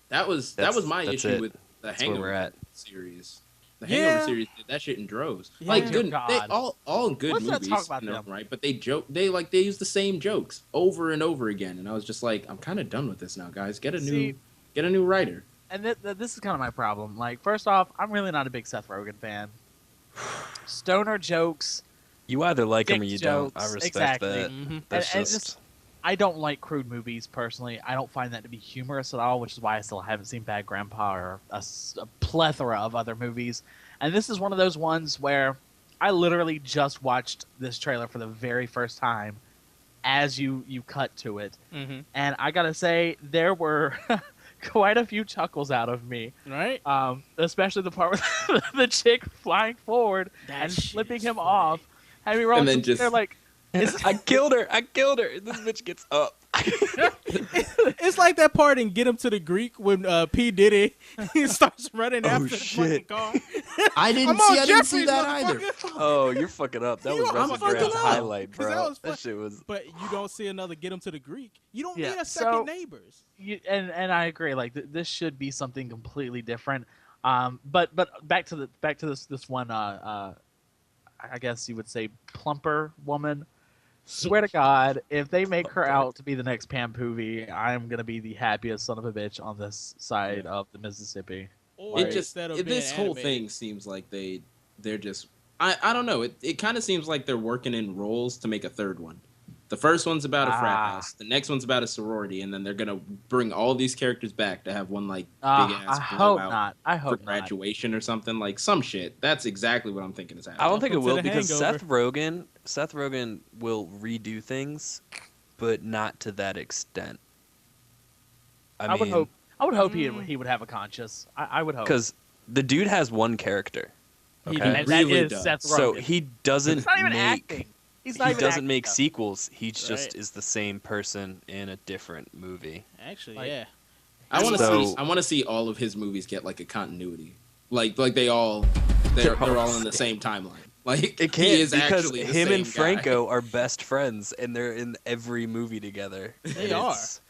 [SPEAKER 3] that was my
[SPEAKER 2] that's
[SPEAKER 3] issue
[SPEAKER 2] it.
[SPEAKER 3] with the
[SPEAKER 2] That's where we're
[SPEAKER 3] Hangover
[SPEAKER 2] at.
[SPEAKER 3] series. The
[SPEAKER 1] Yeah.
[SPEAKER 3] Hangover series did that shit in droves.
[SPEAKER 1] Yeah.
[SPEAKER 3] Like
[SPEAKER 1] Oh,
[SPEAKER 3] good,
[SPEAKER 15] God.
[SPEAKER 3] they, all good
[SPEAKER 15] Let's not
[SPEAKER 3] movies,
[SPEAKER 15] talk about
[SPEAKER 3] in their
[SPEAKER 15] them.
[SPEAKER 3] own right? But they use the same jokes over and over again, and I was just like, I'm kind of done with this now, guys. Get a new writer.
[SPEAKER 15] and this is kind of my problem. Like, first off, I'm really not a big Seth Rogen fan. Stoner jokes.
[SPEAKER 2] You either like him or
[SPEAKER 15] dick
[SPEAKER 2] you
[SPEAKER 15] jokes,
[SPEAKER 2] don't. I respect
[SPEAKER 15] exactly.
[SPEAKER 2] that. That's
[SPEAKER 15] And
[SPEAKER 2] just...
[SPEAKER 15] I don't like crude movies personally. I don't find that to be humorous at all, which is why I still haven't seen Bad Grandpa or a plethora of other movies. And this is one of those ones where I literally just watched this trailer for the very first time as you cut to it. And I gotta say, there were quite a few chuckles out of me.
[SPEAKER 1] Right?
[SPEAKER 15] Especially the part with the chick flying forward and flipping him off. Having me rolling,
[SPEAKER 3] And then just-
[SPEAKER 15] they're like,
[SPEAKER 2] I killed her. This bitch gets up.
[SPEAKER 1] It's like that part in Get Him to the Greek when P. Diddy starts running after the fucking car.
[SPEAKER 3] I didn't see that either.
[SPEAKER 2] Oh, you're fucking up. That was Russell highlight, bro. That shit was.
[SPEAKER 1] But you don't see another Get Him to the Greek. You don't
[SPEAKER 15] Yeah,
[SPEAKER 1] need a second
[SPEAKER 15] so-
[SPEAKER 1] Neighbors.
[SPEAKER 15] And I agree. Like this should be something completely different. But back to this one. I guess you would say plumper woman. Swear to God, if they make her out to be the next Pam Poovey, I'm gonna be the happiest son of a bitch on this side of the Mississippi.
[SPEAKER 3] It just this whole thing seems like they're just I don't know. It kind of seems like they're working in roles to make a third one. The first one's about a frat house. The next one's about a sorority, and then they're gonna bring all these characters back to have one like big ass
[SPEAKER 15] I hope not. I
[SPEAKER 3] for
[SPEAKER 15] hope
[SPEAKER 3] graduation or something, like some shit. That's exactly what I'm thinking is happening.
[SPEAKER 2] I don't think it will because
[SPEAKER 1] Hangover.
[SPEAKER 2] Seth Rogen will redo things, but not to that extent. I
[SPEAKER 15] would hope he would have a conscience. I would hope,
[SPEAKER 2] because the dude has one character.
[SPEAKER 15] He
[SPEAKER 2] Okay?
[SPEAKER 15] and that is Seth Rogen.
[SPEAKER 2] So he doesn't
[SPEAKER 15] It's not even
[SPEAKER 2] make
[SPEAKER 15] acting. He's not
[SPEAKER 2] he
[SPEAKER 15] even
[SPEAKER 2] doesn't
[SPEAKER 15] acting,
[SPEAKER 2] make
[SPEAKER 15] though.
[SPEAKER 2] sequels. He just
[SPEAKER 1] Right.
[SPEAKER 2] is the same person in a different movie.
[SPEAKER 1] Actually,
[SPEAKER 15] Like-
[SPEAKER 1] yeah.
[SPEAKER 3] I want to
[SPEAKER 2] So-
[SPEAKER 3] see. I want to see all of his movies get like a continuity, like they're all in the same timeline. Like
[SPEAKER 2] It
[SPEAKER 3] he
[SPEAKER 2] can't
[SPEAKER 3] is
[SPEAKER 2] because
[SPEAKER 3] actually the
[SPEAKER 2] him
[SPEAKER 3] same
[SPEAKER 2] and
[SPEAKER 3] guy.
[SPEAKER 2] Franco are best friends, and they're in every movie together.
[SPEAKER 1] They
[SPEAKER 2] And
[SPEAKER 1] are.
[SPEAKER 2] it's-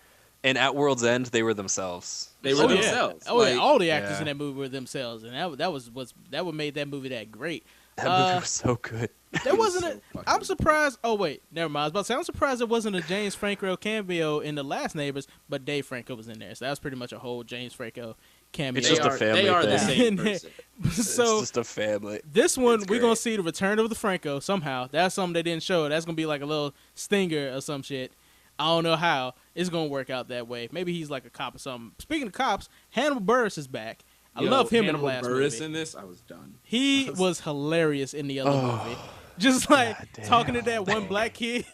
[SPEAKER 2] And at World's End, they were themselves.
[SPEAKER 3] They were themselves.
[SPEAKER 1] Oh, yeah.
[SPEAKER 3] Like-
[SPEAKER 1] All the actors in
[SPEAKER 2] Yeah.
[SPEAKER 1] that movie were themselves, and that was what made that movie that great.
[SPEAKER 2] That movie was so good.
[SPEAKER 1] There wasn't I'm surprised. Oh wait, never mind. I was about to say I'm surprised there wasn't a James Franco cameo in the last Neighbors, but Dave Franco was in there, so that was pretty much a whole James Franco cameo.
[SPEAKER 2] It's just a family
[SPEAKER 3] They are the
[SPEAKER 2] thing.
[SPEAKER 3] same person.
[SPEAKER 1] So
[SPEAKER 2] It's just a family.
[SPEAKER 1] this one
[SPEAKER 2] It's
[SPEAKER 1] we're gonna
[SPEAKER 2] great.
[SPEAKER 1] see the return of the Franco somehow. That's something they didn't show. That's gonna be like a little stinger or some shit. I don't know how it's gonna work out that way. Maybe he's like a cop or something. Speaking of cops, Hannibal Buress is back. I
[SPEAKER 3] Yo,
[SPEAKER 1] love him in
[SPEAKER 3] Hannibal
[SPEAKER 1] the last
[SPEAKER 3] Buress
[SPEAKER 1] movie.
[SPEAKER 3] in this. I was done.
[SPEAKER 1] He was hilarious in the other movie. Just like talking to that one black kid.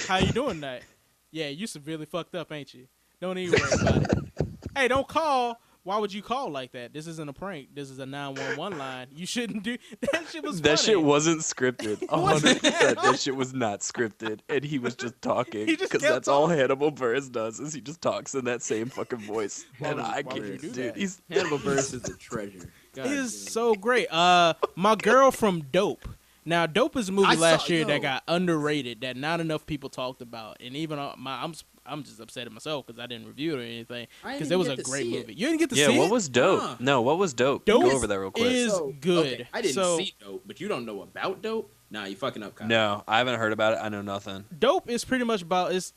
[SPEAKER 1] How you doing tonight? Yeah, you severely fucked up, ain't you? Don't even worry about it. Hey, don't call. Why would you call like that? This isn't a prank. This is a 911 line. You shouldn't do that. Shit was
[SPEAKER 2] That
[SPEAKER 1] funny.
[SPEAKER 2] shit wasn't scripted. 100%. That shit was not scripted, and he was just talking
[SPEAKER 1] He just
[SPEAKER 2] because
[SPEAKER 1] kept
[SPEAKER 2] that's all Hannibal Buress does. Is he just talks in that same fucking voice? And I
[SPEAKER 3] why would you
[SPEAKER 2] can't,
[SPEAKER 3] do
[SPEAKER 2] dude.
[SPEAKER 3] that?
[SPEAKER 2] He's
[SPEAKER 3] Hannibal Buress is a treasure. God
[SPEAKER 1] He is
[SPEAKER 3] damn.
[SPEAKER 1] so great. My girl from Dope. Now, Dope is a movie
[SPEAKER 3] I saw-
[SPEAKER 1] last year
[SPEAKER 3] yo.
[SPEAKER 1] that got underrated, that not enough people talked about, and even I'm just upset at myself because I didn't review it or anything
[SPEAKER 3] I didn't
[SPEAKER 1] because it was
[SPEAKER 3] even
[SPEAKER 1] a
[SPEAKER 3] get to
[SPEAKER 1] great
[SPEAKER 3] see it.
[SPEAKER 1] movie. You didn't get to
[SPEAKER 2] yeah.
[SPEAKER 1] see
[SPEAKER 2] What
[SPEAKER 1] it?
[SPEAKER 2] was dope?
[SPEAKER 3] Huh.
[SPEAKER 2] No, what was dope?
[SPEAKER 1] Dope
[SPEAKER 2] Go over that real quick.
[SPEAKER 1] is good.
[SPEAKER 3] Okay, I didn't
[SPEAKER 1] So-
[SPEAKER 3] see Dope, but you don't know about Dope? Nah, you fucking up, Kyle.
[SPEAKER 2] No, I haven't heard about it. I know nothing.
[SPEAKER 1] Dope is pretty much about it's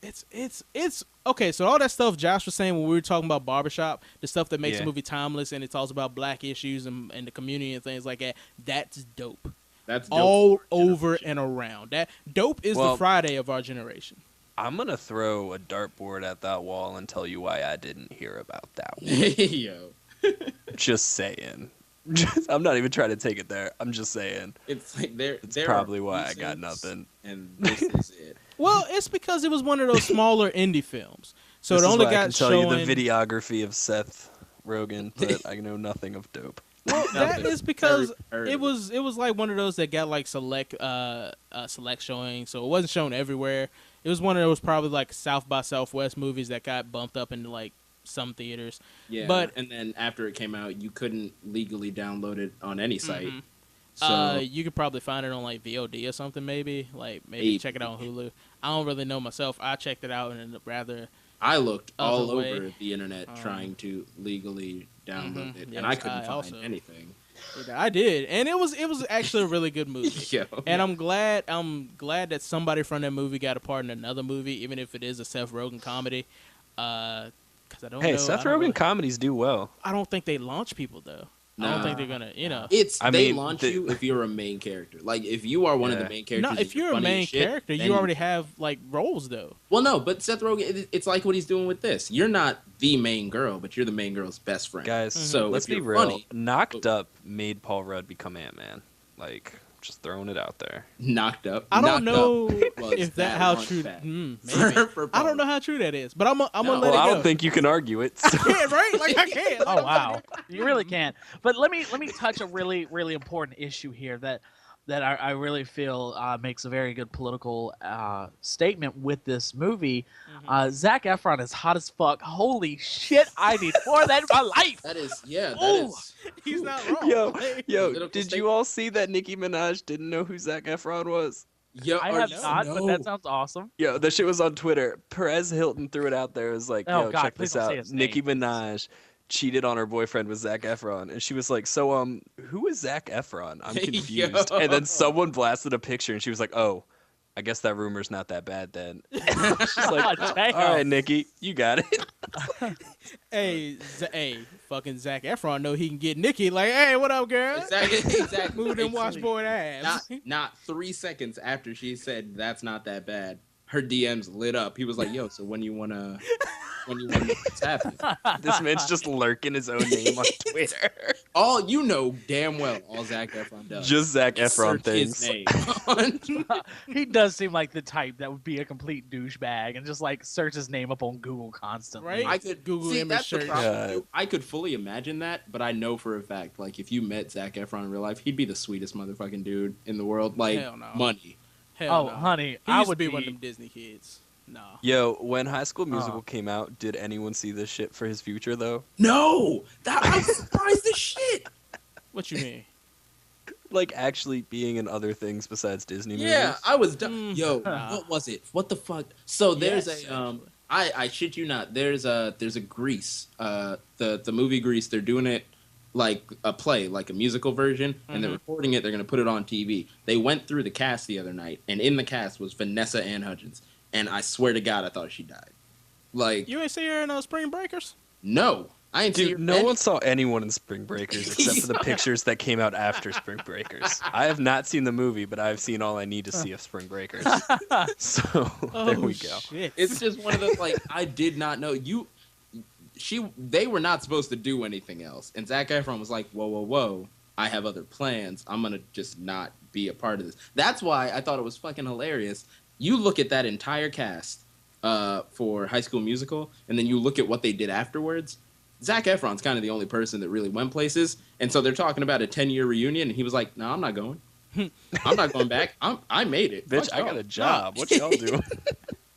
[SPEAKER 1] okay. So all that stuff Josh was saying when we were talking about Barbershop, the stuff that makes the
[SPEAKER 2] Yeah.
[SPEAKER 1] movie timeless and it talks about black issues and the community and things like that. That's Dope.
[SPEAKER 3] That's Dope
[SPEAKER 1] All
[SPEAKER 3] for our
[SPEAKER 1] over and around. That Dope is the
[SPEAKER 2] Well-
[SPEAKER 1] Friday of our generation.
[SPEAKER 2] I'm gonna throw a dartboard at that wall and tell you why I didn't hear about that one.
[SPEAKER 3] Yo,
[SPEAKER 2] Just saying. I'm not even trying to take it there. I'm just saying.
[SPEAKER 3] it's like there.
[SPEAKER 2] It's
[SPEAKER 3] there
[SPEAKER 2] probably
[SPEAKER 3] are
[SPEAKER 2] why I got
[SPEAKER 3] pieces,
[SPEAKER 2] nothing.
[SPEAKER 3] And this is it.
[SPEAKER 1] Well, it's because it was one of those smaller indie films. So
[SPEAKER 2] This
[SPEAKER 1] it
[SPEAKER 2] is
[SPEAKER 1] only
[SPEAKER 2] why I
[SPEAKER 1] got
[SPEAKER 2] can tell
[SPEAKER 1] showing.
[SPEAKER 2] you the videography of Seth Rogen, but I know nothing of Dope.
[SPEAKER 1] Well, that is because
[SPEAKER 3] Heard
[SPEAKER 1] it
[SPEAKER 3] of
[SPEAKER 1] was like one of those that got like select showing, so it wasn't shown everywhere. It was one of those probably like South by Southwest movies that got bumped up into like some theaters.
[SPEAKER 3] Yeah,
[SPEAKER 1] But
[SPEAKER 3] and then after it came out, you couldn't legally download it on any site.
[SPEAKER 1] Mhm.
[SPEAKER 3] So
[SPEAKER 1] You could probably find it on like VOD or something, maybe
[SPEAKER 3] Maybe.
[SPEAKER 1] check it out on Hulu. I don't really know myself. I checked it out and rather.
[SPEAKER 3] I looked all
[SPEAKER 1] Other way.
[SPEAKER 3] over the internet trying to legally download it,
[SPEAKER 1] Yes,
[SPEAKER 3] and I couldn't
[SPEAKER 1] I
[SPEAKER 3] find
[SPEAKER 1] also-
[SPEAKER 3] anything.
[SPEAKER 1] I did, and it was actually a really good movie.
[SPEAKER 3] Yo.
[SPEAKER 1] And I'm glad that somebody from that movie got a part in another movie, even if it is a Seth Rogen comedy. Because because I don't
[SPEAKER 2] Hey,
[SPEAKER 1] know.
[SPEAKER 2] Seth
[SPEAKER 1] I don't
[SPEAKER 2] Rogen
[SPEAKER 1] really-
[SPEAKER 2] comedies do well.
[SPEAKER 1] I don't think they launch people though. I don't think they're gonna,
[SPEAKER 3] They launch you if you're a main character. Like if you are one of the main characters.
[SPEAKER 1] No, if you're a
[SPEAKER 3] funny as
[SPEAKER 1] main
[SPEAKER 3] shit,
[SPEAKER 1] character,
[SPEAKER 3] then
[SPEAKER 1] you already have like roles though.
[SPEAKER 3] Well, no, but Seth Rogen, it's like what he's doing with this. You're not the main girl, but you're the main girl's best friend.
[SPEAKER 2] Guys,
[SPEAKER 3] so
[SPEAKER 2] let's
[SPEAKER 3] if
[SPEAKER 2] be
[SPEAKER 3] you're
[SPEAKER 2] real.
[SPEAKER 3] funny,
[SPEAKER 2] Knocked Up made Paul Rudd become Ant-Man. Like, just throwing it out there.
[SPEAKER 3] Knocked Up.
[SPEAKER 1] I don't
[SPEAKER 3] Knocked
[SPEAKER 1] know
[SPEAKER 3] Up was
[SPEAKER 1] if that
[SPEAKER 3] that
[SPEAKER 1] how
[SPEAKER 3] much
[SPEAKER 1] true.
[SPEAKER 3] fat.
[SPEAKER 1] Maybe.
[SPEAKER 3] For
[SPEAKER 1] I don't know how true that is, but I'm gonna let it
[SPEAKER 2] Well, I
[SPEAKER 1] go.
[SPEAKER 2] don't think you can argue it. so-
[SPEAKER 1] Yeah, right? Like I can't.
[SPEAKER 15] Oh wow, you really can't. But let me touch a really important issue here that I really feel makes a very good political statement with this movie. Zac Efron is hot as fuck. Holy shit, I need more of that in my life.
[SPEAKER 3] That is, yeah, that
[SPEAKER 1] Ooh,
[SPEAKER 3] is.
[SPEAKER 1] He's not wrong.
[SPEAKER 2] Yo, did you all see that Nicki Minaj didn't know who Zac Efron was?
[SPEAKER 3] Yo,
[SPEAKER 15] I have not, but that sounds awesome.
[SPEAKER 2] Yo, that shit was on Twitter. Perez Hilton threw it out there. It was like,
[SPEAKER 15] Oh,
[SPEAKER 2] yo,
[SPEAKER 15] God,
[SPEAKER 2] check
[SPEAKER 15] please
[SPEAKER 2] this
[SPEAKER 15] don't say
[SPEAKER 2] out.
[SPEAKER 15] his
[SPEAKER 2] Nicki Minaj cheated on her boyfriend with Zac Efron. And she was like, so, who is Zac Efron? I'm confused. And then someone blasted a picture and she was like, oh, I guess that rumor's not that bad then. She's like, all right, Nicki, you got it.
[SPEAKER 1] Hey, fucking Zac Efron know he can get Nicki. Like, hey, what up, girl?
[SPEAKER 3] Exactly.
[SPEAKER 1] Move them washboard ass.
[SPEAKER 3] Not 3 seconds after she said that's not that bad, her DMs lit up. He was like, "Yo, so when you wanna what's happening?"
[SPEAKER 2] This man's just lurking his own name on Twitter.
[SPEAKER 3] All you know damn well, all Zac Efron does.
[SPEAKER 2] Just Zac Efron
[SPEAKER 3] Search
[SPEAKER 2] things.
[SPEAKER 3] his name.
[SPEAKER 15] He does seem like the type that would be a complete douchebag and just like search his name up on Google constantly.
[SPEAKER 1] Right?
[SPEAKER 3] I could
[SPEAKER 1] Google
[SPEAKER 3] see,
[SPEAKER 1] image
[SPEAKER 3] that's the
[SPEAKER 1] search.
[SPEAKER 3] problem. I could fully imagine that, but I know for a fact, like if you met Zac Efron in real life, he'd be the sweetest motherfucking dude in the world. Like
[SPEAKER 1] Hell no.
[SPEAKER 3] money.
[SPEAKER 1] Hell no.
[SPEAKER 15] honey,
[SPEAKER 1] He
[SPEAKER 15] I
[SPEAKER 1] used
[SPEAKER 15] would
[SPEAKER 1] to be one of them Disney kids. No.
[SPEAKER 2] Yo, when High School Musical came out, did anyone see this shit for his future though?
[SPEAKER 3] No, I'm surprised as shit.
[SPEAKER 1] What you mean?
[SPEAKER 2] Like actually being in other things besides Disney movies?
[SPEAKER 3] Yeah, I was done. Yo, what was it? What the fuck? So there's I shit you not. There's a Grease. The movie Grease. They're doing it like a play, like a musical version, and they're recording it. They're gonna put it on TV. They went through the cast the other night, and in the cast was Vanessa Ann Hudgens, and I swear to God, I thought she died. Like
[SPEAKER 1] You ain't see her in Spring Breakers?
[SPEAKER 3] no, I ain't see her.
[SPEAKER 2] Dude, no one saw anyone in Spring Breakers except for the pictures that came out after Spring Breakers. I have not seen the movie, but I've seen all I need to see of Spring Breakers. So there we go.
[SPEAKER 1] Shit.
[SPEAKER 3] It's just one of those like I did not know you. They were not supposed to do anything else, and Zac Efron was like, "Whoa, whoa, whoa! I have other plans. I'm gonna just not be a part of this." That's why I thought it was fucking hilarious. You look at that entire cast for High School Musical, and then you look at what they did afterwards. Zac Efron's kind of the only person that really went places, and so they're talking about a 10-year reunion, and he was like, "No, I'm not going. I'm not going back. I made it.
[SPEAKER 2] Bitch,
[SPEAKER 3] Fuck
[SPEAKER 2] I
[SPEAKER 3] y'all."
[SPEAKER 2] got a job. What y'all doing?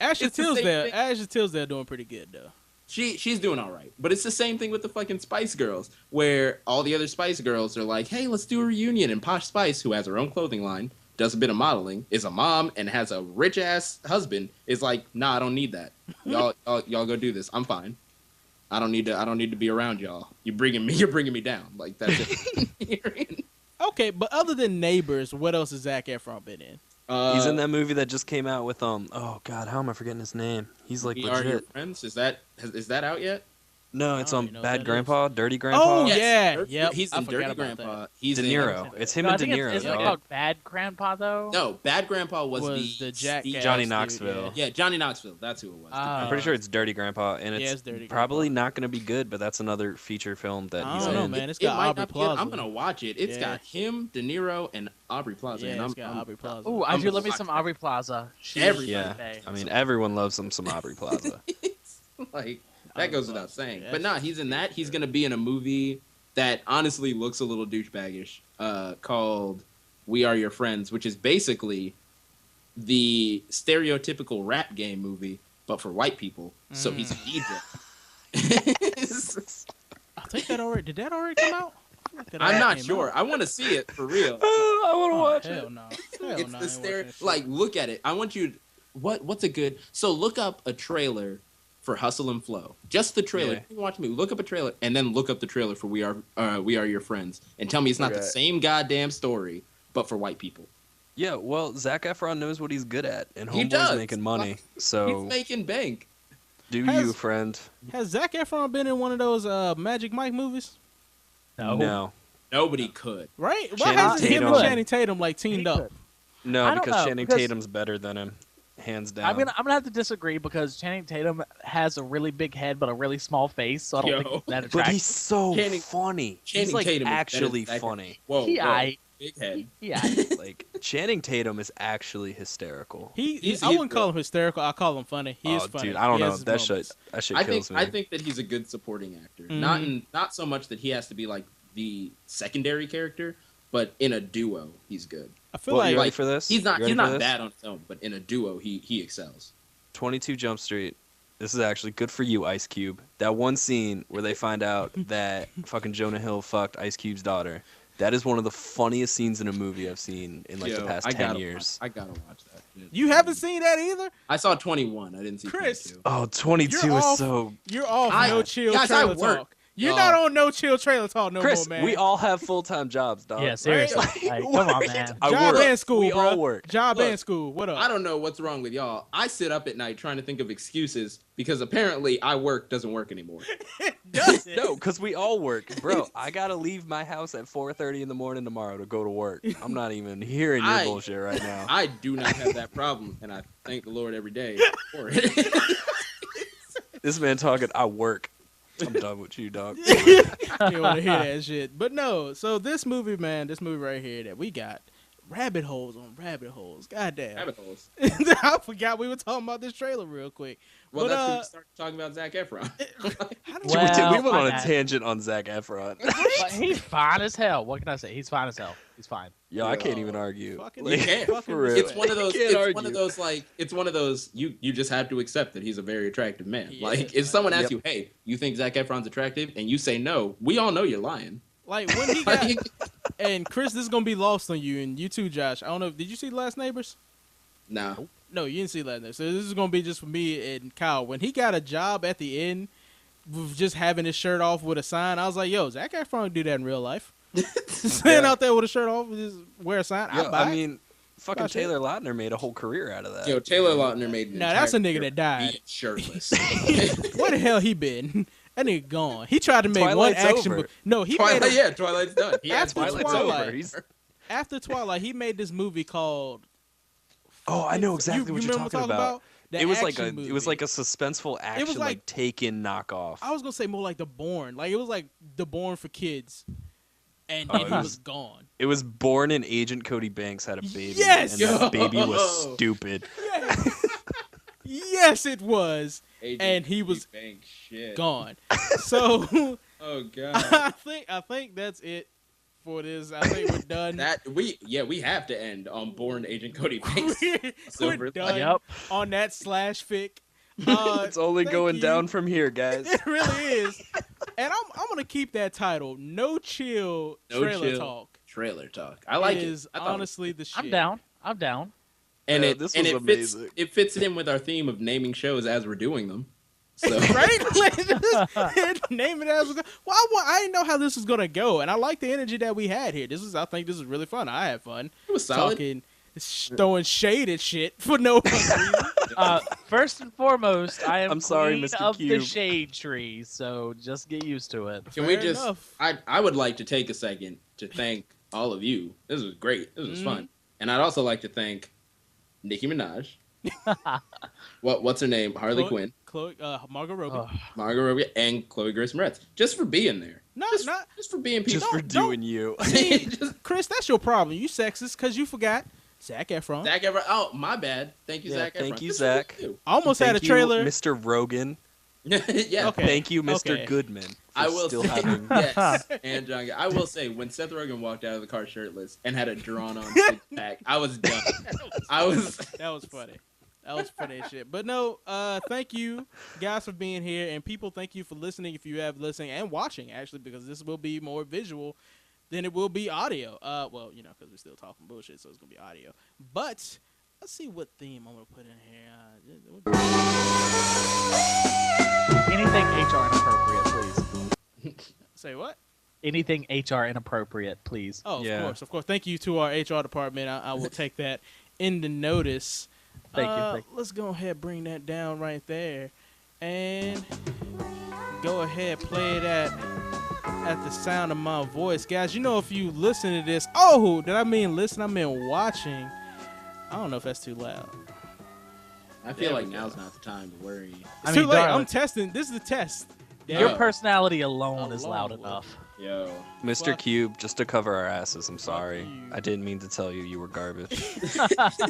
[SPEAKER 1] Ashley
[SPEAKER 3] It's the same thing.
[SPEAKER 1] Tisdale doing pretty good though.
[SPEAKER 3] She's doing all right, but it's the same thing with the fucking Spice Girls, where all the other Spice Girls are like, "Hey, let's do a reunion." And Posh Spice, who has her own clothing line, does a bit of modeling, is a mom, and has a rich ass husband, is like, "Nah, I don't need that. Y'all go do this. I'm fine. I don't need to be around y'all. You're bringing me down. Like that's it."
[SPEAKER 1] Okay, but other than Neighbors, what else has Zac Efron been in?
[SPEAKER 2] He's in that movie that just came out with oh god, how am I forgetting his name? He's like
[SPEAKER 3] We Are Your
[SPEAKER 2] legit.
[SPEAKER 3] Friends. Is that out yet?
[SPEAKER 2] No, it's
[SPEAKER 1] I
[SPEAKER 2] on
[SPEAKER 1] don't even know
[SPEAKER 2] Bad
[SPEAKER 1] what that
[SPEAKER 2] Grandpa, Dirty Grandpa.
[SPEAKER 1] Oh
[SPEAKER 3] Yes.
[SPEAKER 1] yeah, yep.
[SPEAKER 3] He's
[SPEAKER 1] I
[SPEAKER 3] in
[SPEAKER 1] forgot
[SPEAKER 3] Dirty
[SPEAKER 1] about
[SPEAKER 3] Grandpa.
[SPEAKER 1] that.
[SPEAKER 3] He's
[SPEAKER 2] De
[SPEAKER 3] in
[SPEAKER 2] Niro. It's him
[SPEAKER 15] No, I
[SPEAKER 2] and De
[SPEAKER 15] think
[SPEAKER 2] Niro.
[SPEAKER 15] isn't it
[SPEAKER 2] dog.
[SPEAKER 15] called Bad Grandpa though?
[SPEAKER 3] No, Bad Grandpa was
[SPEAKER 1] the jackass
[SPEAKER 2] Johnny
[SPEAKER 1] dude,
[SPEAKER 2] Knoxville.
[SPEAKER 3] Yeah, Johnny Knoxville. That's who it was.
[SPEAKER 2] I'm pretty sure it's Dirty Grandpa, and
[SPEAKER 1] Yeah,
[SPEAKER 2] it's
[SPEAKER 1] it's Dirty
[SPEAKER 2] probably not going to be good, but that's another feature film that
[SPEAKER 1] I
[SPEAKER 2] he's
[SPEAKER 1] don't
[SPEAKER 2] in.
[SPEAKER 1] know, man. It's
[SPEAKER 3] It
[SPEAKER 1] got
[SPEAKER 3] might
[SPEAKER 1] Aubrey
[SPEAKER 3] not be.
[SPEAKER 1] Plaza.
[SPEAKER 3] I'm gonna watch it. It's
[SPEAKER 1] Yeah.
[SPEAKER 3] got him, De Niro, and Aubrey Plaza.
[SPEAKER 1] Yeah,
[SPEAKER 3] and
[SPEAKER 1] it's got Aubrey Plaza.
[SPEAKER 15] Ooh, I
[SPEAKER 3] I'm
[SPEAKER 15] do love me
[SPEAKER 3] gonna
[SPEAKER 15] some
[SPEAKER 3] watch
[SPEAKER 15] Aubrey Plaza. She
[SPEAKER 3] Everybody.
[SPEAKER 2] Yeah, I mean everyone loves some Aubrey Plaza.
[SPEAKER 3] Like that goes without saying. But nah, he's in that. He's gonna be in a movie that honestly looks a little douchebaggish, called "We Are Your Friends," which is basically the stereotypical rap game movie, but for white people. So he's a DJ.
[SPEAKER 1] I think that already. Did that already come out?
[SPEAKER 3] I'm not sure. I want to see it for real.
[SPEAKER 2] I want to watch
[SPEAKER 1] Hell
[SPEAKER 2] it.
[SPEAKER 1] no. Hell
[SPEAKER 3] It's
[SPEAKER 1] no, I
[SPEAKER 3] the
[SPEAKER 1] ain't
[SPEAKER 3] stereo.
[SPEAKER 1] watching that shit.
[SPEAKER 3] Like, look at it. I want you. What's a good? So look up a trailer for Hustle and Flow. Just the trailer.
[SPEAKER 2] Yeah.
[SPEAKER 3] You can watch me. Look up a trailer and then look up the trailer for We Are Your Friends and tell me it's not the
[SPEAKER 2] Okay.
[SPEAKER 3] same goddamn story, but for white people.
[SPEAKER 2] Yeah, well, Zac Efron knows what he's good at, and
[SPEAKER 3] He
[SPEAKER 2] Homeboy's
[SPEAKER 3] does.
[SPEAKER 2] making money.
[SPEAKER 3] He's
[SPEAKER 2] So
[SPEAKER 3] making bank.
[SPEAKER 2] Do you, friend?
[SPEAKER 1] Has Zac Efron been in one of those Magic Mike movies?
[SPEAKER 2] No.
[SPEAKER 3] Nobody could.
[SPEAKER 1] Right? Why
[SPEAKER 2] Channing
[SPEAKER 1] hasn't him and
[SPEAKER 2] Tatum.
[SPEAKER 1] Channing Tatum like teamed up?
[SPEAKER 2] No,
[SPEAKER 15] I don't
[SPEAKER 2] because
[SPEAKER 15] know,
[SPEAKER 2] Channing
[SPEAKER 15] because-
[SPEAKER 2] Tatum's better than him, hands down.
[SPEAKER 15] I'm gonna have to disagree because Channing Tatum has a really big head but a really small face, so I don't think he's that attractive.
[SPEAKER 2] But he's so
[SPEAKER 3] Channing-
[SPEAKER 2] funny.
[SPEAKER 3] Channing
[SPEAKER 2] He's like
[SPEAKER 3] Tatum is
[SPEAKER 2] actually
[SPEAKER 3] better than Zac
[SPEAKER 2] funny.
[SPEAKER 3] Efron. Whoa,
[SPEAKER 15] He
[SPEAKER 3] whoa.
[SPEAKER 15] aight.
[SPEAKER 3] Big head.
[SPEAKER 15] Yeah.
[SPEAKER 2] Like Channing Tatum is actually hysterical.
[SPEAKER 1] I wouldn't call him hysterical. I call him funny. He is funny.
[SPEAKER 2] Dude, I don't
[SPEAKER 1] He
[SPEAKER 2] know.
[SPEAKER 1] has his
[SPEAKER 2] That
[SPEAKER 1] moments.
[SPEAKER 2] shit
[SPEAKER 3] I
[SPEAKER 2] kills
[SPEAKER 3] think
[SPEAKER 2] me.
[SPEAKER 3] I think that he's a good supporting actor.
[SPEAKER 1] Mhm.
[SPEAKER 3] Not so much that he has to be like the secondary character, but in a duo, he's good.
[SPEAKER 1] I feel
[SPEAKER 2] Well,
[SPEAKER 1] like
[SPEAKER 2] you ready for this?
[SPEAKER 3] He's not
[SPEAKER 2] You ready
[SPEAKER 3] he's
[SPEAKER 2] for
[SPEAKER 3] not
[SPEAKER 2] this?
[SPEAKER 3] bad on his own, but in a duo, he excels.
[SPEAKER 2] 22 Jump Street. This is actually good for you, Ice Cube. That one scene where they find out that fucking Jonah Hill fucked Ice Cube's daughter. That is one of the funniest scenes in a movie I've seen in like the past 10 years.
[SPEAKER 3] I gotta watch that. Shit.
[SPEAKER 1] You haven't seen that either?
[SPEAKER 3] I saw 21. I didn't see
[SPEAKER 1] Chris.
[SPEAKER 3] 22.
[SPEAKER 2] Oh, 22
[SPEAKER 1] You're
[SPEAKER 2] is
[SPEAKER 1] off-
[SPEAKER 2] so...
[SPEAKER 1] You're off No Chill
[SPEAKER 3] guys,
[SPEAKER 1] Trailer
[SPEAKER 3] I work.
[SPEAKER 1] Talk. You're not on No Chill Trailer Talk no
[SPEAKER 2] Chris,
[SPEAKER 1] more, man.
[SPEAKER 2] we all have full-time jobs, dog.
[SPEAKER 15] Yeah, seriously. Like, come on, man.
[SPEAKER 2] I
[SPEAKER 1] Job
[SPEAKER 2] work.
[SPEAKER 1] and school,
[SPEAKER 2] We
[SPEAKER 1] bro.
[SPEAKER 2] all work.
[SPEAKER 1] Job
[SPEAKER 3] Look,
[SPEAKER 1] and school. What up?
[SPEAKER 3] I don't know what's wrong with y'all. I sit up at night trying to think of excuses because apparently I work doesn't work anymore.
[SPEAKER 2] No, because we all work. Bro, I got to leave my house at 4:30 in the morning tomorrow to go to work. I'm not even hearing your bullshit right now.
[SPEAKER 3] I do not have that problem, and I thank the Lord every day for it.
[SPEAKER 2] This man talking, I work. I'm done with you, dog.
[SPEAKER 1] You don't want to hear that shit. But no, so this movie, man, this movie right here that we got, rabbit holes on rabbit holes. Goddamn.
[SPEAKER 3] Rabbit holes.
[SPEAKER 1] I forgot we were talking about this trailer real quick.
[SPEAKER 3] Well,
[SPEAKER 1] But,
[SPEAKER 3] that's when we start talking about Zac Efron.
[SPEAKER 2] We went on a tangent on Zac Efron.
[SPEAKER 15] But he's fine as hell. What can I say? He's fine as hell. He's fine.
[SPEAKER 2] Yo, I can't even argue.
[SPEAKER 1] Fucking
[SPEAKER 2] Like,
[SPEAKER 3] You can't.
[SPEAKER 2] for real.
[SPEAKER 3] It's one of those.
[SPEAKER 2] You can't
[SPEAKER 3] It's
[SPEAKER 2] argue.
[SPEAKER 3] one of those like. It's one of those. You just have to accept that he's a very attractive man.
[SPEAKER 1] He
[SPEAKER 3] Like
[SPEAKER 1] is,
[SPEAKER 3] if someone asks
[SPEAKER 2] Yep.
[SPEAKER 3] you, "Hey, you think Zac Efron's attractive?" and you say no, we all know you're lying.
[SPEAKER 1] Like when he got, and Chris, this is gonna be lost on you, and you too, Josh. I don't know. Did you see Last Neighbors?
[SPEAKER 3] No.
[SPEAKER 1] No, you didn't see Last Neighbors. So this is gonna be just for me and Kyle. When he got a job at the end, with just having his shirt off with a sign, I was like, "Yo, Zac Efron would do that in real life." Stand out there with a shirt off, just wear a sign.
[SPEAKER 2] Yo,
[SPEAKER 1] I'd buy
[SPEAKER 2] I
[SPEAKER 1] it.
[SPEAKER 2] mean, fucking
[SPEAKER 1] Buy shit.
[SPEAKER 2] Taylor Lautner made a whole career out of that.
[SPEAKER 3] Yo, Taylor Lautner made.
[SPEAKER 1] Now that's a nigga that died.
[SPEAKER 3] Being shirtless.
[SPEAKER 1] Where the hell he been? That nigga gone. He tried to make
[SPEAKER 2] Twilight's
[SPEAKER 1] one action
[SPEAKER 2] over.
[SPEAKER 1] movie. No, he
[SPEAKER 3] Twilight,
[SPEAKER 1] made a,
[SPEAKER 3] yeah, Twilight's done. He has
[SPEAKER 1] after
[SPEAKER 2] Twilight's
[SPEAKER 1] Twilight.
[SPEAKER 2] over. He's...
[SPEAKER 1] After Twilight, he made this movie called.
[SPEAKER 2] Oh, I know exactly what you're
[SPEAKER 1] remember
[SPEAKER 2] talking about.
[SPEAKER 1] The
[SPEAKER 2] It was like
[SPEAKER 1] action
[SPEAKER 2] a, it was
[SPEAKER 1] movie.
[SPEAKER 2] like a suspenseful action, like
[SPEAKER 1] like-
[SPEAKER 2] Taken knockoff.
[SPEAKER 1] I was gonna say more like The Bourne. Like it was like The Bourne for kids, and
[SPEAKER 2] Oh,
[SPEAKER 1] then
[SPEAKER 2] it
[SPEAKER 1] he
[SPEAKER 2] was-
[SPEAKER 1] was gone.
[SPEAKER 2] It was born and Agent Cody Banks had a baby.
[SPEAKER 1] Yes!
[SPEAKER 2] and that baby was
[SPEAKER 3] Yo!
[SPEAKER 2] stupid.
[SPEAKER 1] Yes, it was,
[SPEAKER 3] Agent
[SPEAKER 1] and he was
[SPEAKER 3] Bank shit.
[SPEAKER 1] gone. So
[SPEAKER 3] Oh god.
[SPEAKER 1] I think that's it for this. I think we're done.
[SPEAKER 3] That we have to end on Born Agent Cody Banks.
[SPEAKER 1] we're
[SPEAKER 3] Silver
[SPEAKER 1] done
[SPEAKER 15] Yep.
[SPEAKER 1] on that slash fic.
[SPEAKER 2] It's only
[SPEAKER 1] thank
[SPEAKER 2] going
[SPEAKER 1] you.
[SPEAKER 2] down from here, guys.
[SPEAKER 1] It really is. And I'm gonna keep that title. No Chill
[SPEAKER 3] No
[SPEAKER 1] Trailer
[SPEAKER 3] Chill
[SPEAKER 1] Talk.
[SPEAKER 3] Trailer Talk. I like
[SPEAKER 1] is
[SPEAKER 3] it. I thought it was-
[SPEAKER 1] honestly the shit.
[SPEAKER 15] I'm down. I'm down.
[SPEAKER 3] And
[SPEAKER 2] Yeah,
[SPEAKER 3] it
[SPEAKER 2] this
[SPEAKER 3] and
[SPEAKER 2] was
[SPEAKER 3] it fits
[SPEAKER 2] amazing.
[SPEAKER 3] it fits in with our theme of naming shows as we're doing them. So
[SPEAKER 1] Right? Name it as we go. Well, I didn't know how this was gonna go, and I like the energy that we had here. I think this is really fun. I had fun.
[SPEAKER 3] it was solid.
[SPEAKER 1] Talking, throwing shade at shit for no reason.
[SPEAKER 15] First and foremost, I am
[SPEAKER 2] I'm sorry,
[SPEAKER 15] queen
[SPEAKER 2] Mr.
[SPEAKER 15] of the
[SPEAKER 2] Cube.
[SPEAKER 15] shade tree, so just get used to it.
[SPEAKER 3] Can we
[SPEAKER 1] Fair
[SPEAKER 3] just
[SPEAKER 1] enough.
[SPEAKER 3] I would like to take a second to thank all of you. This was great. This was
[SPEAKER 1] Mhm.
[SPEAKER 3] fun. And I'd also like to thank Nicki Minaj. What's her name? Harley Quinn,
[SPEAKER 1] Chloe, Margot Robbie.
[SPEAKER 3] Margot Robbie, and Chloe Grace Moretz. Just for being there.
[SPEAKER 1] Not
[SPEAKER 3] Just for being people.
[SPEAKER 2] Just for
[SPEAKER 1] don't-
[SPEAKER 2] doing you.
[SPEAKER 1] see, Chris. That's your problem. You sexist because you forgot Zac Efron.
[SPEAKER 3] Zac Efron. Oh, my bad. Thank you,
[SPEAKER 2] Yeah,
[SPEAKER 3] Zac Efron.
[SPEAKER 2] thank you,
[SPEAKER 3] Just for
[SPEAKER 2] Zac.
[SPEAKER 3] you.
[SPEAKER 1] Almost had a
[SPEAKER 2] Thank you,
[SPEAKER 1] trailer.
[SPEAKER 2] Mr. Rogan.
[SPEAKER 3] Yeah.
[SPEAKER 1] Okay.
[SPEAKER 2] Thank you, Mr.
[SPEAKER 1] Okay.
[SPEAKER 2] Goodman. For
[SPEAKER 3] I will
[SPEAKER 2] still
[SPEAKER 3] say
[SPEAKER 2] having...
[SPEAKER 3] yes, and John. I will say when Seth Rogen walked out of the car shirtless and had a drawn-on six pack, I was done. I was.
[SPEAKER 1] That was funny. That was funny as shit. But no, thank you guys for being here, and people, thank you for listening. If you have listening and watching, actually, because this will be more visual than it will be audio. Well, you know, because we're still talking bullshit, so it's gonna be audio. But let's see what theme I'm gonna put in here.
[SPEAKER 15] Anything HR inappropriate, please.
[SPEAKER 1] Say what?
[SPEAKER 15] Anything HR inappropriate, please.
[SPEAKER 1] Oh,
[SPEAKER 2] Yeah.
[SPEAKER 1] of course. Thank you to our HR department. I will take that into notice.
[SPEAKER 15] Thank you.
[SPEAKER 1] Let's go ahead and bring that down right there. And go ahead, play it at the sound of my voice. Guys, you know if you listen to this, oh, did I mean listen? I mean watching. I don't know if that's too loud.
[SPEAKER 3] I feel like now's not the time to worry.
[SPEAKER 1] It's too late. I'm testing. This is a test.
[SPEAKER 15] Your personality alone is loud enough.
[SPEAKER 3] Yo.
[SPEAKER 2] Mr. Cube, just to cover our asses, I'm sorry. I didn't mean to tell you you were garbage.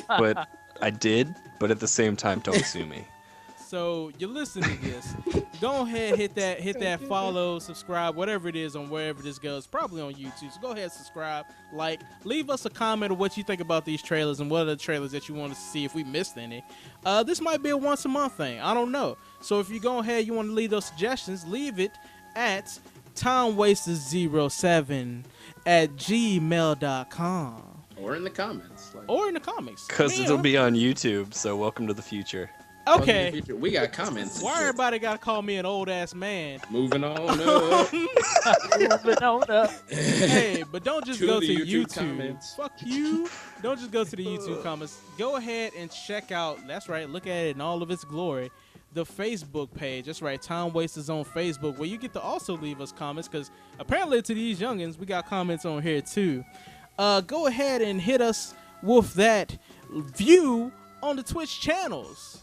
[SPEAKER 2] But I did, but at the same time, don't sue me.
[SPEAKER 1] So you're listening to this. Go ahead, hit that follow, subscribe, whatever it is on wherever this goes. Probably on YouTube. So go ahead, subscribe, like, leave us a comment of what you think about these trailers and what are the trailers that you want to see if we missed any. This might be a once a month thing. I don't know. So if you go ahead, you want to leave those suggestions, leave it at timewasters07@gmail.com.
[SPEAKER 3] Or in the comments.
[SPEAKER 1] Or in the comics.
[SPEAKER 2] Because it'll be on YouTube, so welcome to the future.
[SPEAKER 1] Okay.
[SPEAKER 3] We got comments.
[SPEAKER 1] Why everybody gotta call me an old ass man?
[SPEAKER 3] Moving on up.
[SPEAKER 15] Moving on up.
[SPEAKER 1] Hey, but don't just go to YouTube.
[SPEAKER 3] Comments.
[SPEAKER 1] Fuck you. Don't just go to the YouTube comments. Go ahead and check out. That's right. Look at it in all of its glory. The Facebook page. That's right. Time Wasters on Facebook, where you get to also leave us comments, because apparently to these youngins, we got comments on here too. Go ahead and hit us with that view on the Twitch channels,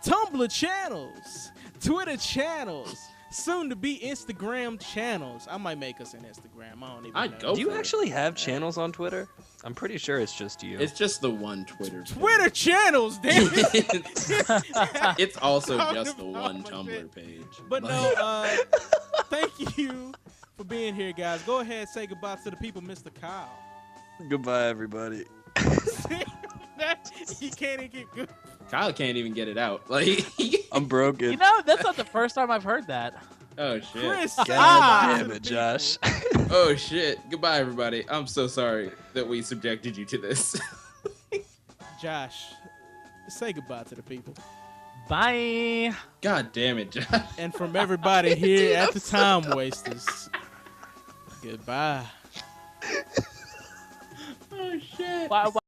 [SPEAKER 1] Tumblr channels, Twitter channels, soon to be Instagram channels. I might make us an Instagram. I don't even know.
[SPEAKER 2] Do you actually have channels on Twitter? I'm pretty sure it's just you.
[SPEAKER 3] It's just the one Twitter.
[SPEAKER 1] Twitter channels, damn it.
[SPEAKER 3] It's also just the one Tumblr page.
[SPEAKER 1] But no, thank you for being here, guys. Go ahead, say goodbye to the people, Mr. Kyle.
[SPEAKER 2] Goodbye, everybody.
[SPEAKER 1] He can't even get good.
[SPEAKER 3] Kyle can't even get it out. Like
[SPEAKER 2] I'm broken.
[SPEAKER 15] You know, that's not the first time I've heard that.
[SPEAKER 3] Oh shit.
[SPEAKER 1] Chris,
[SPEAKER 2] God damn it, Josh.
[SPEAKER 3] Oh shit. Goodbye, everybody. I'm so sorry that we subjected you to this.
[SPEAKER 1] Josh, say goodbye to the people.
[SPEAKER 15] Bye.
[SPEAKER 3] God damn it, Josh.
[SPEAKER 1] And from everybody here at the Time Wasters, goodbye.
[SPEAKER 3] Oh shit.
[SPEAKER 15] Why